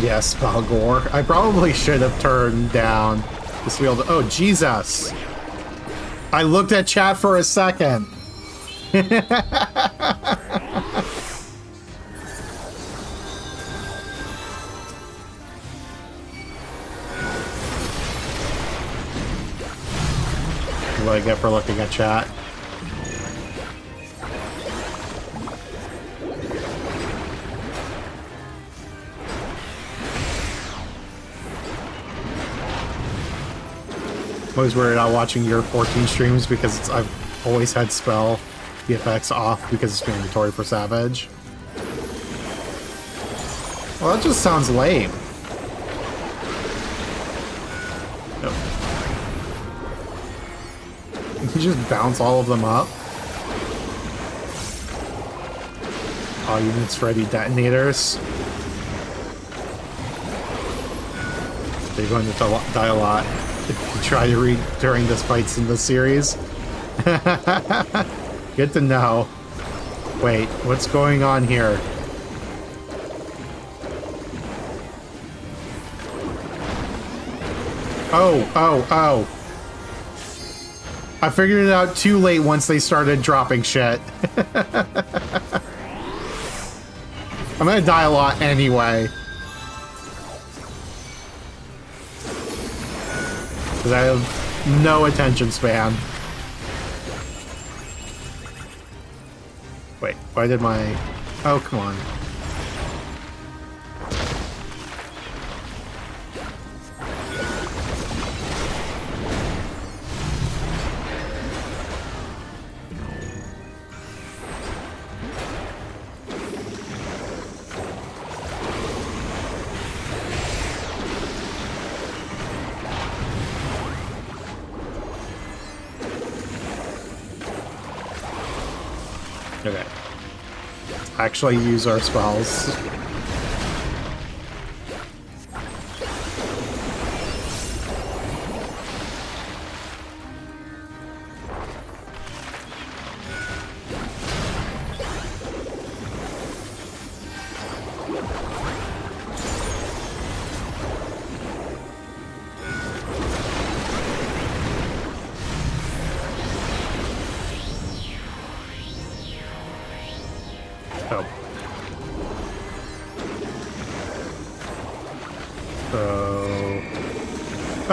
Yes, Balgor. I probably should have turned down this wheel. Oh, Jesus. I looked at chat for a second. what I get for looking at chat. I'm always worried about watching your 14 streams because I've always had spell FFX off because it's mandatory for Savage. Well, that just sounds lame. Nope. You just bounce all of them up. All units ready detonators. They're going to die a lot if you try to read during this fights in the series. Good to know. Wait, what's going on here? Oh. I figured it out too late once they started dropping shit. I'm gonna die a lot anyway. Because I have no attention span. Wait, why did my... Oh, come on. Okay. Actually use our spells.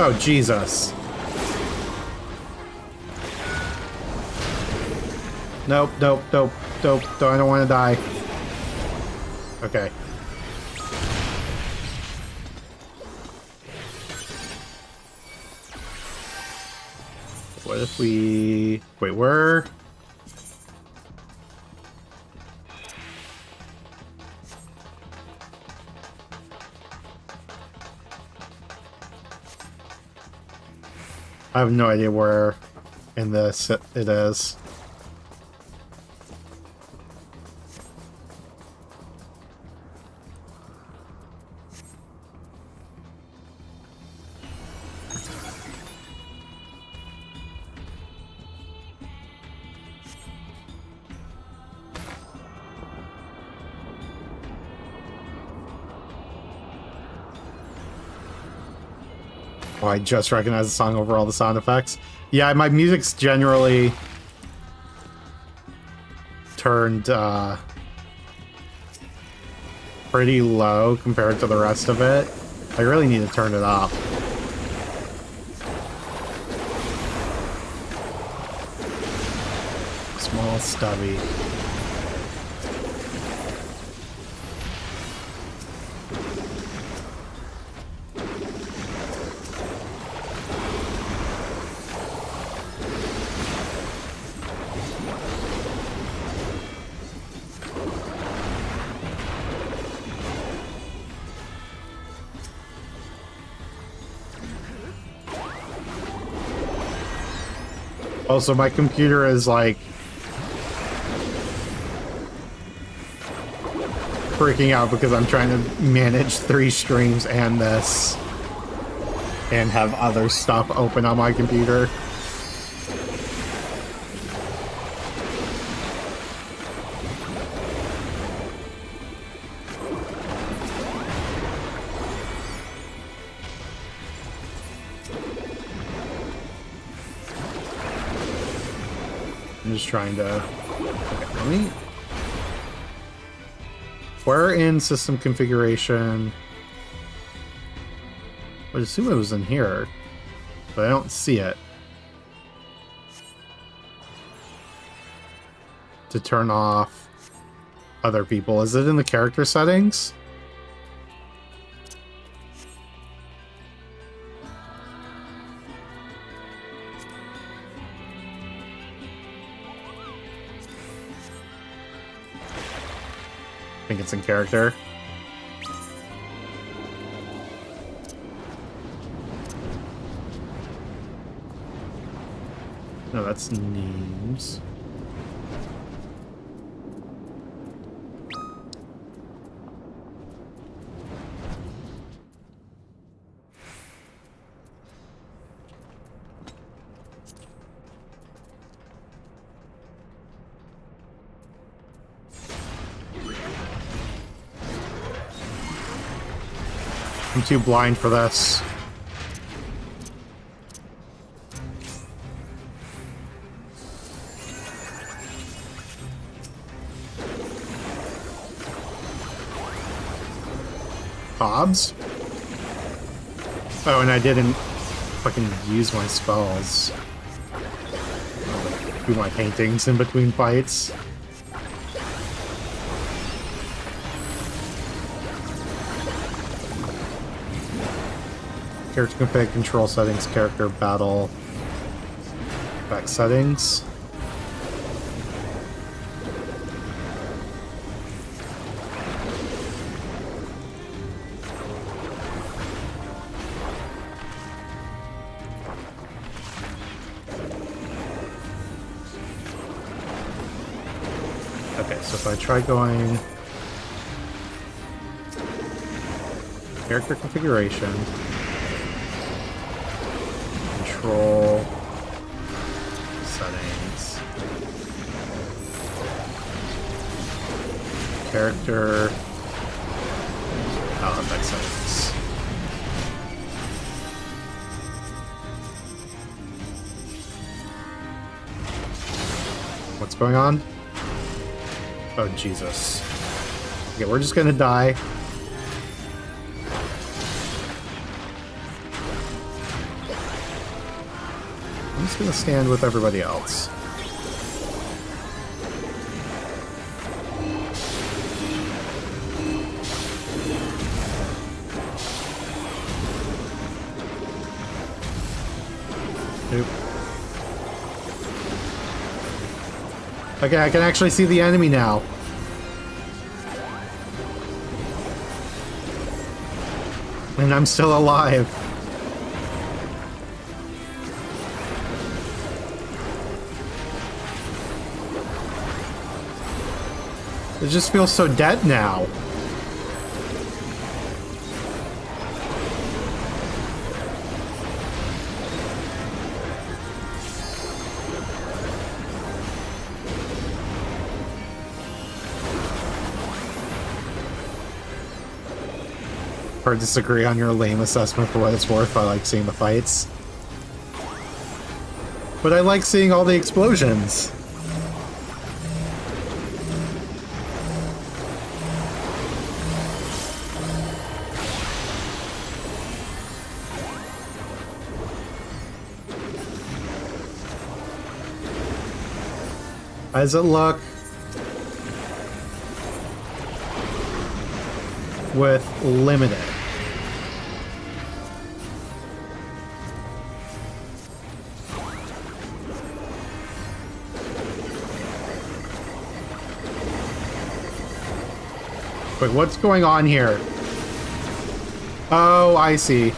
Oh, Jesus. Nope. I don't want to die. Okay. What if we... Wait, where... I have no idea where in this it is. Oh, I just recognize the song over all the sound effects. Yeah, my music's generally turned pretty low compared to the rest of it. I really need to turn it up. Small stubby. Also, my computer is like freaking out because I'm trying to manage 3 streams and this and have other stuff open on my computer. I'm just trying to... Okay, let me... Where in system configuration? I would assume it was in here, but I don't see it. to turn off other people. Is it in the character settings? I think it's in character. No, that's names. I'm too blind for this. Hobbs? Oh, and I didn't fucking use my spells. Do my paintings in between fights. Character config, control settings, character battle, back settings. Okay, so if I try going character configuration, control settings, character effect settings. What's going on? Oh, Jesus. Okay, we're just gonna die. I'm just gonna stand with everybody else. Nope. Okay, I can actually see the enemy now. And I'm still alive. It just feels so dead now. Hard to disagree on your lame assessment for what it's worth. I like seeing the fights. But I like seeing all the explosions. How does it look with limited? Wait, what's going on here? Oh, I see.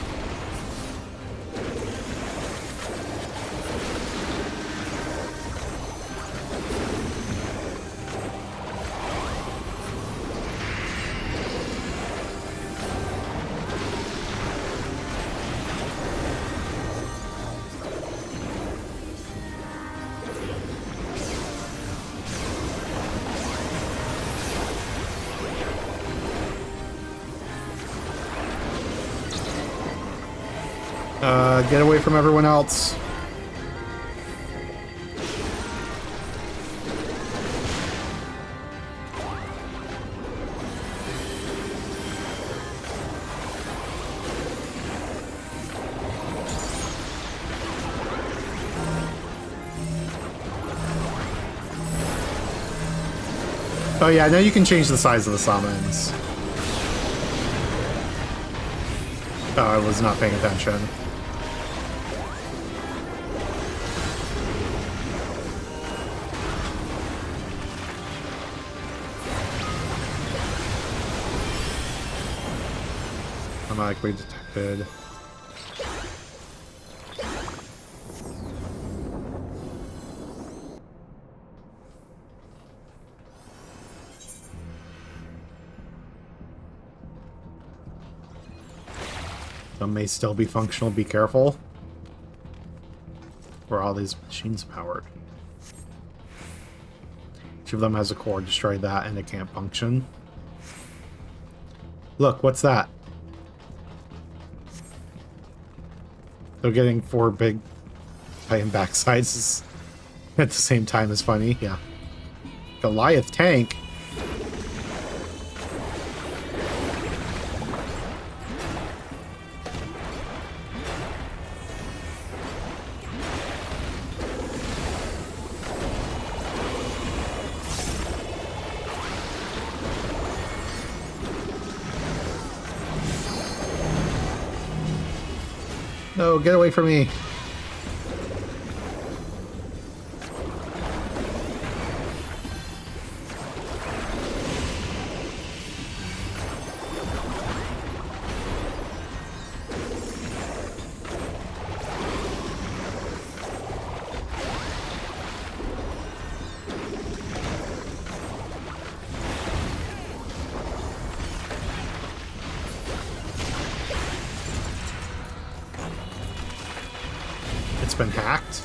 Get away from everyone else. Oh yeah, now you can change the size of the summons. Oh, I was not paying attention. Automatically detected. Some may still be functional, be careful. Where all these machines powered. Each of them has a core, destroy that and it can't function. Look, what's that? They're getting 4 big high and backsides at the same time is funny, yeah. Goliath tank. No, get away from me. It's been hacked.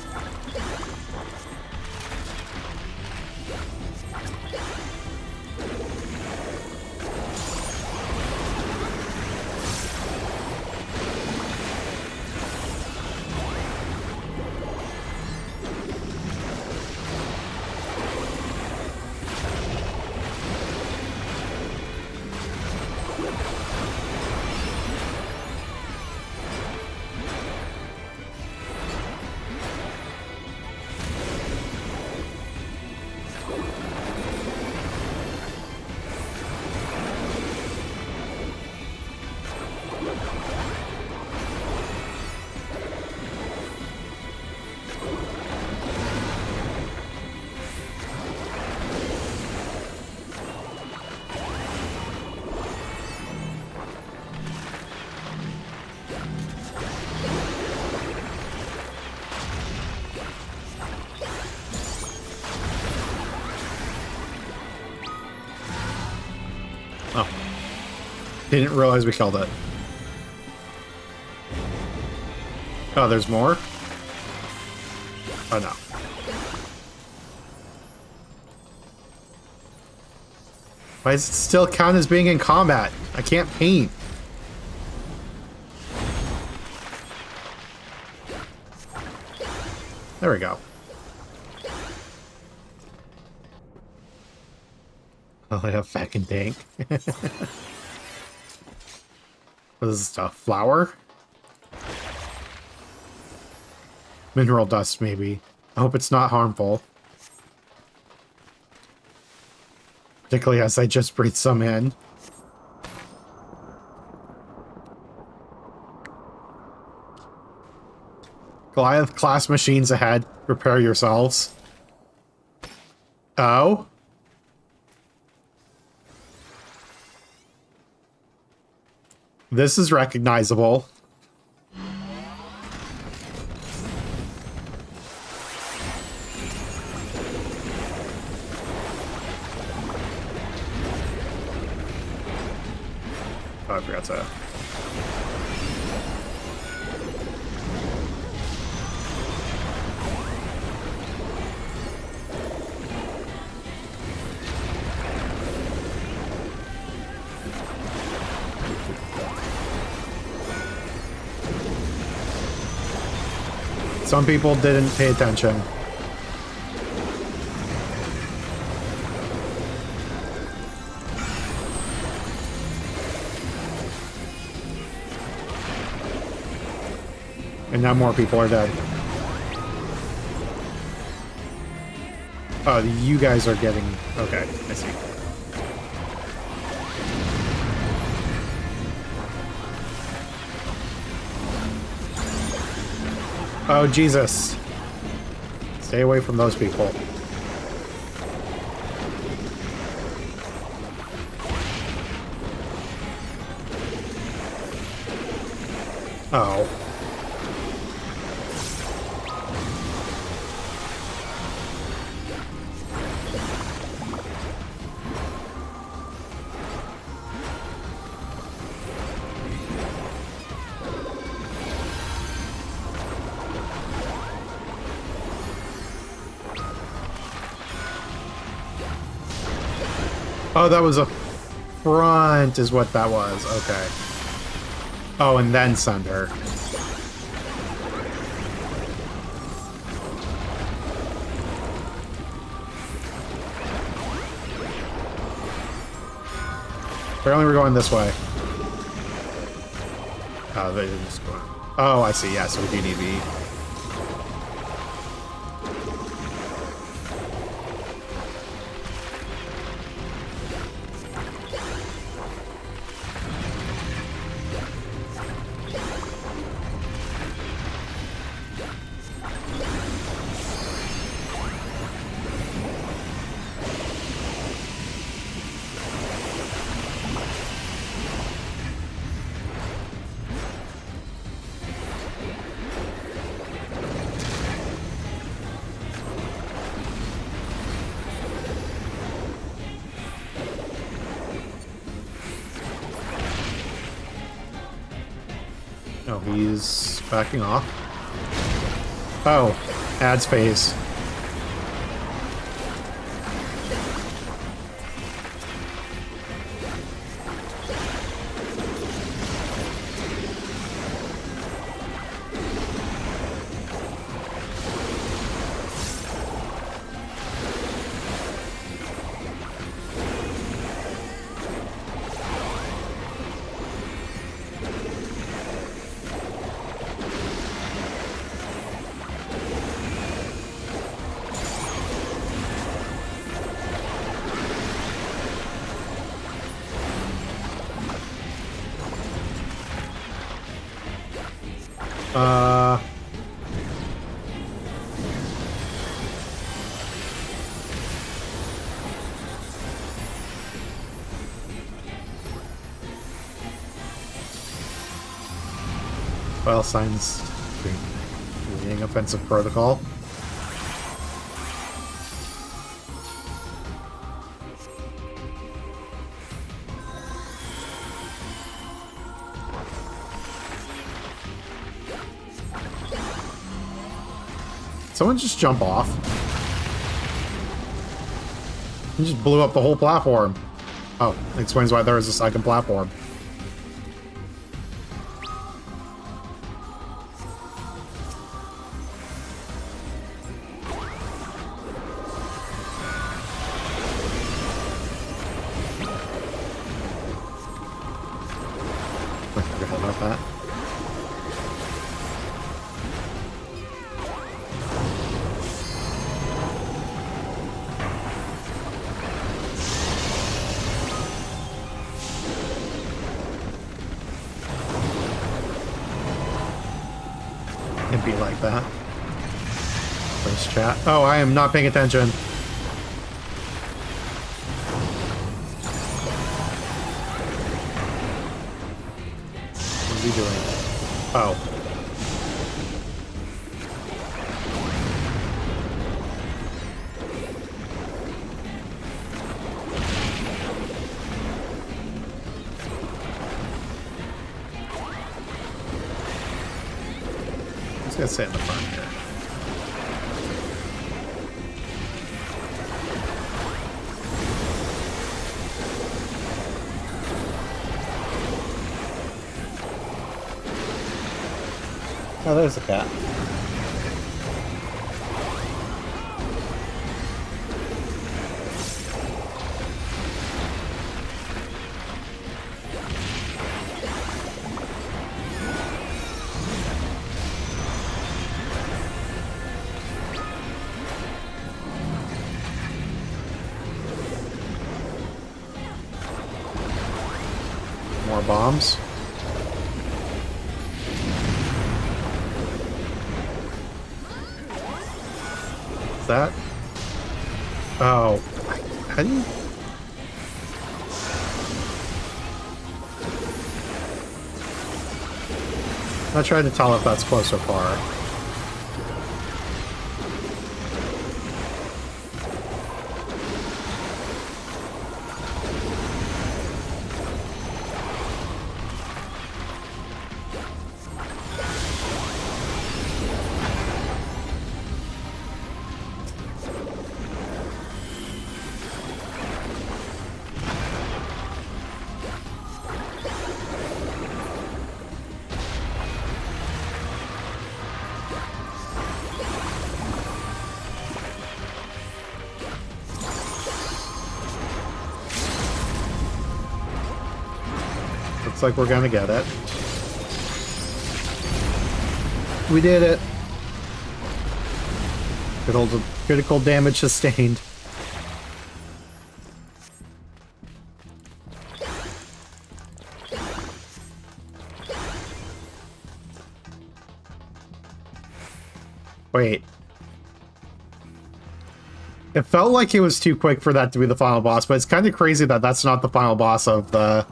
Oh. Didn't realize we killed it. Oh, there's more? Oh, no. Why does it still count as being in combat? I can't paint. There we go. Oh, I have fucking tank. What is this stuff? Flour? Mineral dust, maybe. I hope it's not harmful. Particularly as I just breathed some in. Goliath class machines ahead. Prepare yourselves. Oh? This is recognizable. Oh, I forgot to. Some people didn't pay attention. And now more people are dead. Oh, you guys are getting... Okay, I see. Oh, Jesus. Stay away from those people. Oh. Oh, that was a front is what that was. Okay. Oh, and then Sunder. Apparently we're going this way. Oh, they just going. Oh, I see. Yeah, so we do need B. Oh, he's backing off. Oh, adds phase. Well, signs reading offensive protocol. Someone just jump off. He just blew up the whole platform. Oh, explains why there is a second platform. I forgot about that. It'd be like that. Voice chat. Oh, I am not paying attention. What is he doing? Oh. Let's sit in the front here. Oh, there's a cat. More bombs. that? Oh. How do you... I'm not trying to tell if that's close or far. Looks like we're gonna get it. We did it! Good old critical damage sustained. Wait. It felt like it was too quick for that to be the final boss, but it's kind of crazy that that's not the final boss of the...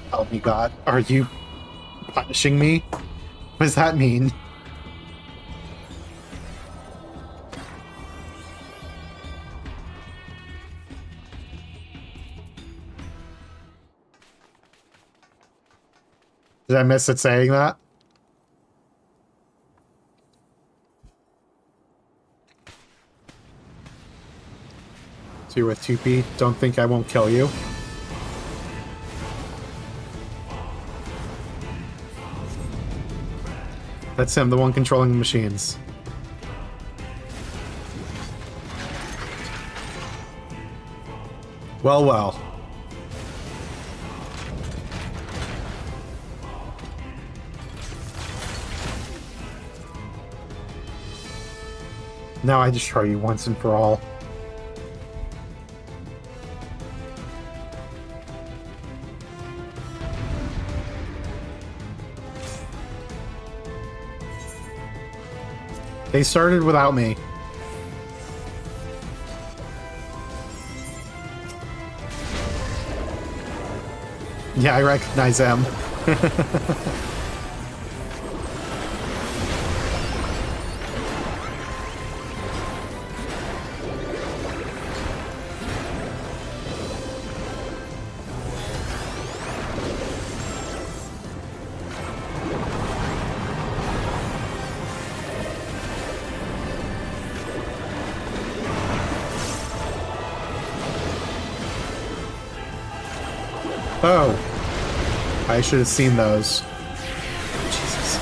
Help me, God. Are you punishing me? What does that mean? Did I miss it saying that? So you're with 2P? Don't think I won't kill you. That's him, the one controlling the machines. Well, well. Now I destroy you once and for all. They started without me. Yeah, I recognize them. Oh. I should have seen those. Jesus.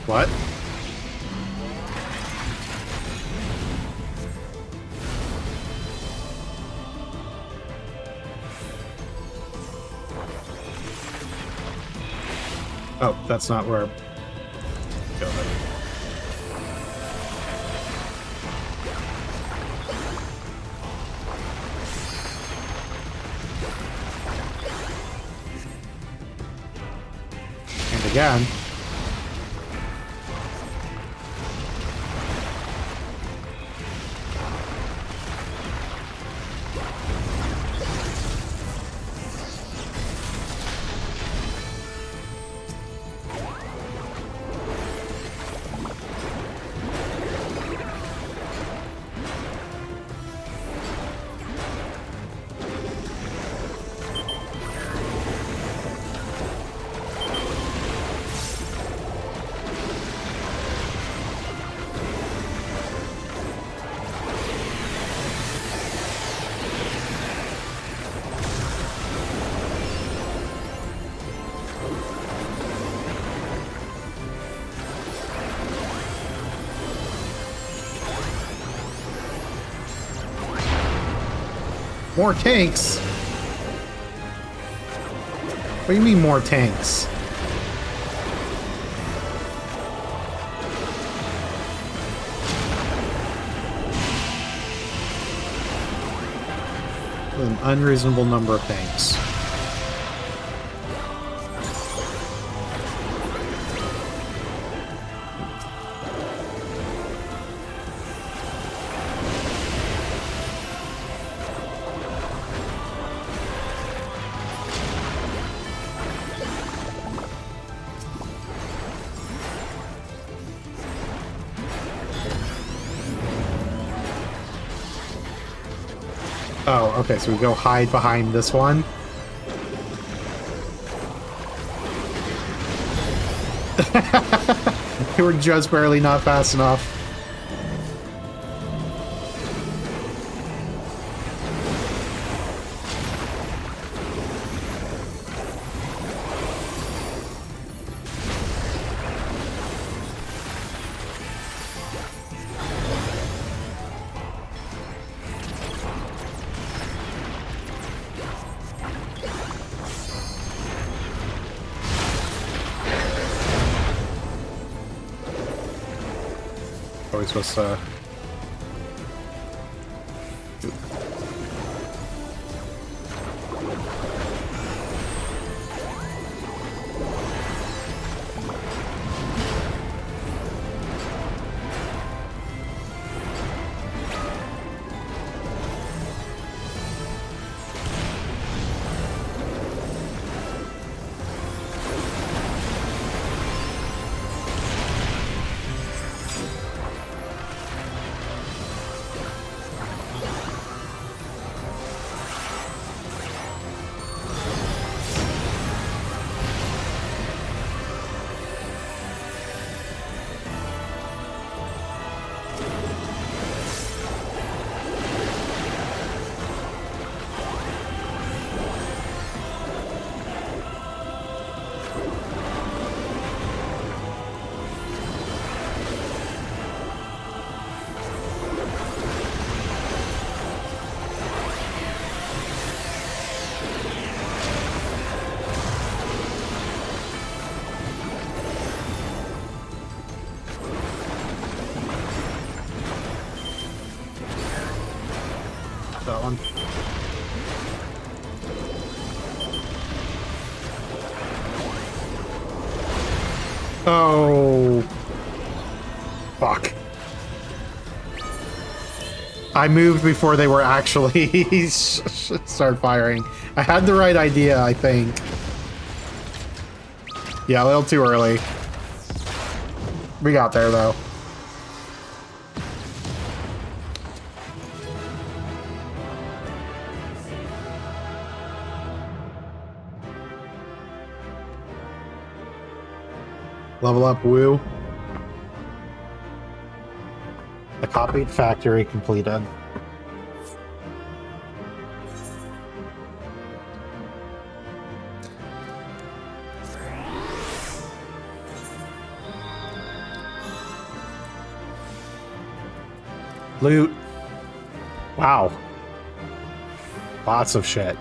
What? Oh, that's not where... Go ahead. And again. More tanks? What do you mean more tanks? An unreasonable number of tanks. Oh, okay, so we go hide behind this one. They were just barely not fast enough. Are we supposed to... that one. Oh. Fuck. I moved before they were actually start firing. I had the right idea, I think. Yeah, a little too early. We got there, though. Level up, woo. The copied factory completed. Loot. Wow. Lots of shit.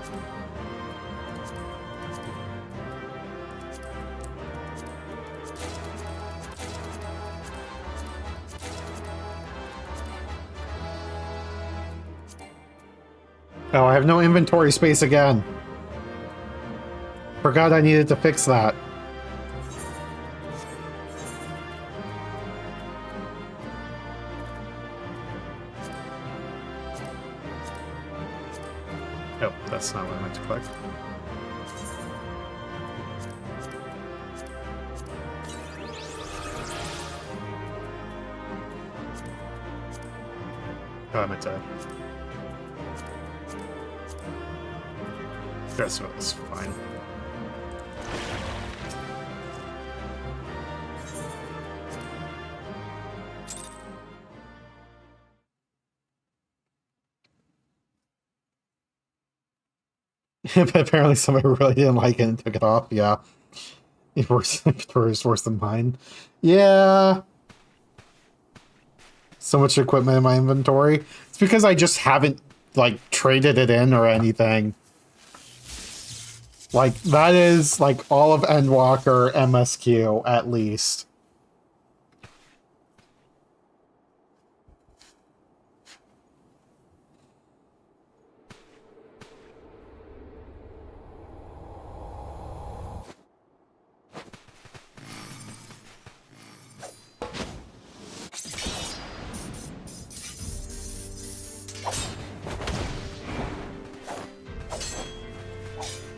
Oh, I have no inventory space again. Forgot I needed to fix that. Oh, that's not what I meant to click. Oh, I meant to... That's fine. Apparently somebody really didn't like it and took it off. Yeah. Worse than mine. Yeah. So much equipment in my inventory. It's because I just haven't like, traded it in or anything. Like, that is, like, all of Endwalker MSQ, at least.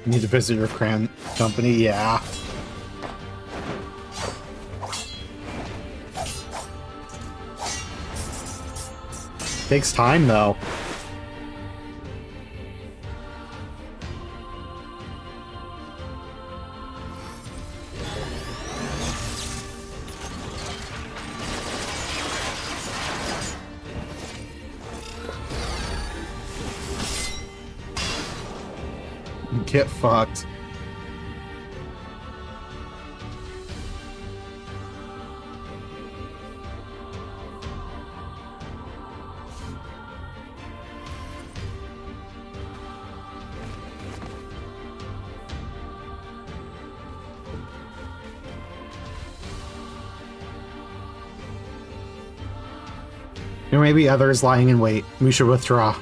Need to visit your company? Yeah. Takes time, though. Get fucked. There may be others lying in wait. We should withdraw.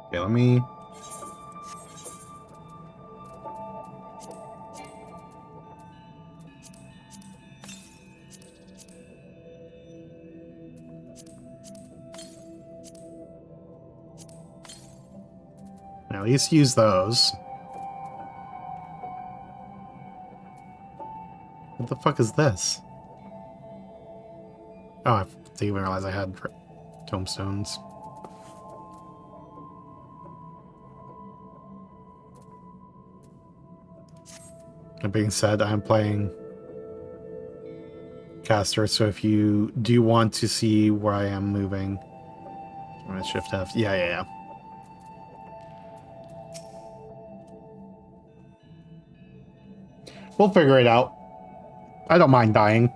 Okay, let me... At least use those. What the fuck is this? Oh, I didn't even realize I had tombstones. That being said, I'm playing caster, so if you do want to see where I am moving, I'm gonna shift F. Yeah. We'll figure it out. I don't mind dying.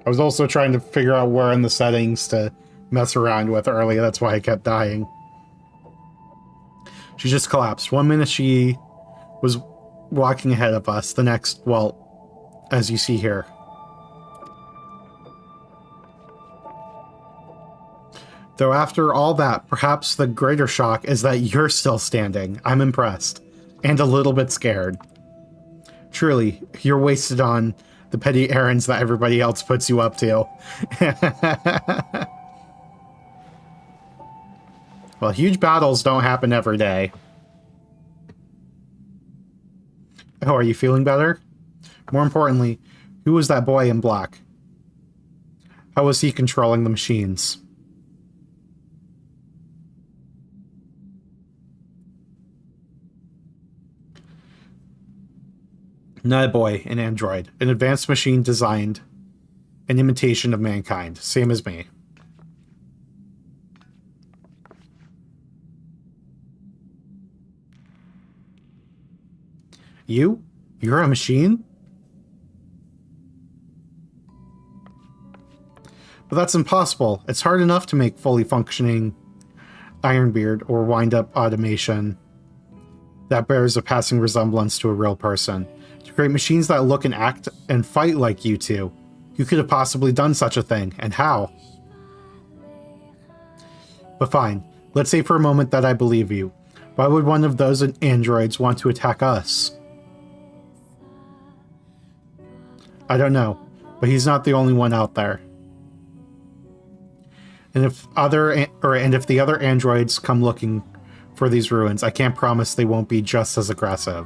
I was also trying to figure out where in the settings to mess around with earlier. That's why I kept dying. She just collapsed. 1 minute she was walking ahead of us. The next, well, as you see here. Though after all that, perhaps the greater shock is that you're still standing. I'm impressed. And a little bit scared. Truly, you're wasted on the petty errands that everybody else puts you up to. Well, huge battles don't happen every day. Oh, are you feeling better? More importantly, who was that boy in black? How was he controlling the machines? Not a boy, an android. An advanced machine designed an imitation of mankind. Same as me. You? You're a machine? But that's impossible. It's hard enough to make fully functioning Ironbeard or wind-up automation that bears a passing resemblance to a real person. To create machines that look and act and fight like you two. You could have possibly done such a thing, and how? But fine, let's say for a moment that I believe you. Why would one of those androids want to attack us? I don't know, but he's not the only one out there. And if the other androids come looking for these ruins, I can't promise they won't be just as aggressive.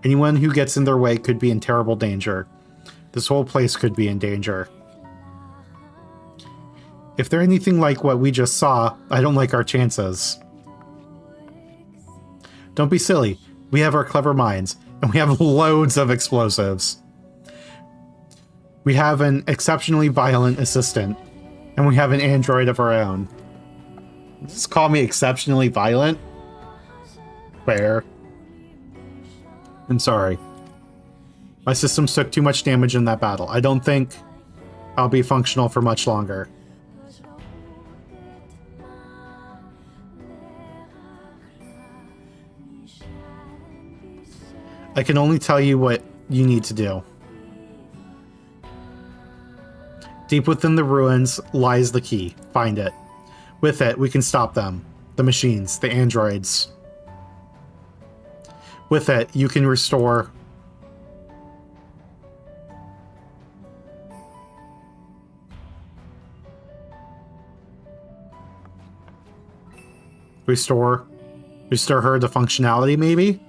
Anyone who gets in their way could be in terrible danger. This whole place could be in danger. If they're anything like what we just saw, I don't like our chances. Don't be silly. We have our clever minds, and we have loads of explosives. We have an exceptionally violent assistant, and we have an android of our own. Just call me exceptionally violent? Fair. I'm sorry. My systems took too much damage in that battle. I don't think I'll be functional for much longer. I can only tell you what you need to do. Deep within the ruins lies the key. Find it. With it, we can stop them. The machines, the androids. With it, you can restore... Restore her to functionality, maybe?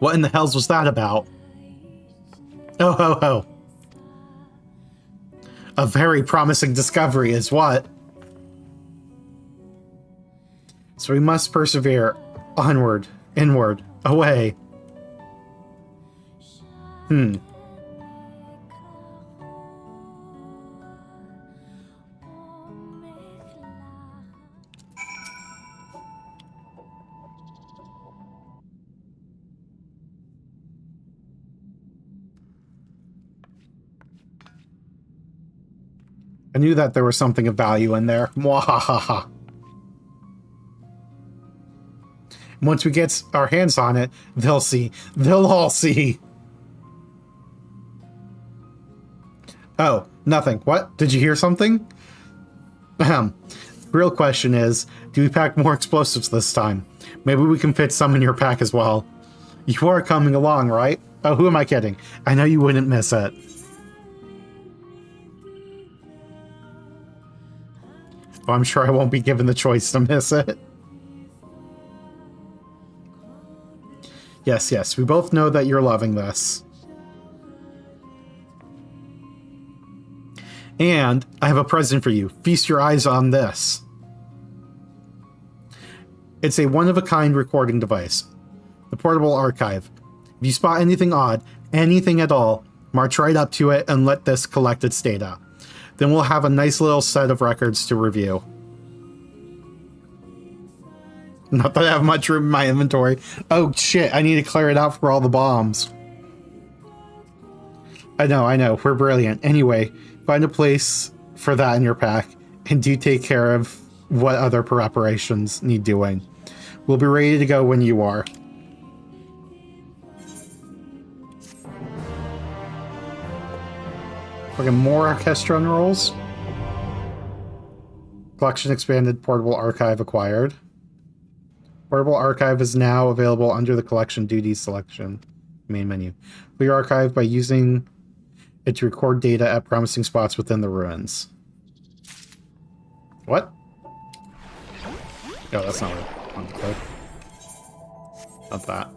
What in the hells was that about? Oh ho ho. A very promising discovery is what? So we must persevere. Onward, inward, away. I knew that there was something of value in there. Mwahaha. Once we get our hands on it, they'll see. They'll all see. Oh, nothing. What? Did you hear something? Real question is, do we pack more explosives this time? Maybe we can fit some in your pack as well. You are coming along, right? Oh, who am I kidding? I know you wouldn't miss it. Well, I'm sure I won't be given the choice to miss it. Yes, yes, we both know that you're loving this. And I have a present for you. Feast your eyes on this. It's a one-of-a-kind recording device. The portable archive. If you spot anything odd, anything at all, march right up to it and let this collect its data. Then we'll have a nice little set of records to review. Not that I have much room in my inventory. Oh shit, I need to clear it out for all the bombs. I know, we're brilliant. Anyway, find a place for that in your pack, and do take care of what other preparations need doing. We'll be ready to go when you are. Fucking more orchestron rolls. Collection expanded, portable archive acquired. Portable archive is now available under the collection duties selection. Main menu. Clear archive by using it to record data at promising spots within the ruins. What? Oh, that's not what I wanted to code. Not that.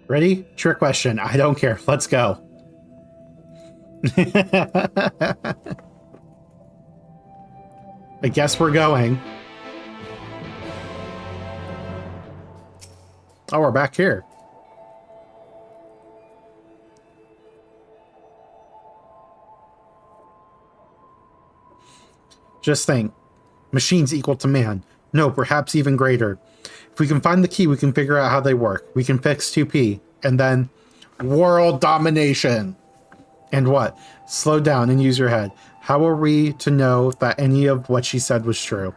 Ready? Trick question. I don't care. Let's go. I guess we're going. Oh, we're back here. Just think. Machines equal to man. No, perhaps even greater. If we can find the key, we can figure out how they work. We can fix 2P. And then world domination. And what? Slow down and use your head. How are we to know that any of what she said was true?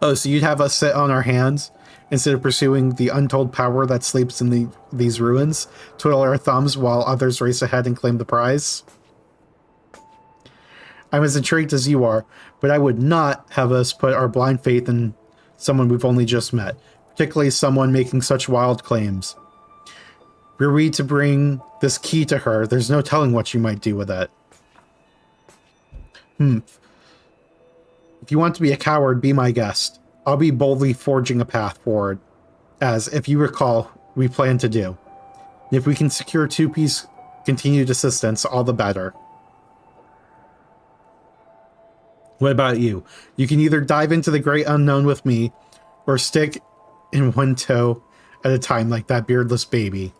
Oh, so you'd have us sit on our hands instead of pursuing the untold power that sleeps in these ruins, twiddle our thumbs while others race ahead and claim the prize? I'm as intrigued as you are, but I would not have us put our blind faith in someone we've only just met, particularly someone making such wild claims. Were we to bring this key to her, there's no telling what she might do with it. If you want to be a coward, be my guest. I'll be boldly forging a path forward. as, if you recall, we plan to do. If we can secure 2-piece continued assistance, all the better. What about you? You can either dive into the great unknown with me, or stick in one toe at a time like that beardless baby.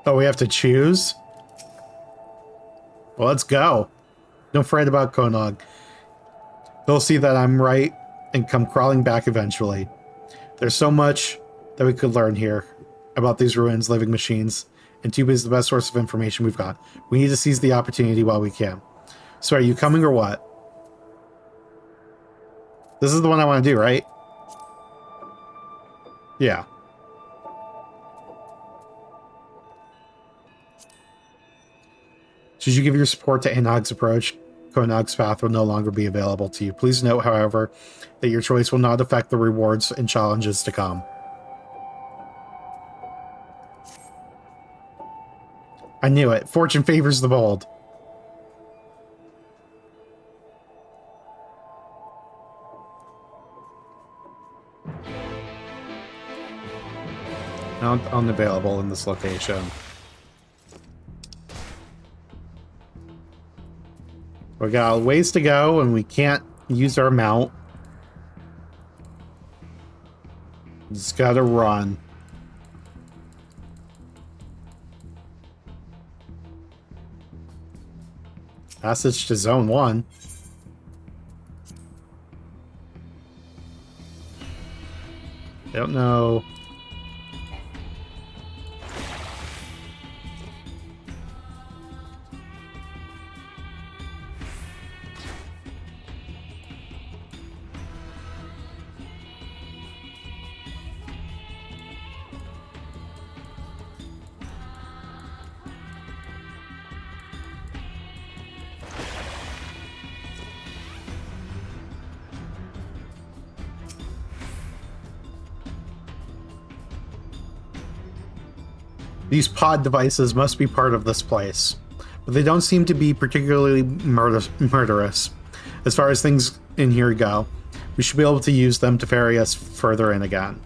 Oh, we have to choose? Well, let's go. Don't fret about Konog. They'll see that I'm right and come crawling back eventually. There's so much that we could learn here about these ruins, living machines, and Tuba is the best source of information we've got. We need to seize the opportunity while we can. So are you coming or what? This is the one I want to do, right? Yeah. Should you give your support to Anog's approach, Konog's path will no longer be available to you. Please note, however, that your choice will not affect the rewards and challenges to come. I knew it. Fortune favors the bold. Not unavailable in this location. We got a ways to go, and we can't use our mount. Just gotta run. Passage to Zone 1. I don't know. These pod devices must be part of this place, but they don't seem to be particularly murderous. As far as things in here go, we should be able to use them to ferry us further in again.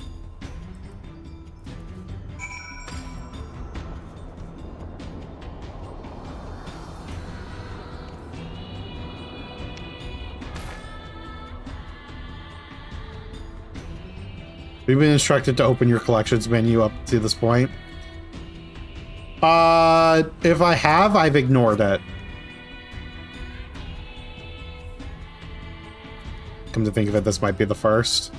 We've been instructed to open your collections menu up to this point. If I have, I've ignored it. Come to think of it, this might be the first.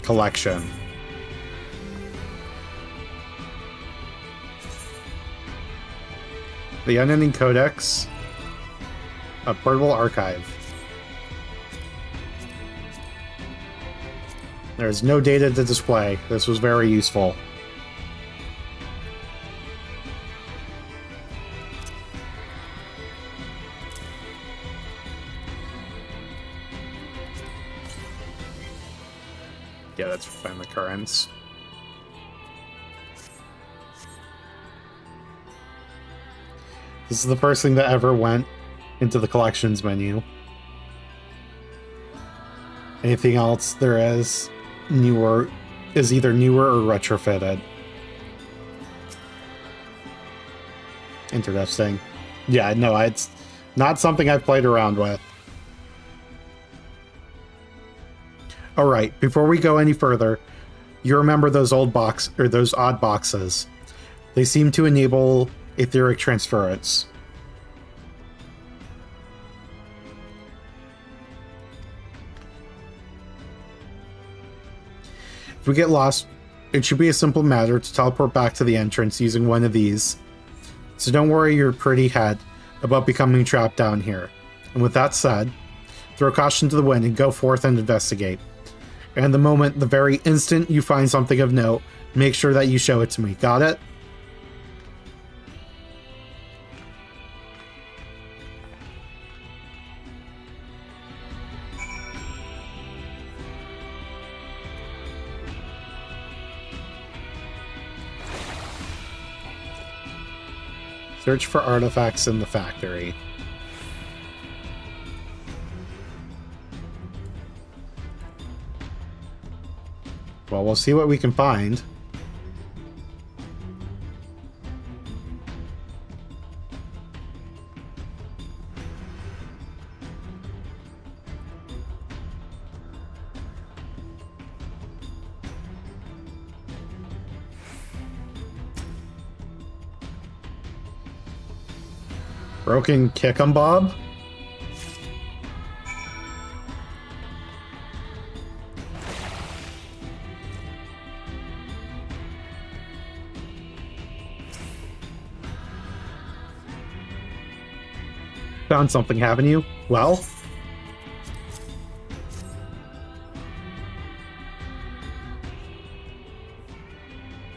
Collection. The Unending Codex. A portable archive. There's no data to display. This was very useful. Yeah, that's fine occurrence. This is the first thing that ever went into the collections menu. Anything else there is newer is either newer or retrofitted. Interesting. Yeah, no, it's not something I've played around with. Alright, before we go any further, you remember those old those odd boxes. They seem to enable etheric transference. If we get lost, it should be a simple matter to teleport back to the entrance using one of these. So don't worry your pretty head about becoming trapped down here. And with that said, throw caution to the wind and go forth and investigate. And the very instant you find something of note, make sure that you show it to me. Got it? Search for artifacts in the factory. Well, we'll see what we can find. Broken Kick'em Bob? Found something, haven't you? Well?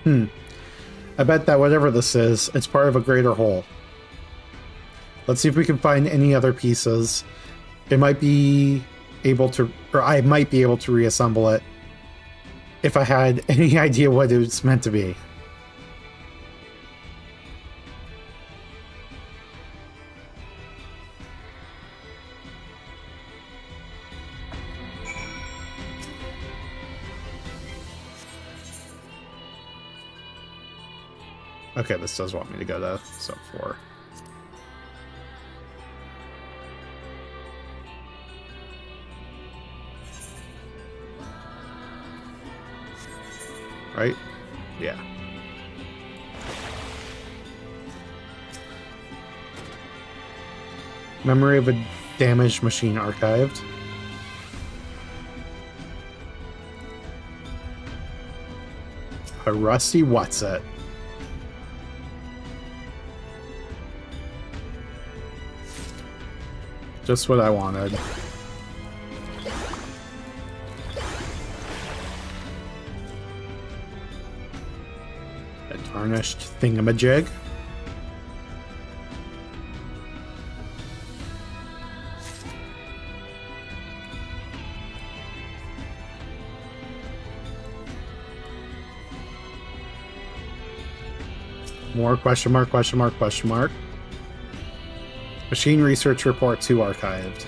I bet that whatever this is, it's part of a greater whole. Let's see if we can find any other pieces. It might be able to, or I might be able to reassemble it if I had any idea what it was meant to be. Okay, this does want me to go to sub 4. Right? Yeah. Memory of a damaged machine archived. A rusty what's it? Just what I wanted. A tarnished thingamajig. More question mark, question mark, question mark. Machine Research Report 2 archived.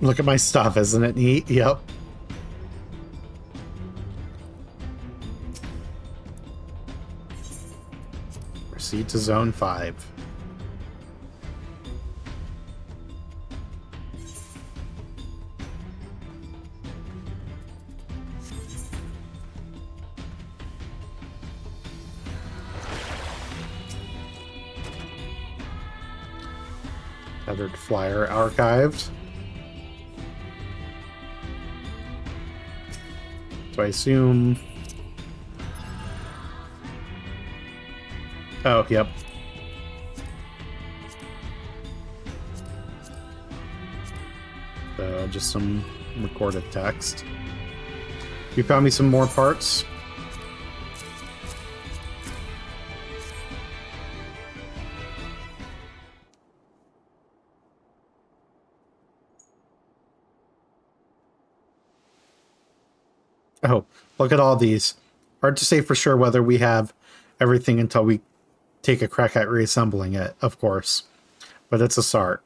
Look at my stuff, isn't it neat? Yep. Proceed to Zone 5. Tethered flyer archived. So I assume... Oh, yep. Just some recorded text. You found me some more parts? Oh, look at all these. Hard to say for sure whether we have everything until we take a crack at reassembling it, of course. But it's a start.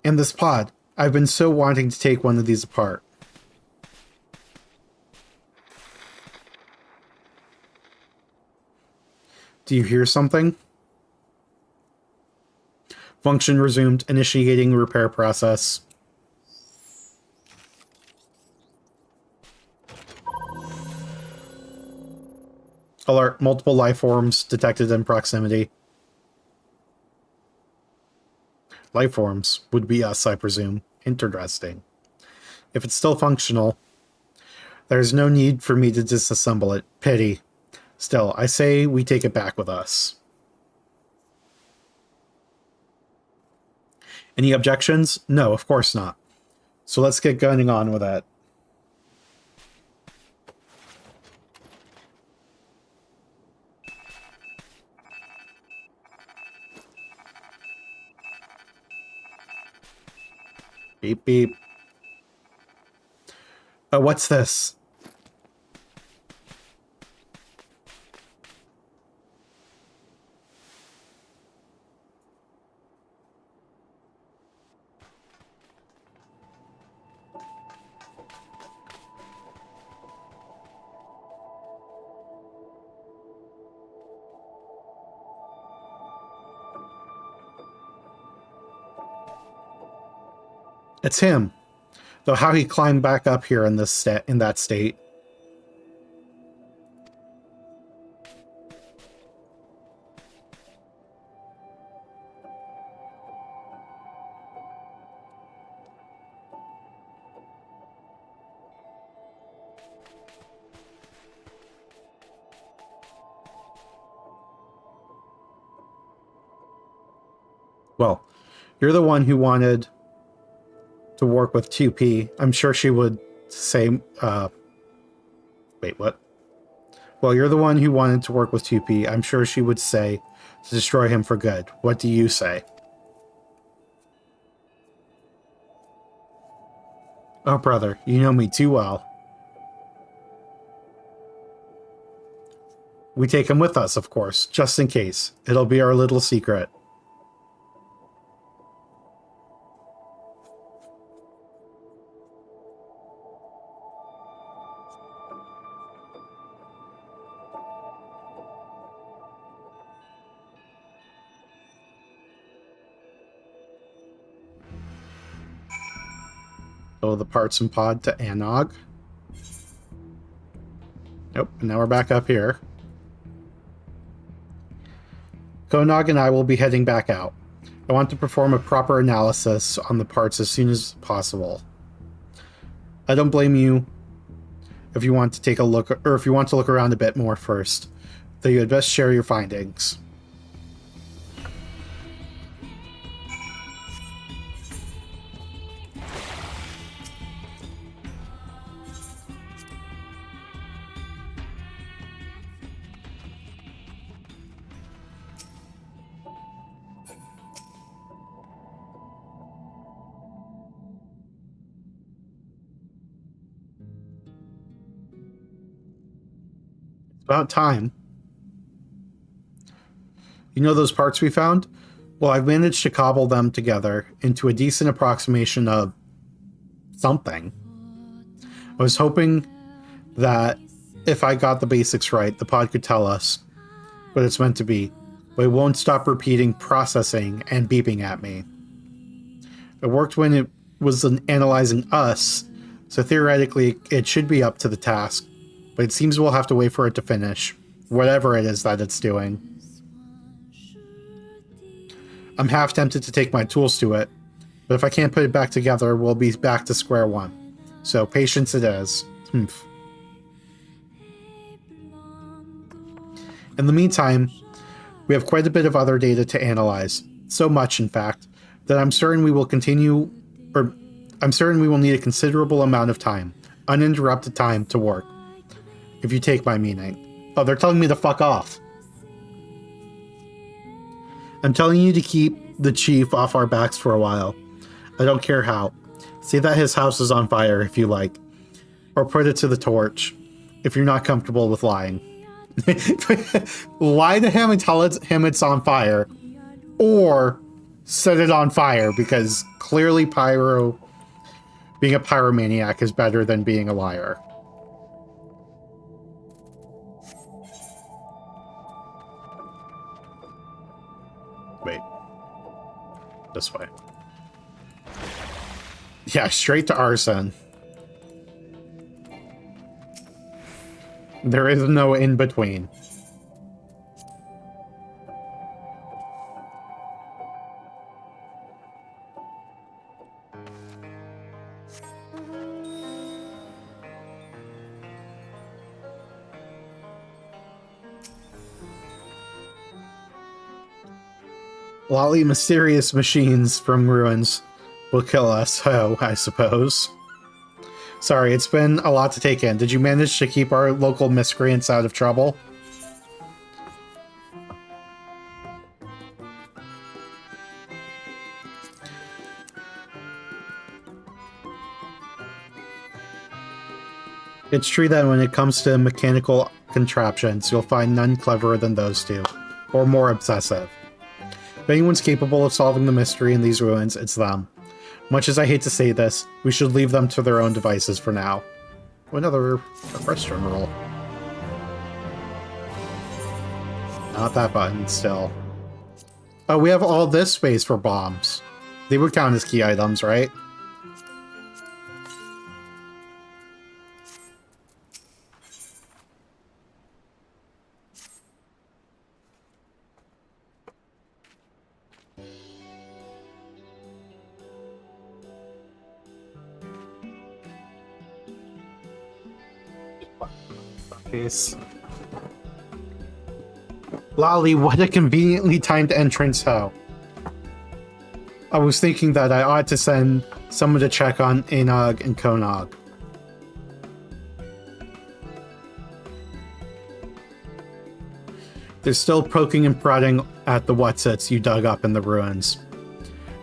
And this pod. I've been so wanting to take one of these apart. Do you hear something? Function resumed, initiating repair process. Alert, multiple life forms detected in proximity. Life forms would be us, I presume. Interesting. If it's still functional, there's no need for me to disassemble it. Pity. Still, I say we take it back with us. Any objections? No, of course not. So let's get going on with that. Beep, beep. What's this? It's him. Though how he climbed back up here in this in that state. Well, you're the one who wanted to work with 2P. I'm sure she would say, wait, what? Well, you're the one who wanted to work with 2P. I'm sure she would say to destroy him for good. What do you say? Oh, brother, you know me too well. We take him with us, of course, just in case. It'll be our little secret. So the parts and pod to Anog. Nope, and now we're back up here. Konog and I will be heading back out. I want to perform a proper analysis on the parts as soon as possible. I don't blame you if you want to take a look, or if you want to look around a bit more first, though you had best share your findings. About time. You know those parts we found? Well, I've managed to cobble them together into a decent approximation of something. I was hoping that if I got the basics right, the pod could tell us what it's meant to be, but it won't stop repeating, processing, and beeping at me. It worked when it was analyzing us, so theoretically it should be up to the task, but it seems we'll have to wait for it to finish, whatever it is that it's doing. I'm half tempted to take my tools to it, but if I can't put it back together, we'll be back to square one. So patience it is. Humph. In the meantime, we have quite a bit of other data to analyze. So much, in fact, that I'm certain we will need a considerable amount of time, uninterrupted time to work. If you take my meaning. Oh, they're telling me to fuck off. I'm telling you to keep the chief off our backs for a while. I don't care how. Say that his house is on fire if you like. Or put it to the torch if you're not comfortable with lying. Lie to him and tell him it's on fire. Or set it on fire, because clearly being a pyromaniac is better than being a liar. Wait. This way. Yeah, straight to arson. There is no in-between. Lolly mysterious machines from ruins will kill us, oh, I suppose. Sorry, it's been a lot to take in. Did you manage to keep our local miscreants out of trouble? It's true that when it comes to mechanical contraptions, you'll find none cleverer than those two, or more obsessive. If anyone's capable of solving the mystery in these ruins, it's them. Much as I hate to say this, we should leave them to their own devices for now. Another press terminal. Not that button, still. Oh, we have all this space for bombs. They would count as key items, right? Case. Lolly, what a conveniently timed entrance, ho. I was thinking that I ought to send someone to check on Anog and Konog. They're still poking and prodding at the whatsits you dug up in the ruins,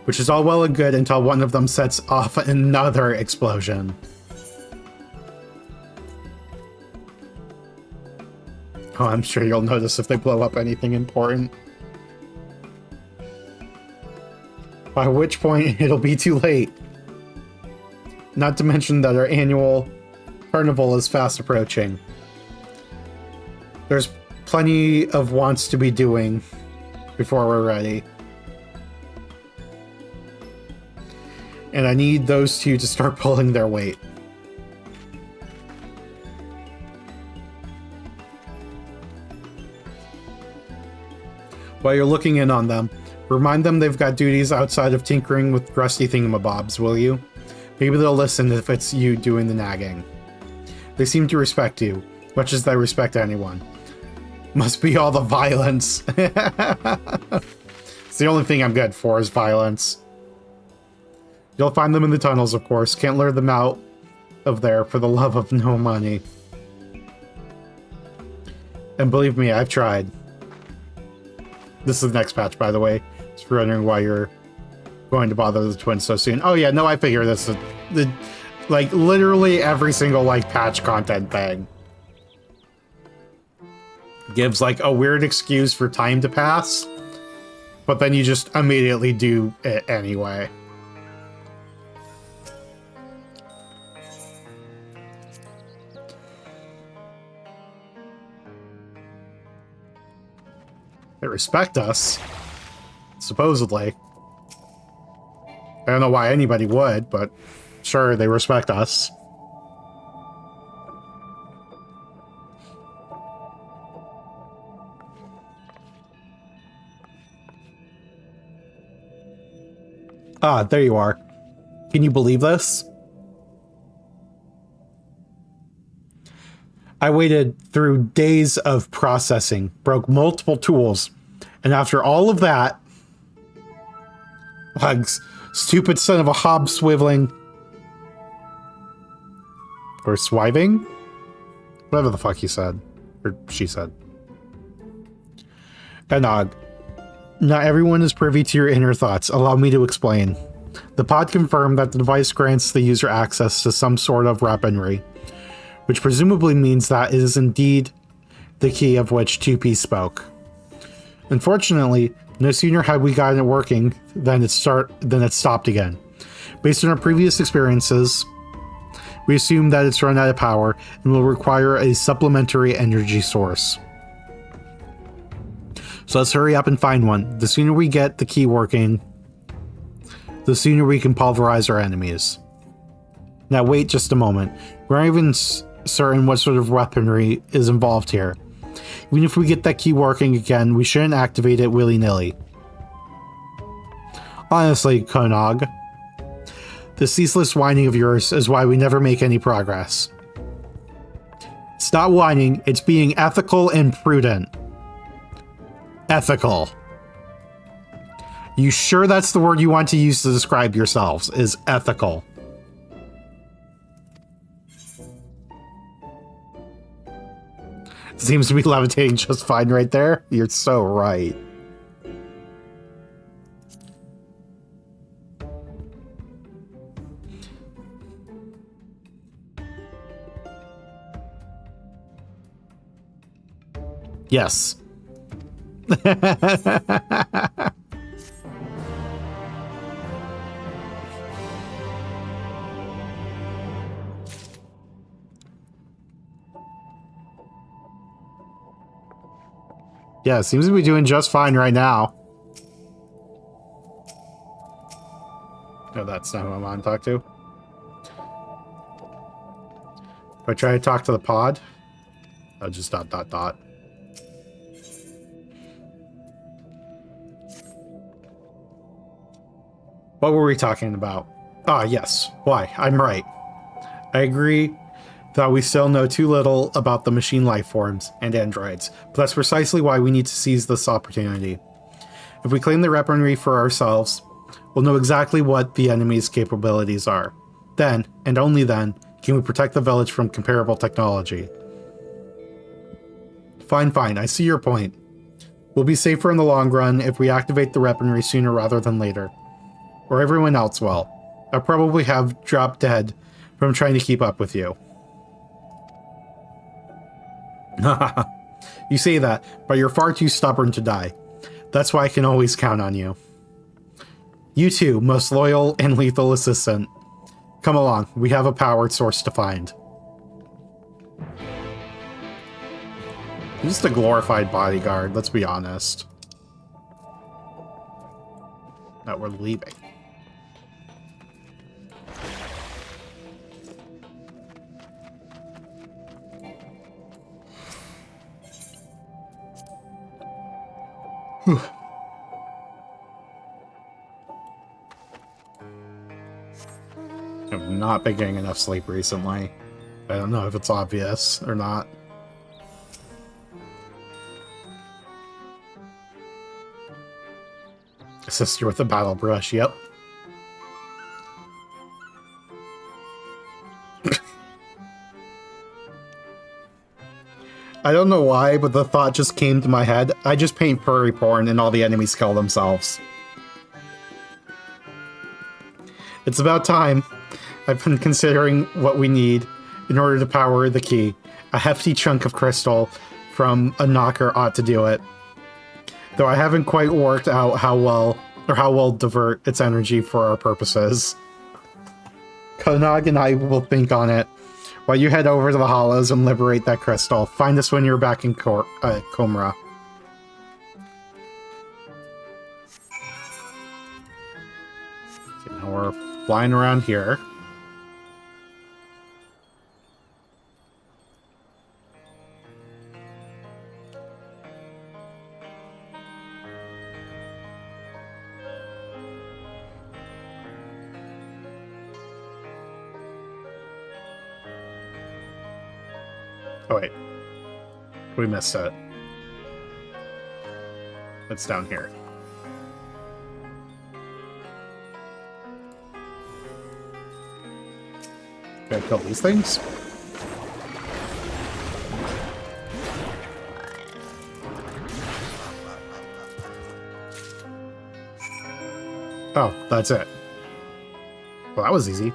which is all well and good until one of them sets off another explosion. Oh, I'm sure you'll notice if they blow up anything important. By which point, it'll be too late. Not to mention that our annual carnival is fast approaching. There's plenty of wants to be doing before we're ready. And I need those two to start pulling their weight. While you're looking in on them, remind them they've got duties outside of tinkering with rusty thingamabobs, will you? Maybe they'll listen if it's you doing the nagging. They seem to respect you, much as they respect anyone. Must be all the violence. It's the only thing I'm good for is violence. You'll find them in the tunnels, of course. Can't lure them out of there for the love of no money. And believe me, I've tried. This is the next patch, by the way. Just for wondering why you're going to bother the twins so soon. Oh yeah, no, I figure this is like literally every single like patch content thing gives like a weird excuse for time to pass, but then you just immediately do it anyway. They respect us, supposedly. I don't know why anybody would, but sure, they respect us. Ah, there you are. Can you believe this? I waited through days of processing, broke multiple tools, and after all of that, Hugs, stupid son of a hob swiveling, or swiving? Whatever the fuck he said, or she said. Anog, not everyone is privy to your inner thoughts. Allow me to explain. The pod confirmed that the device grants the user access to some sort of weaponry, which presumably means that it is indeed the key of which 2P spoke. Unfortunately, no sooner had we gotten it working than it stopped again. Based on our previous experiences, we assume that it's run out of power and will require a supplementary energy source. So let's hurry up and find one. The sooner we get the key working, the sooner we can pulverize our enemies. Now wait just a moment. We're not even certain what sort of weaponry is involved here. Even if we get that key working again, we shouldn't activate it willy-nilly. Honestly, Konog, the ceaseless whining of yours is why we never make any progress. It's not whining, it's being ethical and prudent. Ethical. You sure that's the word you want to use to describe yourselves, is ethical? Seems to be levitating just fine right there. You're so right. Yes. Yeah, seems to be doing just fine right now. No, that's not who I want to talk to. If I try to talk to the pod, I'll just ... What were we talking about? Ah, yes. Why? I'm right. I agree that we still know too little about the machine life forms and androids, but that's precisely why we need to seize this opportunity. If we claim the weaponry for ourselves, we'll know exactly what the enemy's capabilities are. Then, and only then, can we protect the village from comparable technology. Fine, I see your point. We'll be safer in the long run if we activate the weaponry sooner rather than later. Or everyone else will. I'll probably have dropped dead from trying to keep up with you. You say that, but you're far too stubborn to die. That's why I can always count on you. You too, most loyal and lethal assistant. Come along, we have a powered source to find. Just a glorified bodyguard, let's be honest. No, we're leaving. I've not been getting enough sleep recently. I don't know if it's obvious or not. Assist you with the battle brush, yep. I don't know why, but the thought just came to my head. I just paint furry porn and all the enemies kill themselves. It's about time. I've been considering what we need in order to power the key. A hefty chunk of crystal from a knocker ought to do it. Though I haven't quite worked out how well divert its energy for our purposes. Konog and I will think on it. While you head over to the Hollows and liberate that crystal. Find us when you're back in Komra. Okay, now we're flying around here. Oh wait, we missed it. It's down here. Can I kill these things? Oh, that's it. Well, that was easy.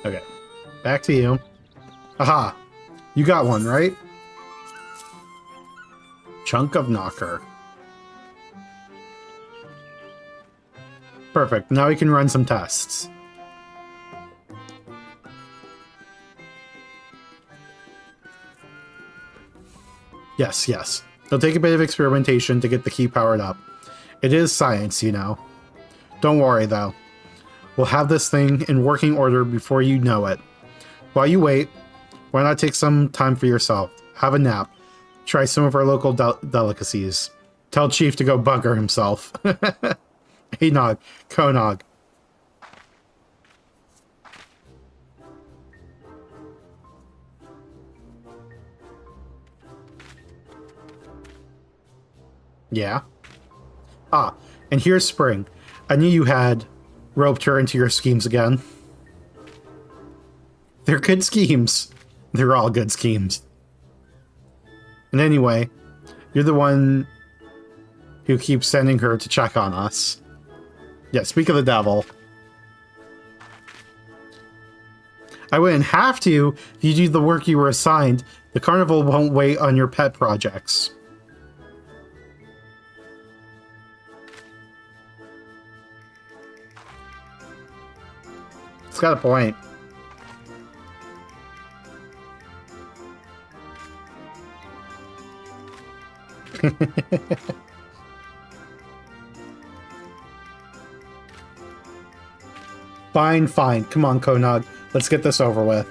Okay, back to you. Aha! You got one, right? Chunk of knocker. Perfect, now we can run some tests. Yes. It'll take a bit of experimentation to get the key powered up. It is science, you know. Don't worry, though. We'll have this thing in working order before you know it. While you wait, why not take some time for yourself? Have a nap. Try some of our local delicacies. Tell Chief to go bugger himself. Enog, Konog. Yeah. Ah, and here's Spring. I knew you had roped her into your schemes again. They're good schemes. They're all good schemes. And anyway, you're the one who keeps sending her to check on us. Yeah, speak of the devil. I wouldn't have to if you do the work you were assigned. The carnival won't wait on your pet projects. It's got a point. Fine, fine. Come on, Konog. Let's get this over with.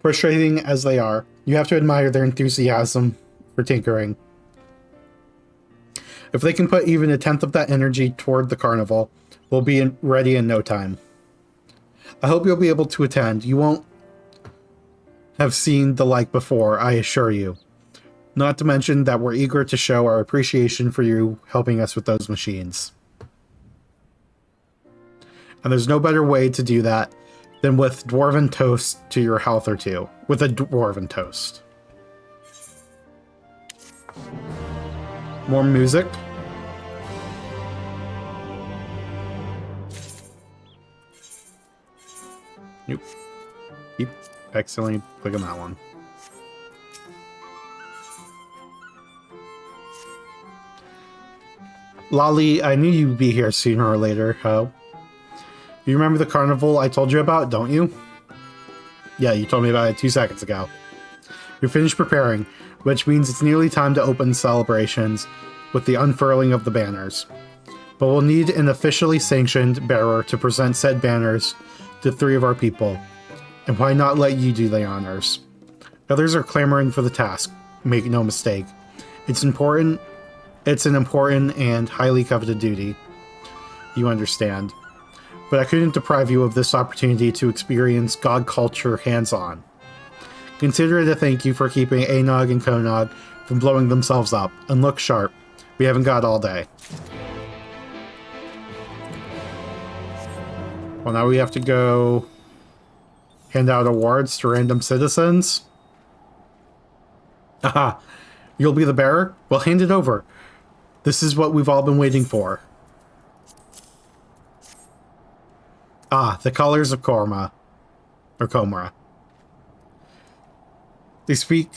Frustrating as they are, you have to admire their enthusiasm for tinkering. If they can put even a tenth of that energy toward the carnival, we'll be ready in no time. I hope you'll be able to attend. You won't have seen the like before, I assure you. Not to mention that we're eager to show our appreciation for you helping us with those machines. And there's no better way to do that than with dwarven toast to your health or two. With a dwarven toast. More music. Nope. Keep accidentally clicking that one. Lolly, I knew you'd be here sooner or later, Ho. You remember the carnival I told you about, don't you? Yeah, you told me about it 2 seconds ago. You're finished preparing, which means it's nearly time to open celebrations with the unfurling of the banners. But we'll need an officially sanctioned bearer to present said banners to 3 of our people. And why not let you do the honors? Others are clamoring for the task, make no mistake. It's an important and highly coveted duty. You understand. But I couldn't deprive you of this opportunity to experience God culture hands-on. Consider it a thank you for keeping Anog and Konog from blowing themselves up. And look sharp. We haven't got all day. Well, now we have to go hand out awards to random citizens. Aha! You'll be the bearer? Well, hand it over. This is what we've all been waiting for. Ah, the colors of Korma. Or Komra. They speak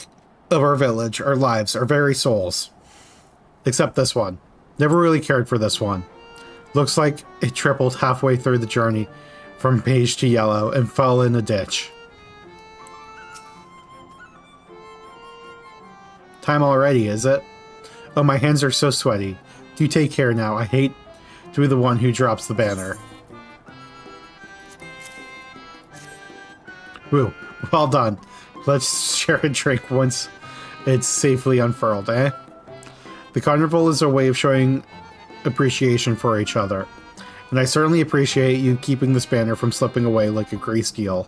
of our village, our lives, our very souls. Except this one. Never really cared for this one. Looks like it tripled halfway through the journey from beige to yellow and fell in a ditch. Time already, is it? Oh, my hands are so sweaty. Do take care now. I hate to be the one who drops the banner. Woo, well done. Let's share a drink once it's safely unfurled, eh? The carnival is a way of showing appreciation for each other. And I certainly appreciate you keeping this banner from slipping away like a greased eel.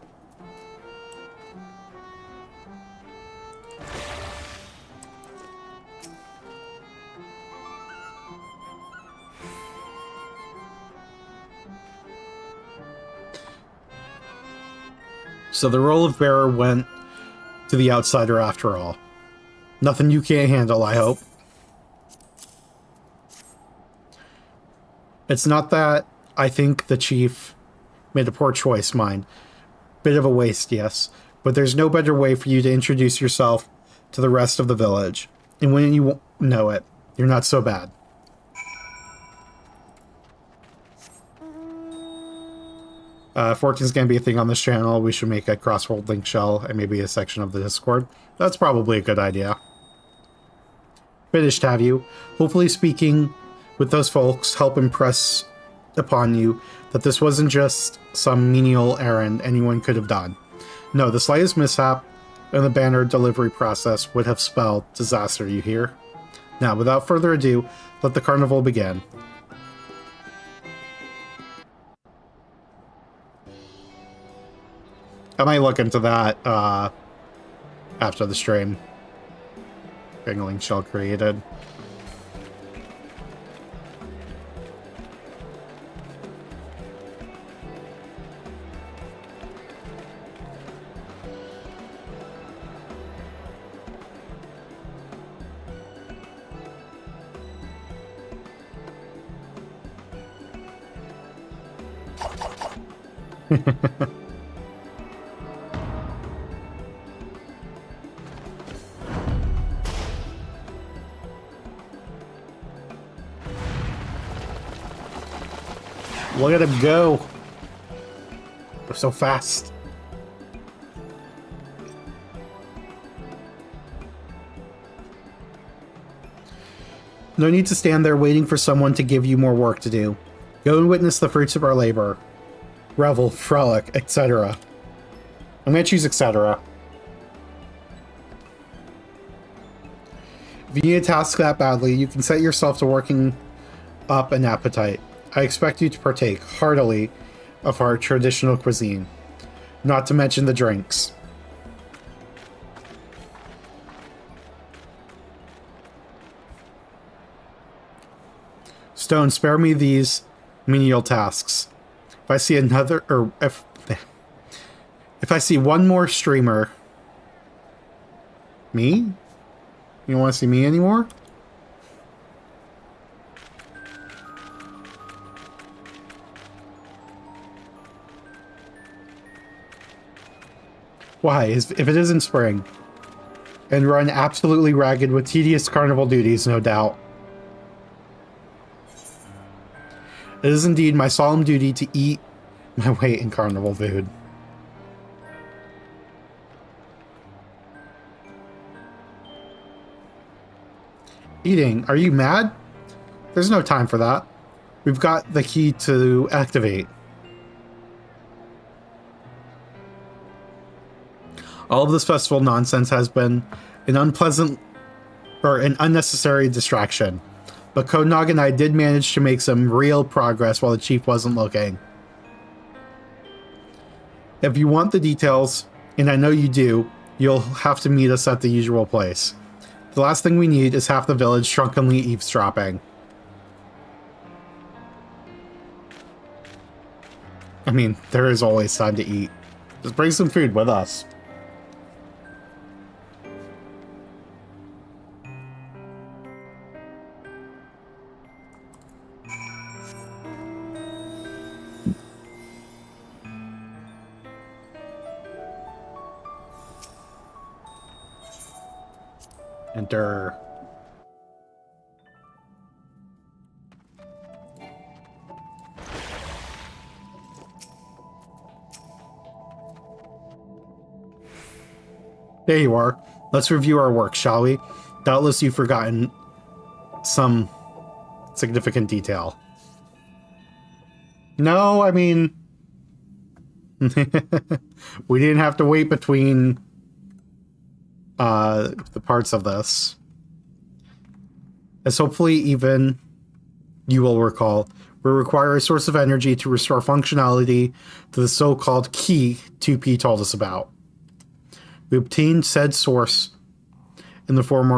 So the role of bearer went to the outsider after all. Nothing you can't handle, I hope. It's not that I think the chief made a poor choice, mind. Bit of a waste, yes. But there's no better way for you to introduce yourself to the rest of the village. And when you know it, you're not so bad. Fortune's gonna be a thing on this channel. We should make a crossword link shell and maybe a section of the Discord. That's probably a good idea. Finished, have you? Hopefully speaking with those folks help impress upon you that this wasn't just some menial errand anyone could have done. No, the slightest mishap in the banner delivery process would have spelled disaster, you hear? Now, without further ado, let the carnival begin. I might look into that after the stream. Bingling shell created. Look at him go! They're so fast. No need to stand there waiting for someone to give you more work to do. Go and witness the fruits of our labor. Revel, frolic, etc. I'm gonna choose etc. If you need a task that badly, you can set yourself to working up an appetite. I expect you to partake heartily of our traditional cuisine, not to mention the drinks. Stone, spare me these menial tasks. If I see another, or if I see one more streamer... Me? You don't want to see me anymore? Why? If it isn't spring. And run absolutely ragged with tedious carnival duties, no doubt. It is indeed my solemn duty to eat my weight in carnival food. Eating? Are you mad? There's no time for that. We've got the key to activate. All of this festival nonsense has been an unpleasant or an unnecessary distraction. But Konog and I did manage to make some real progress while the chief wasn't looking. If you want the details, and I know you do, you'll have to meet us at the usual place. The last thing we need is half the village drunkenly eavesdropping. I mean, there is always time to eat. Just bring some food with us. Enter. There you are. Let's review our work, shall we? Doubtless you've forgotten some significant detail. No, I mean... we didn't have to wait between... the parts of this. As hopefully even you will recall, we require a source of energy to restore functionality to the so-called key 2P told us about. We obtained said source in the form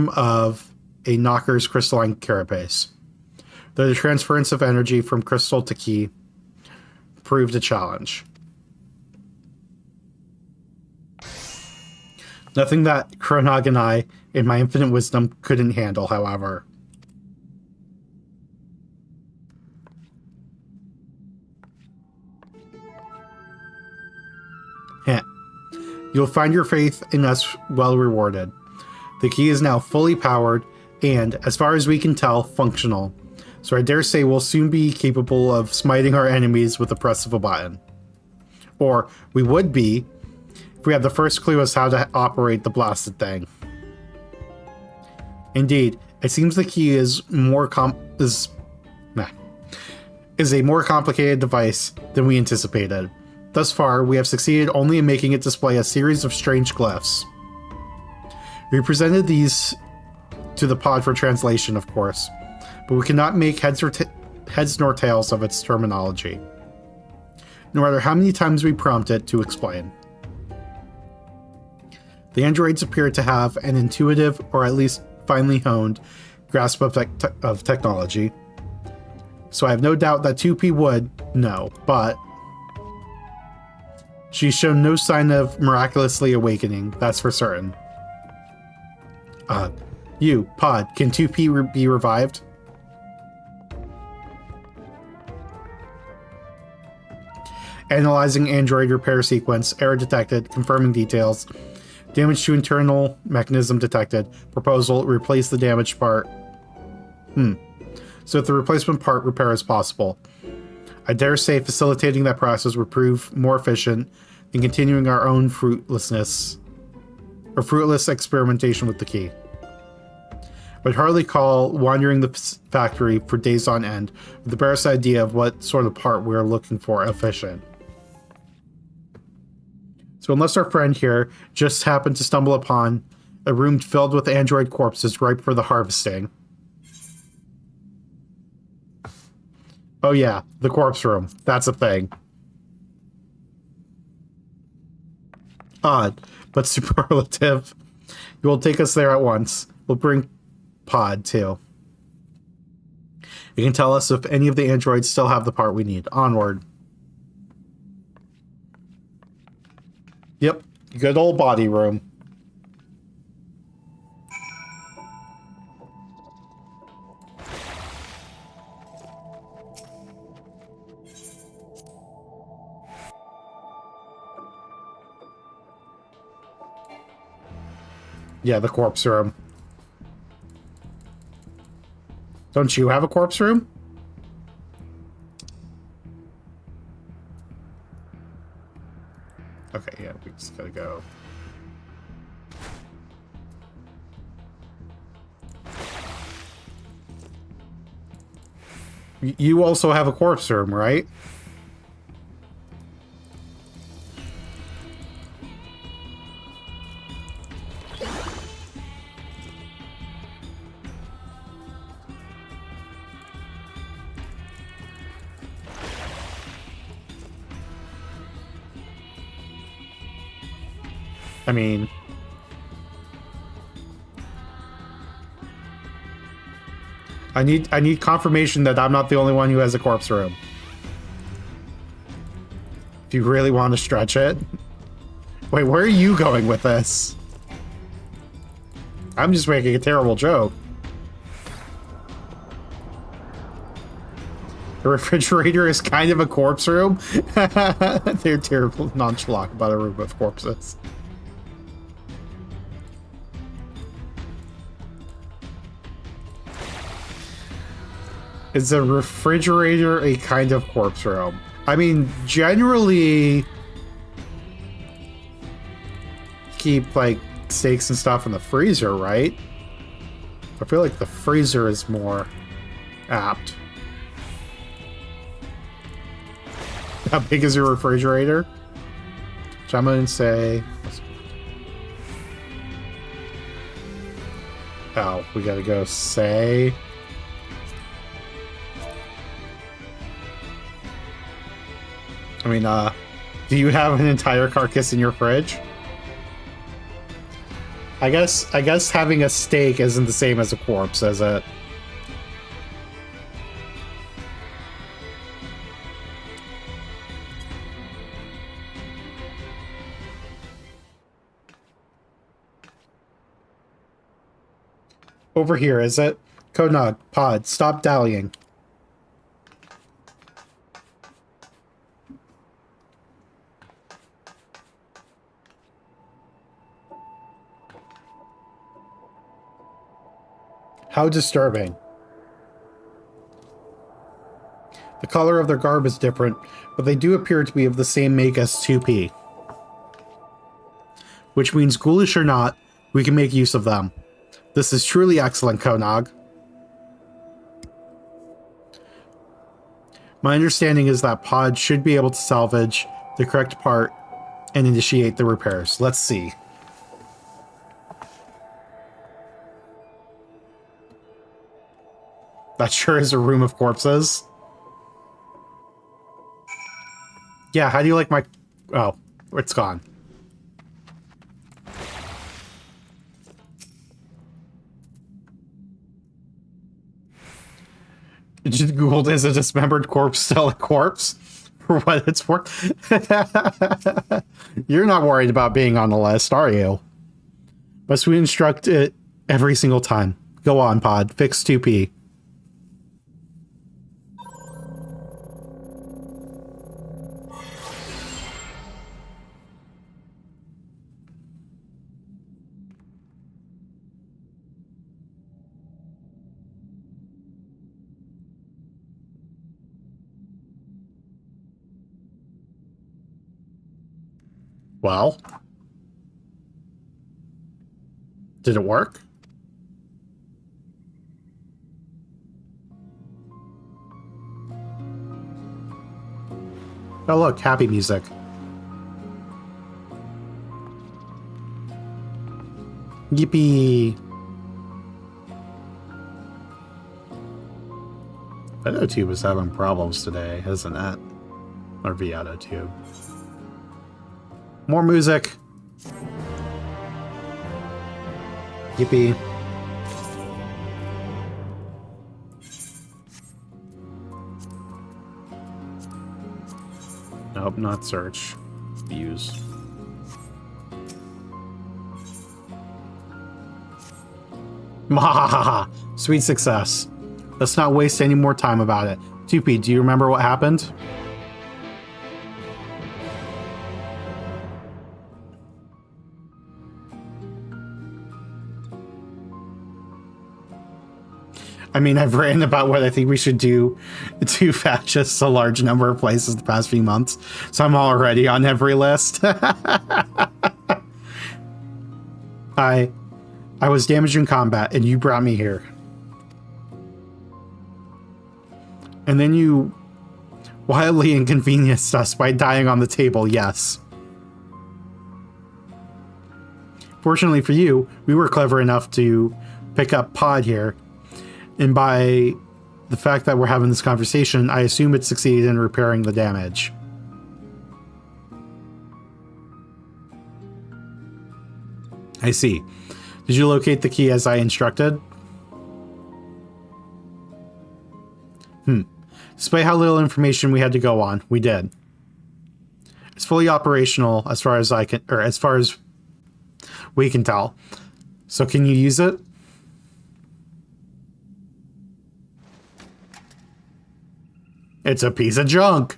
of a Knocker's crystalline carapace. Though the transference of energy from crystal to key proved a challenge. Nothing that Kronog and I, in my infinite wisdom, couldn't handle, however. Heh. You'll find your faith in us well rewarded. The key is now fully powered and, as far as we can tell, functional. So I dare say we'll soon be capable of smiting our enemies with the press of a button. Or we would be, if we had the first clue as how to operate the blasted thing. Indeed, it seems the key is is a more complicated device than we anticipated. Thus far, we have succeeded only in making it display a series of strange glyphs. We presented these to the pod for translation, of course, but we cannot make heads nor tails of its terminology, no matter how many times we prompt it to explain. The androids appear to have an intuitive, or at least finely honed, grasp of technology, so I have no doubt that 2P would know, but she's shown no sign of miraculously awakening, that's for certain. You, Pod, can 2P be revived? Analyzing android repair sequence, error detected, confirming details. Damage to internal mechanism detected. Proposal, replace the damaged part. So if the replacement part repair is possible, I dare say facilitating that process would prove more efficient than continuing our own fruitless experimentation with the key. I'd hardly call wandering the factory for days on end with the barest idea of what sort of part we're looking for efficient. So unless our friend here just happened to stumble upon a room filled with android corpses ripe for the harvesting. Oh yeah, the corpse room. That's a thing. Odd, but superlative. You will take us there at once. We'll bring Pod, too. You can tell us if any of the androids still have the part we need. Onward. Yep, good old body room. Yeah, the corpse room. Don't you have a corpse room? Okay, yeah, we just gotta go. You also have a corpse room, right? I mean, I need confirmation that I'm not the only one who has a corpse room. If you really want to stretch it. Wait, where are you going with this? I'm just making a terrible joke. The refrigerator is kind of a corpse room. They're terrible, nonchalant about a room of corpses. Is a refrigerator a kind of corpse room? I mean, generally, keep like steaks and stuff in the freezer, right? I feel like the freezer is more apt. How big is your refrigerator? Which I'm gonna say. Oh, we gotta go say. I mean, do you have an entire carcass in your fridge? I guess having a steak isn't the same as a corpse, is it? Over here, is it? Konog, Pod, stop dallying. How disturbing. The color of their garb is different, but they do appear to be of the same make as 2P. Which means, ghoulish or not, we can make use of them. This is truly excellent, Konog. My understanding is that Pod should be able to salvage the correct part and initiate the repairs. Let's see. That sure is a room of corpses. Yeah, how do you like my... Oh, it's gone. Just Googled, is a dismembered corpse still a corpse? For what it's worth. You're not worried about being on the list, are you? Must we instruct it every single time? Go on, Pod. Fix 2P. Well, did it work? Oh look, happy music. Yippee! ViatoTube is having problems today, isn't it? Or ViatoTube. More music. Yippee. Nope, not search. Views. Mahahaha! Sweet success. Let's not waste any more time about it. 2P, do you remember what happened? I mean, I've written about what I think we should do to fascists a large number of places the past few months, so I'm already on every list. I was damaged in combat, and you brought me here. And then you wildly inconvenienced us by dying on the table, yes. Fortunately for you, we were clever enough to pick up Pod here. And by the fact that we're having this conversation, I assume it succeeded in repairing the damage. I see. Did you locate the key as I instructed? Despite how little information we had to go on, we did. It's fully operational as far as we can tell. So can you use it? It's a piece of junk.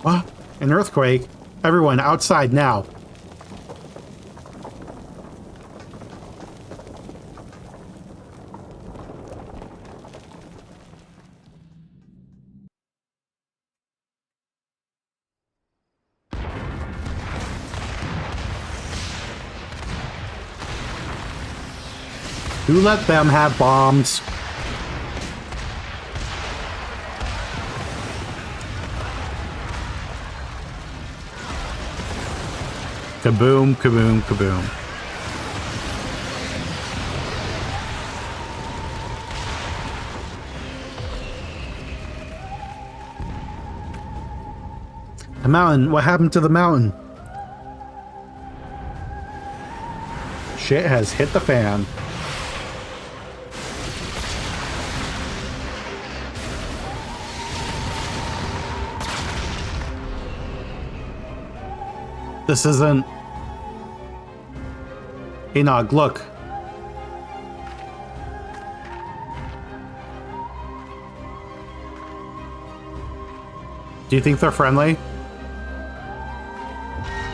What? An earthquake? Everyone, outside now. Who let them have bombs? Kaboom, kaboom, kaboom. The mountain. What happened to the mountain? Shit has hit the fan. This isn't... Hey, Nog, look. Do you think they're friendly?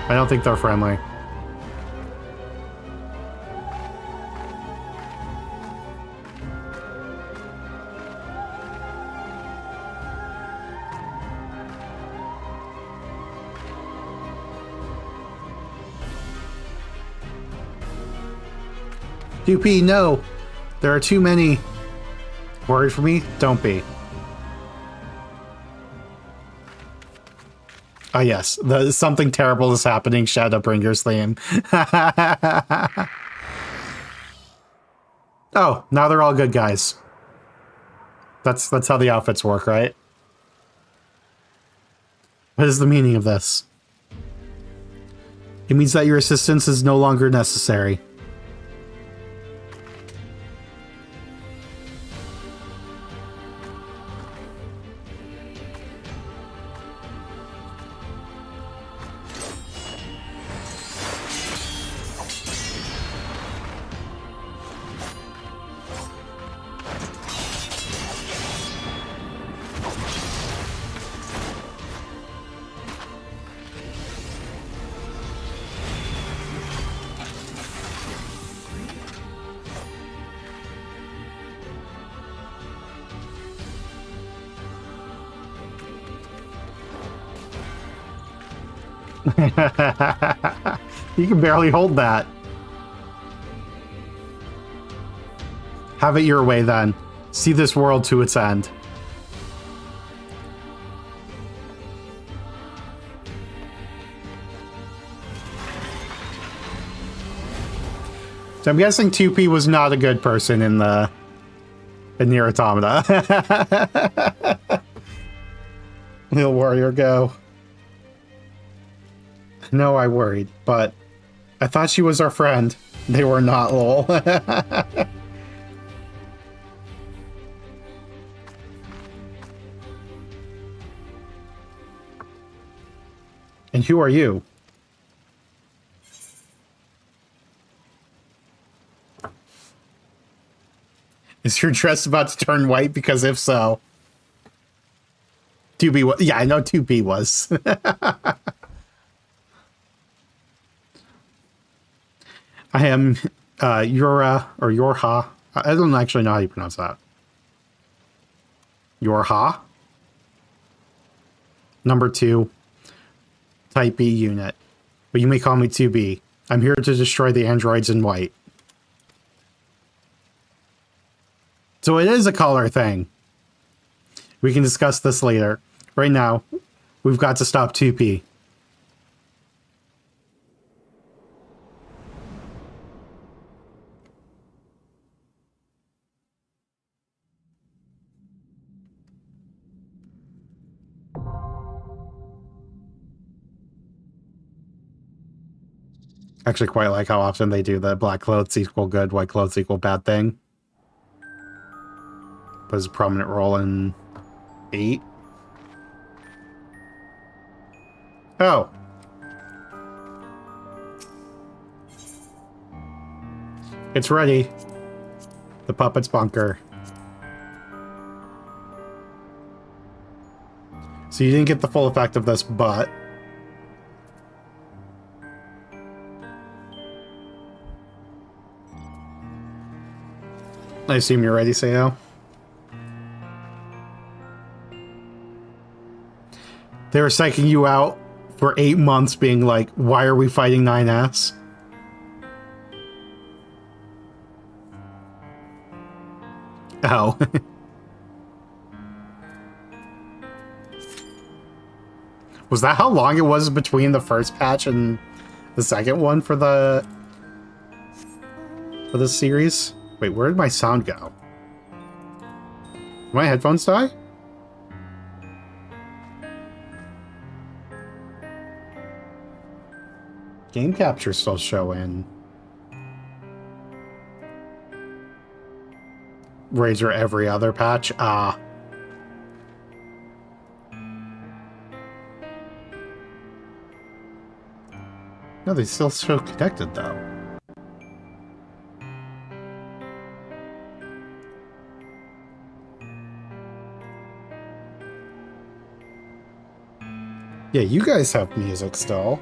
I don't think they're friendly. QP, no! There are too many. Worried for me? Don't be. Oh yes, something terrible is happening, Shadowbringer's theme. Oh, now they're all good guys. That's how the outfits work, right? What is the meaning of this? It means that your assistance is no longer necessary. You can barely hold that. Have it your way, then. See this world to its end. So I'm guessing 2P was not a good person in Nier Automata. Little warrior, go. No, I worried, but I thought she was our friend. They were not, lol. And who are you? Is your dress about to turn white? Because if so... 2B was... Yeah, I know 2B was. I am Yura, or Yorha. I don't actually know how you pronounce that. Yorha. Number 2. Type B unit. But you may call me 2B. I'm here to destroy the androids in white. So it is a color thing. We can discuss this later. Right now, we've got to stop 2P. Actually quite like how often they do the black clothes equal good, white clothes equal bad thing. Plays a prominent role in 8. Oh. It's ready. The puppet's bunker. So you didn't get the full effect of this, but... I assume you're ready, Sayo. They were psyching you out for 8 months, being like, why are we fighting 9S? Oh. Was that how long it was between the first patch and the second one for this series? Wait, where did my sound go? Did my headphones die? Game capture still showing. Razor every other patch. Ah. No, they still show connected though. Yeah, you guys have music still.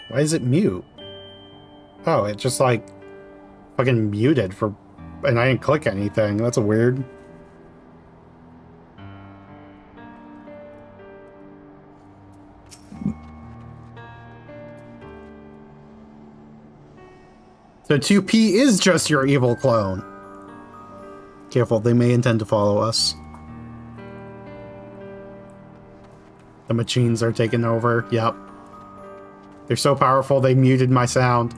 Why is it mute? Oh, it just like fucking muted for, and I didn't click anything. That's a weird. So 2P is just your evil clone. Careful, they may intend to follow us. The machines are taking over. Yep. They're so powerful, they muted my sound.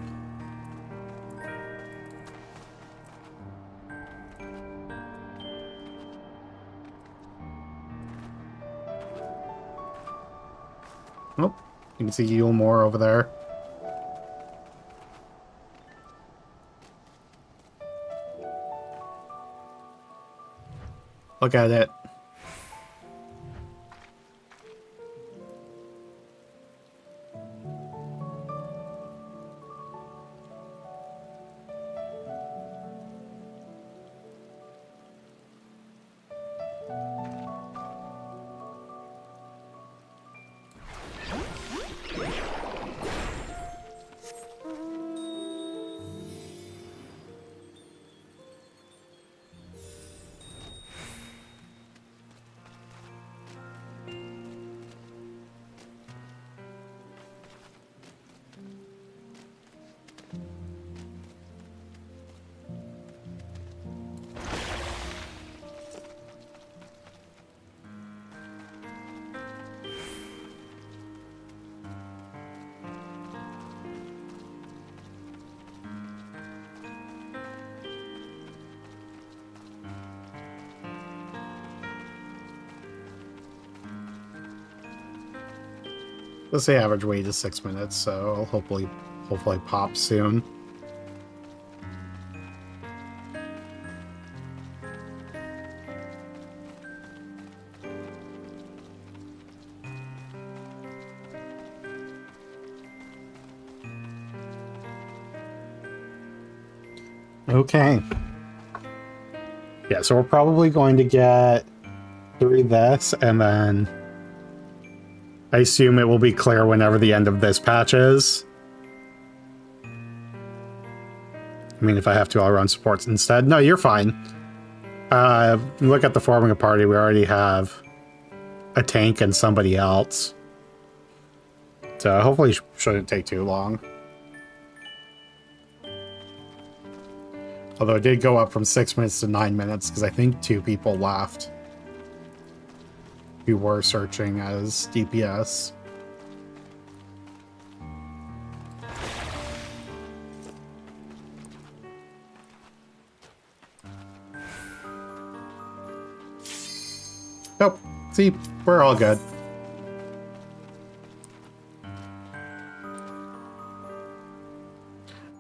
Oh, you can see Yule more over there. Look at it. Let's say average wait is 6 minutes, so I'll hopefully pop soon. Okay. Yeah, so we're probably going to get through this, and then I assume it will be clear whenever the end of this patch is. I mean, if I have to, I'll run supports instead. No, you're fine. Look at the forming a party. We already have a tank and somebody else. So hopefully it shouldn't take too long. Although it did go up from 6 minutes to 9 minutes, because I think 2 people left who were searching as DPS. Oh, see, we're all good.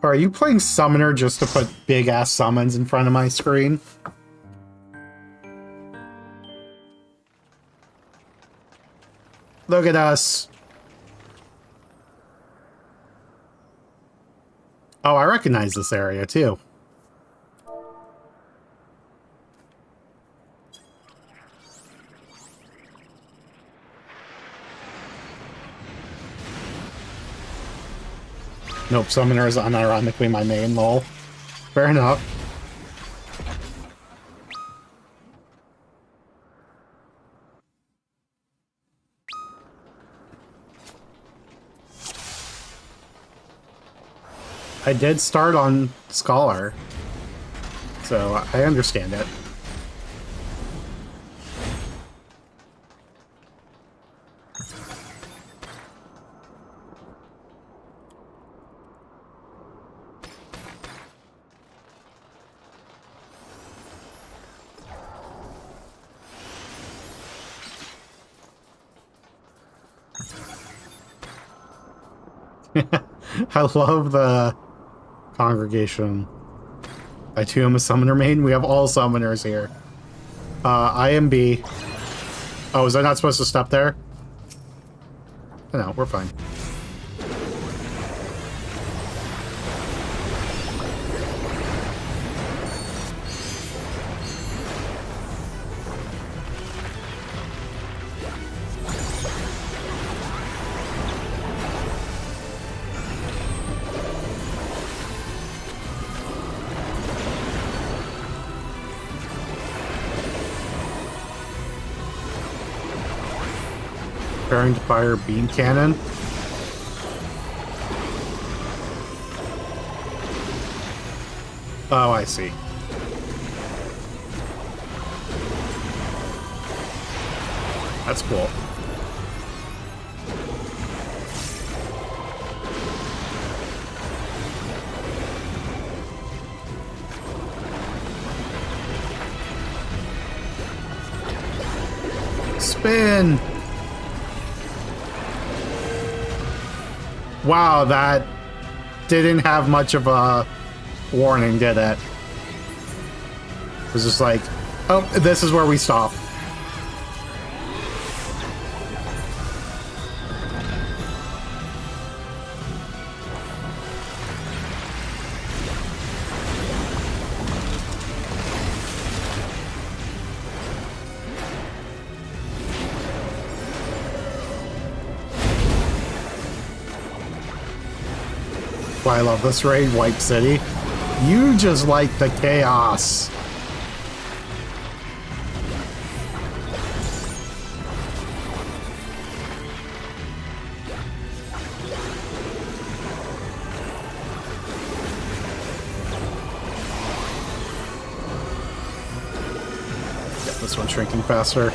Are you playing Summoner just to put big-ass summons in front of my screen? Look at us. Oh, I recognize this area, too. Nope, Summoner is unironically my main, lol. Fair enough. I did start on Scholar, so I understand it. I love the congregation. I too am a summoner main. We have all summoners here. I am B. Oh, was I not supposed to step there? No, we're fine. Preparing to fire beam cannon. Oh, I see. That's cool. Spin! Wow, that didn't have much of a warning, did it? It was just like, oh, this is where we stop. I love this raid, Wipe City. You just like the chaos. Get this one shrinking faster.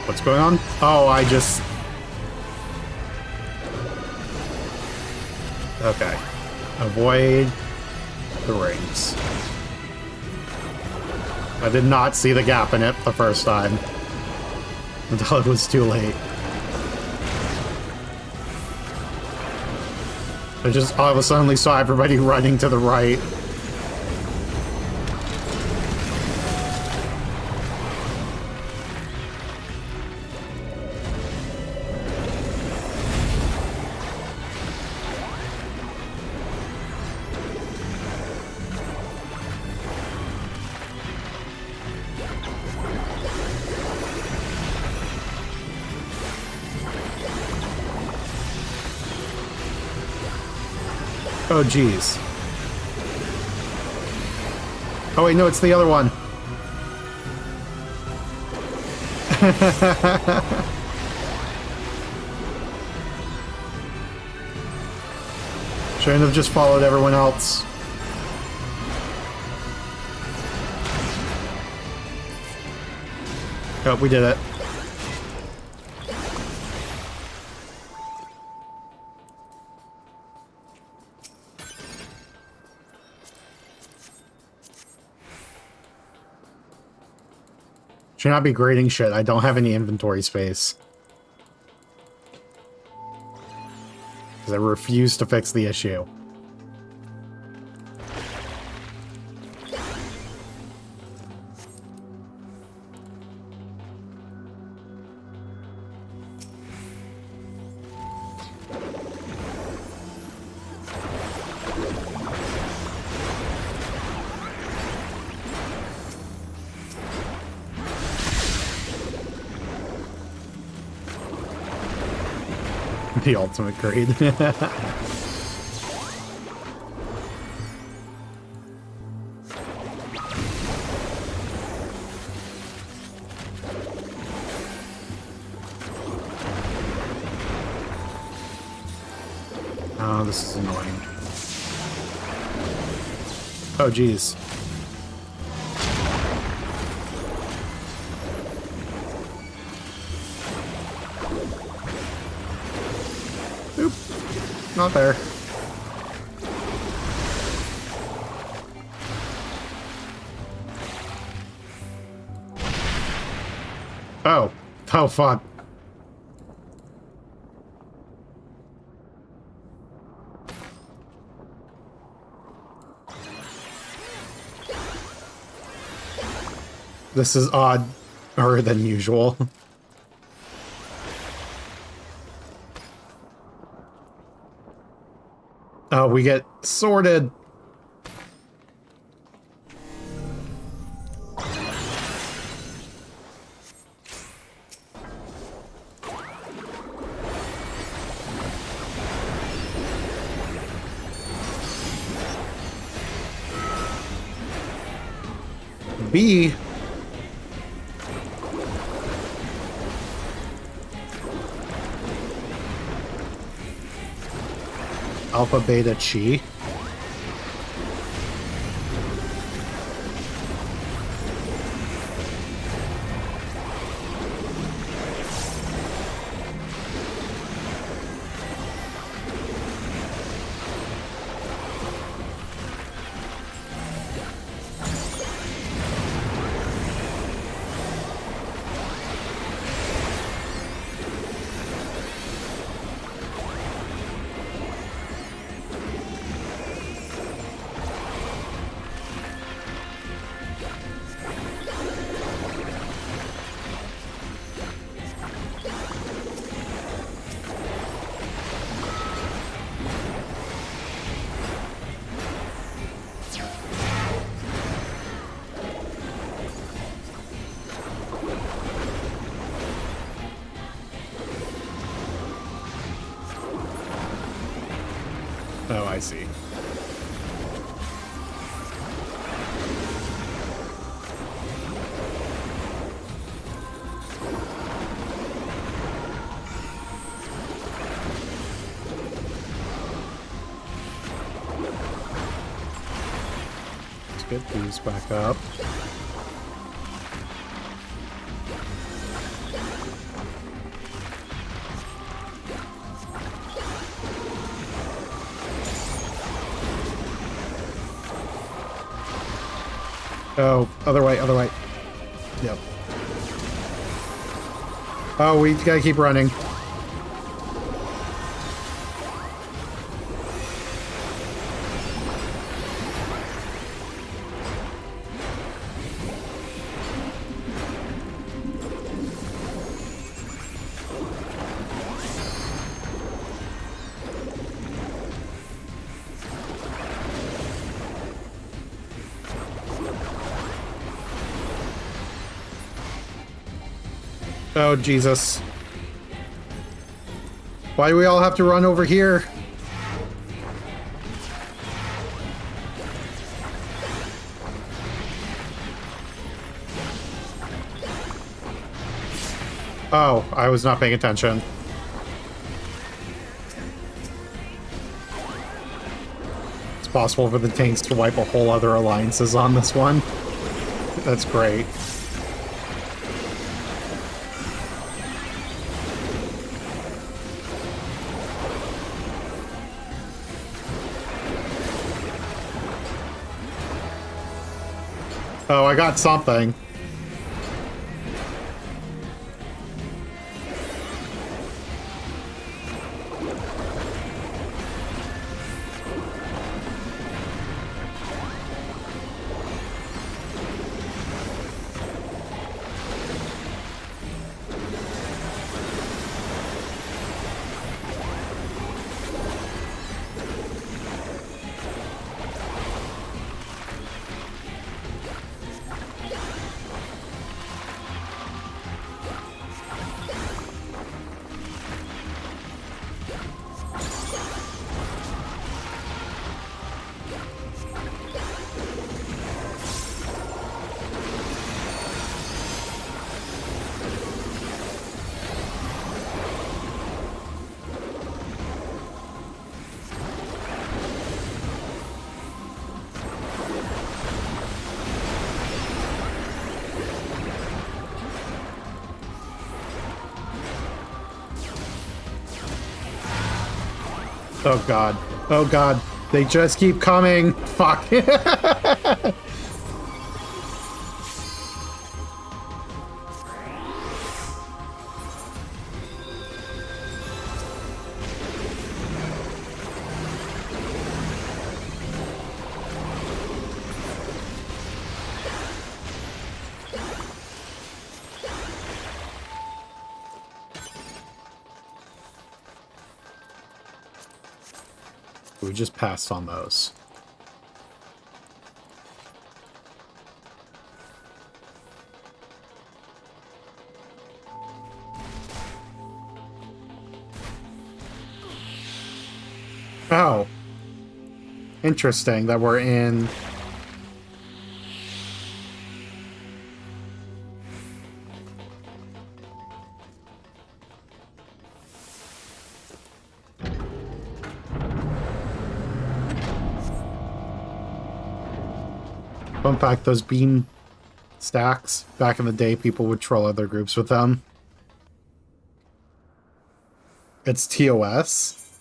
What's going on? Oh, I just... Okay. Avoid the rings. I did not see the gap in it the first time. Until it was too late. I just all of a sudden saw everybody running to the right. Oh, geez. Oh, wait, no, it's the other one. Shouldn't have just followed everyone else. Oh, we did it. Should not be grading shit. I don't have any inventory space. Because I refuse to fix the issue. The ultimate grade. Oh, this is annoying. Oh, geez. Oop. Not there. Oh. Oh, fuck. This is odder than usual. Oh, we get sorted. B. Alpha, beta, chi. Oh, I see. Let's get these back up. Oh, other way, other way. Yep. Oh, we gotta keep running. Oh, Jesus. Why do we all have to run over here? Oh, I was not paying attention. It's possible for the tanks to wipe a whole other alliances on this one. That's great. Oh, I got something. Oh god. Oh god. They just keep coming. Fuck. We just passed on those. Oh. Interesting that we're in... Fun fact, those bean stacks, back in the day, people would troll other groups with them. It's TOS.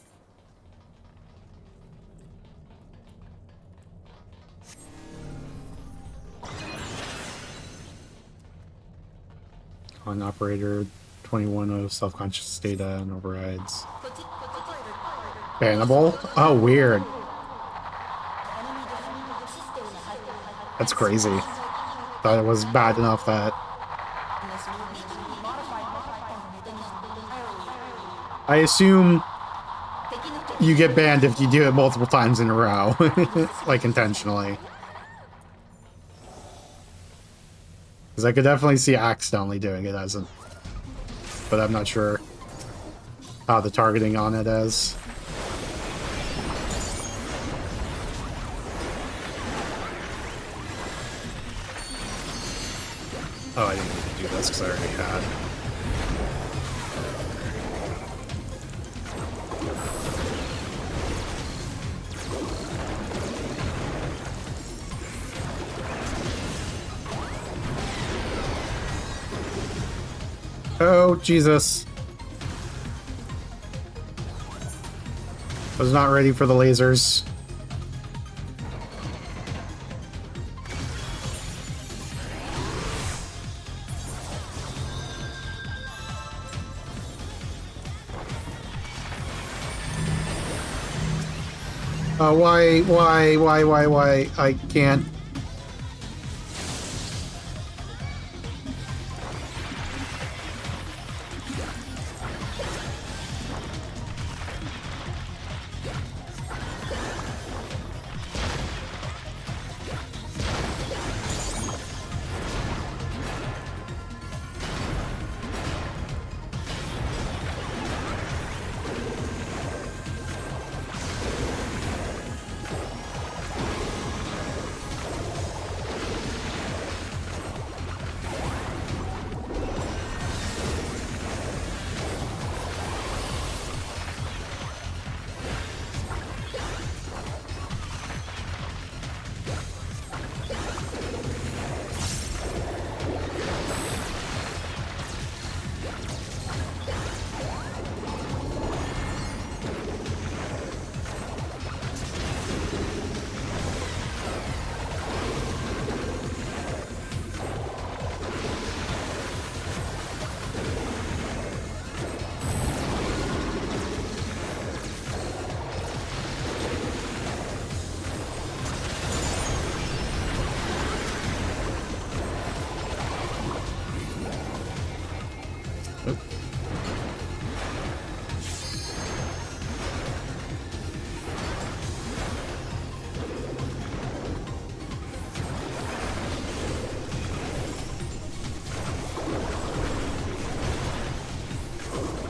On operator 21 of self-conscious data and overrides. Bannable? Oh, weird. That's crazy. Thought it was bad enough that... I assume you get banned if you do it multiple times in a row. Like, intentionally. Because I could definitely see accidentally doing it as a... But I'm not sure how the targeting on it is. Oh, I didn't need to do this because I already had. Oh, Jesus. I was not ready for the lasers. Why? I can't.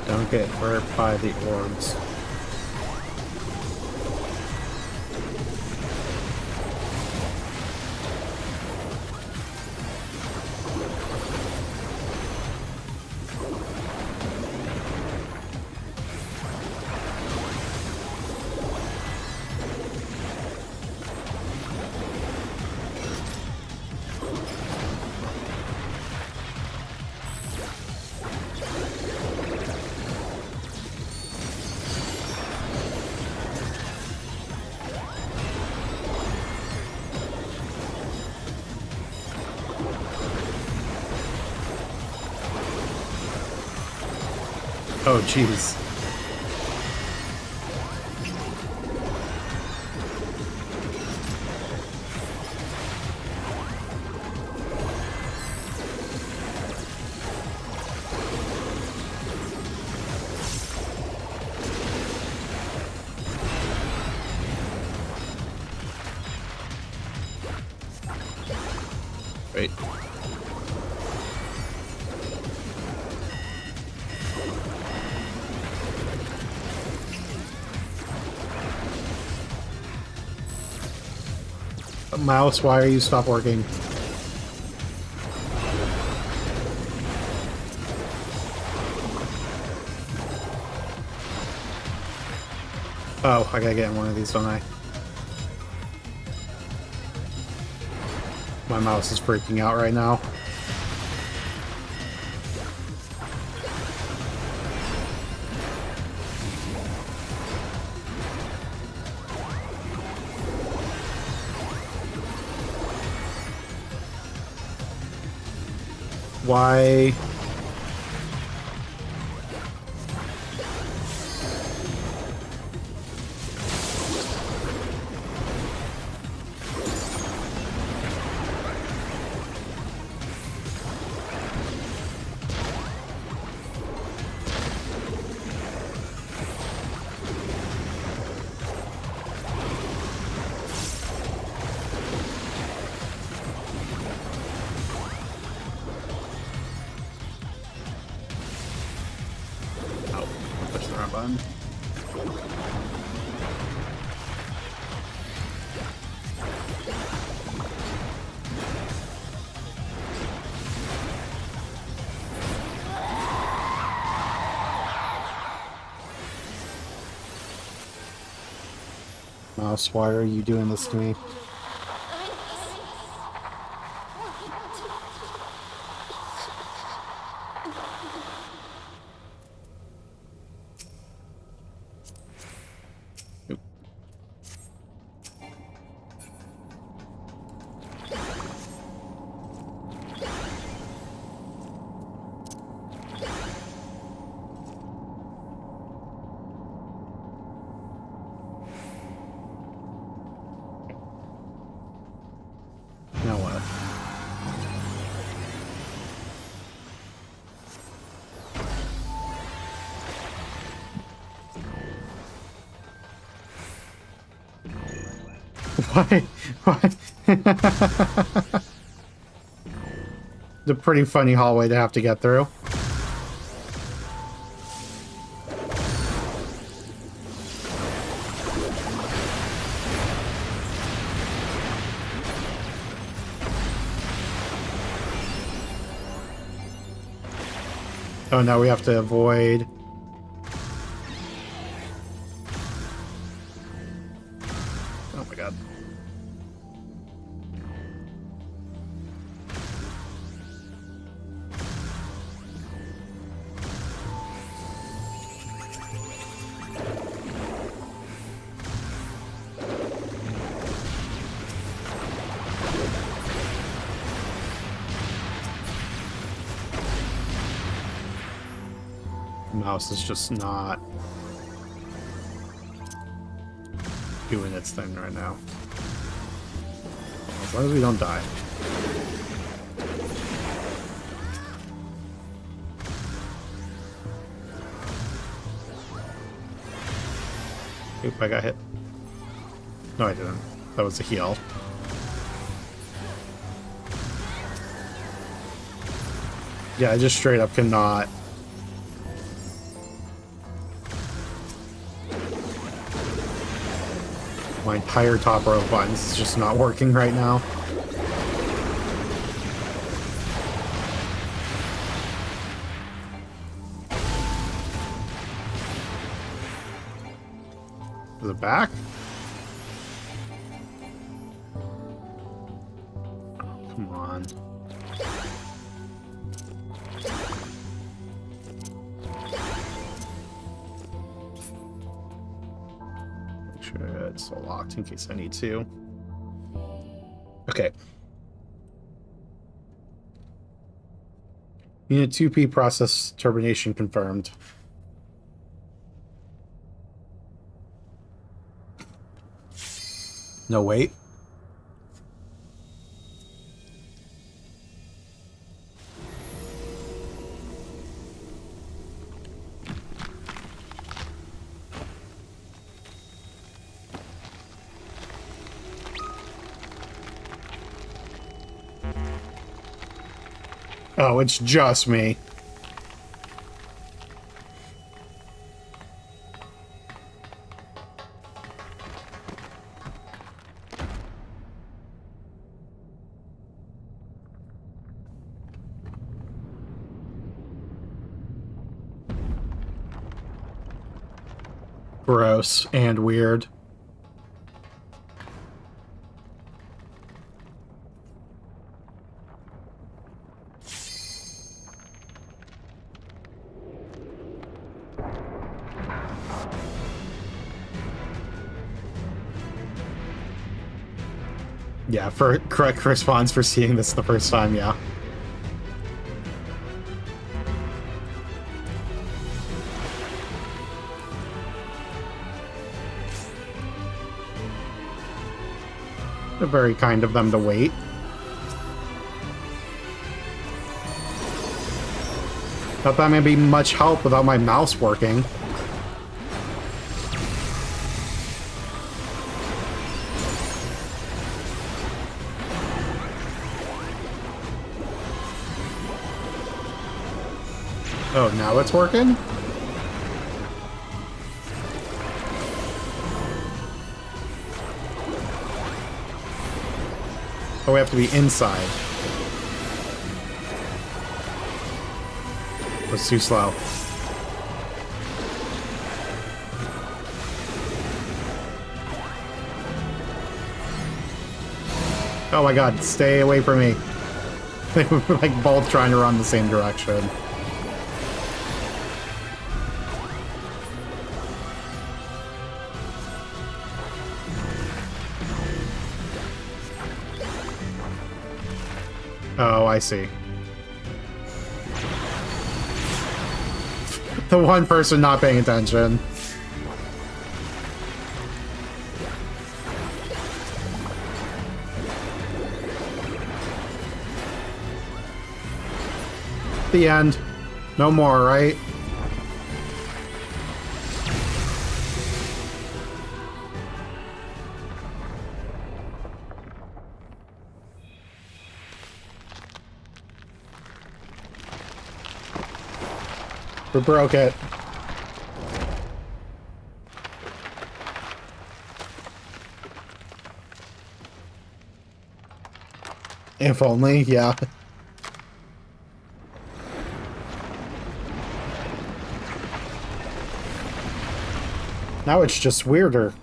Don't get hurt by the orbs. Oh, jeez. Wait. Mouse, why are you stop working? Oh, I gotta get in one of these, don't I? My mouse is freaking out right now. Why? Push the wrong button. Mouse, why are you doing this to me? Now what? Why? Why? It's a pretty funny hallway to have to get through. Oh, now we have to avoid. Oh my god. Mouse is just not doing its thing right now. As long as we don't die. Oop, I got hit. No, I didn't. That was a heal. Yeah, I just straight up cannot. My entire top row of buttons is just not working right now. Is it back? Oh, come on. Make sure it's all locked in case I need to. Okay. Unit 2P process termination confirmed. No, wait. Oh, it's just me. Gross and weird. Yeah, for correct response for seeing this the first time, yeah. Very kind of them to wait. Thought that may be much help without my mouse working. Oh, now it's working? Oh, we have to be inside. It's too slow. Oh my god, stay away from me. They were like both trying to run the same direction. Oh, I see. The one person not paying attention. The end. No more, right? We broke it. If only, yeah. Now it's just weirder.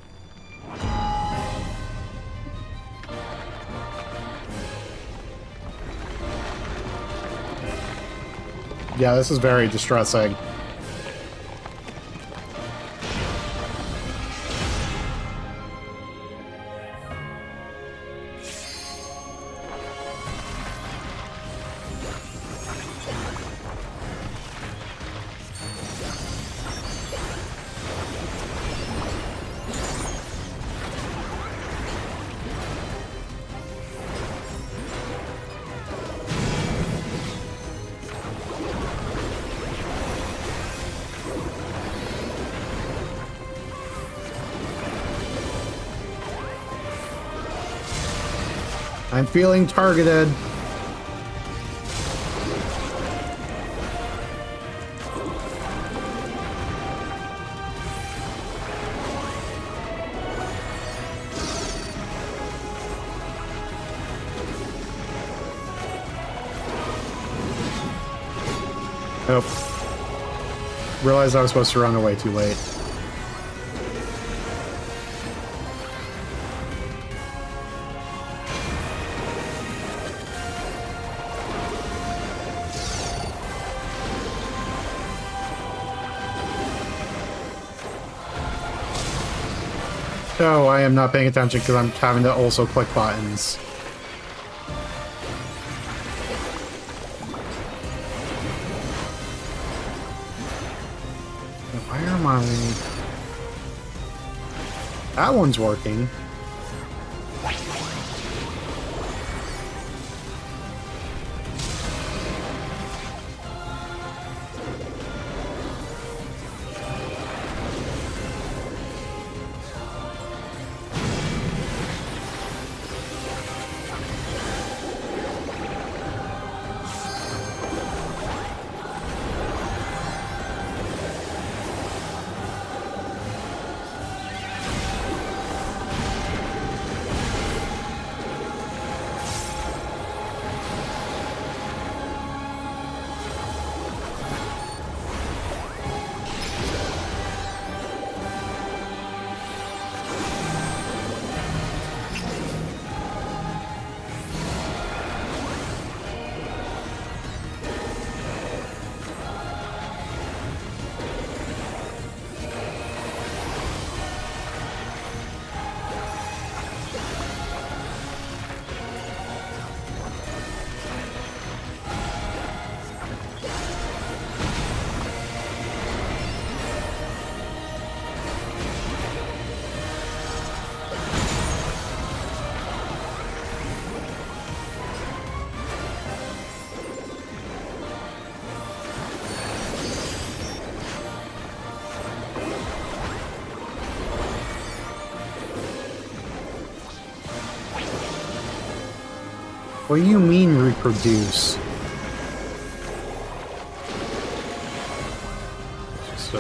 Yeah, this is very distressing. I'm feeling targeted. Oh. Realized I was supposed to run away too late. Oh, I am not paying attention because I'm having to also click buttons. Why am I... That one's working. What do you mean reproduce? Just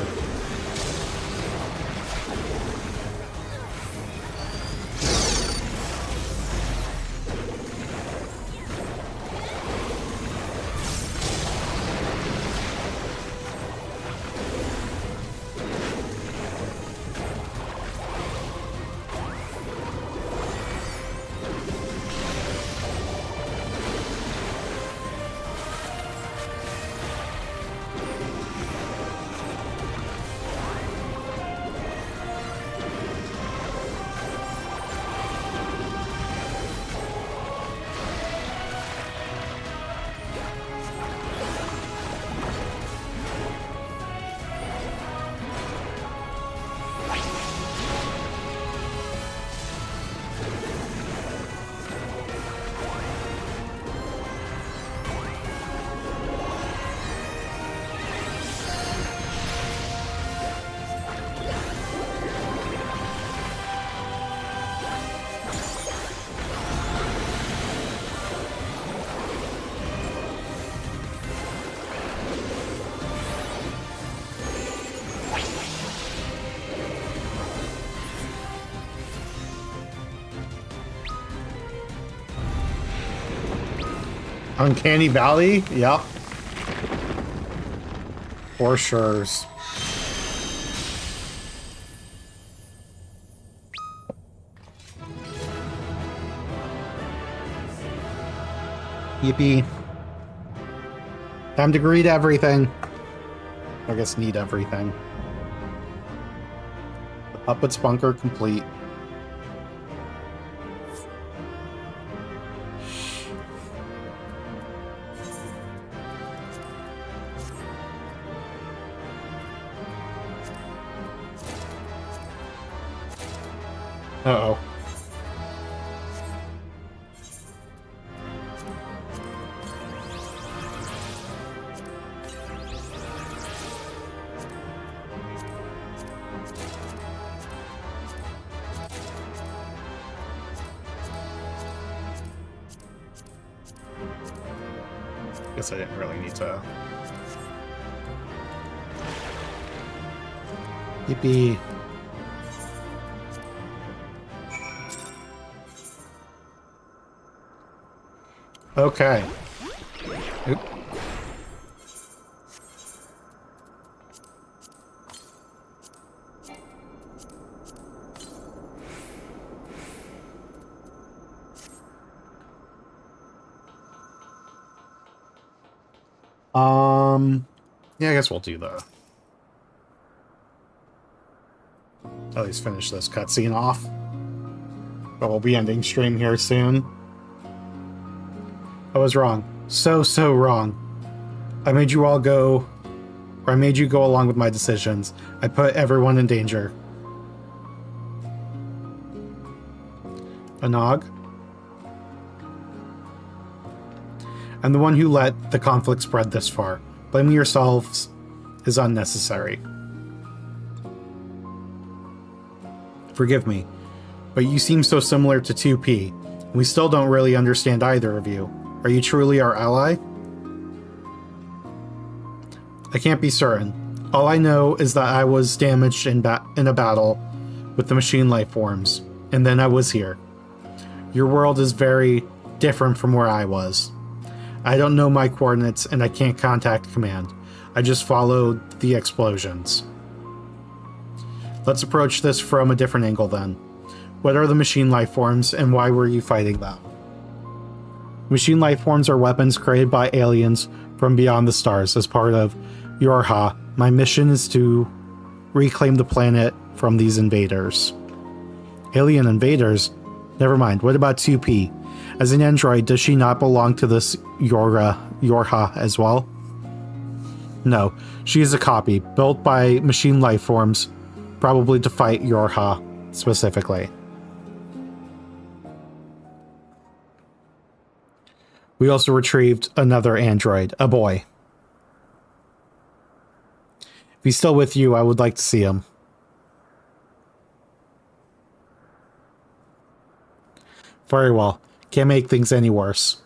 Uncanny Valley? Yep. For sure. Yippee. Time to greet everything. I guess need everything. The puppet's bunker complete. Uh-oh. Guess I didn't really need to. Yippee. Okay. Oop. Yeah, I guess we'll do the... At least finish this cutscene off. But we'll be ending stream here soon. I was wrong. So wrong. I made you all go... Or I made you go along with my decisions. I put everyone in danger. Anog? I'm the one who let the conflict spread this far. Blaming yourselves is unnecessary. Forgive me, but you seem so similar to 2P. We still don't really understand either of you. Are you truly our ally? I can't be certain. All I know is that I was damaged in a battle with the machine life forms, and then I was here. Your world is very different from where I was. I don't know my coordinates, and I can't contact command. I just followed the explosions. Let's approach this from a different angle then. What are the machine life forms, and why were you fighting them? Machine life forms are weapons created by aliens from beyond the stars as part of Yorha. My mission is to reclaim the planet from these invaders. Alien invaders? Never mind, what about 2P? As an android, does she not belong to this Yorha as well? No, she is a copy, built by machine life forms, probably to fight Yorha specifically. We also retrieved another android, a boy. If he's still with you, I would like to see him. Very well. Can't make things any worse.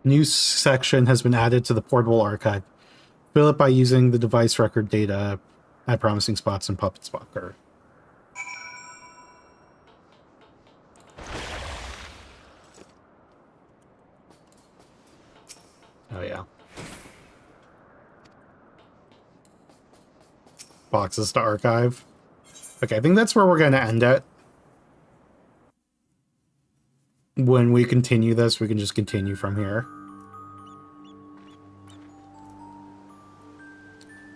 New section has been added to the portable archive. Fill it by using the device record data at promising spots in Puppet Spocker. Oh, yeah. Boxes to archive. Okay, I think that's where we're going to end it. When we continue this, we can just continue from here.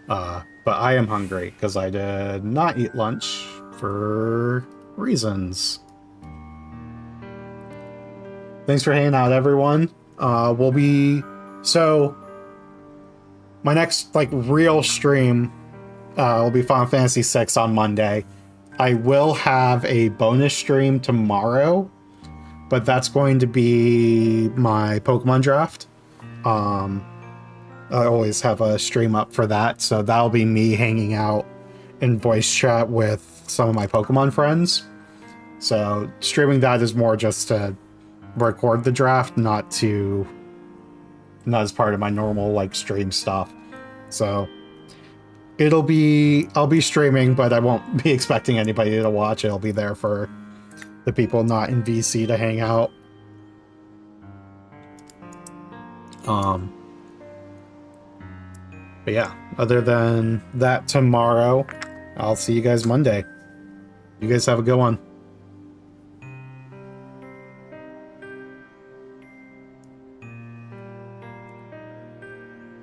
But I am hungry because I did not eat lunch for reasons. Thanks for hanging out, everyone. So my next real stream will be Final Fantasy VI on Monday. I will have a bonus stream tomorrow, but that's going to be my Pokemon draft. I always have a stream up for that, so that'll be me hanging out in voice chat with some of my Pokemon friends. So streaming that is more just to record the draft, not as part of my normal stream stuff. So I'll be streaming, but I won't be expecting anybody to watch it. I'll be there for the people not in VC to hang out. But yeah, other than that, tomorrow, I'll see you guys Monday. You guys have a good one.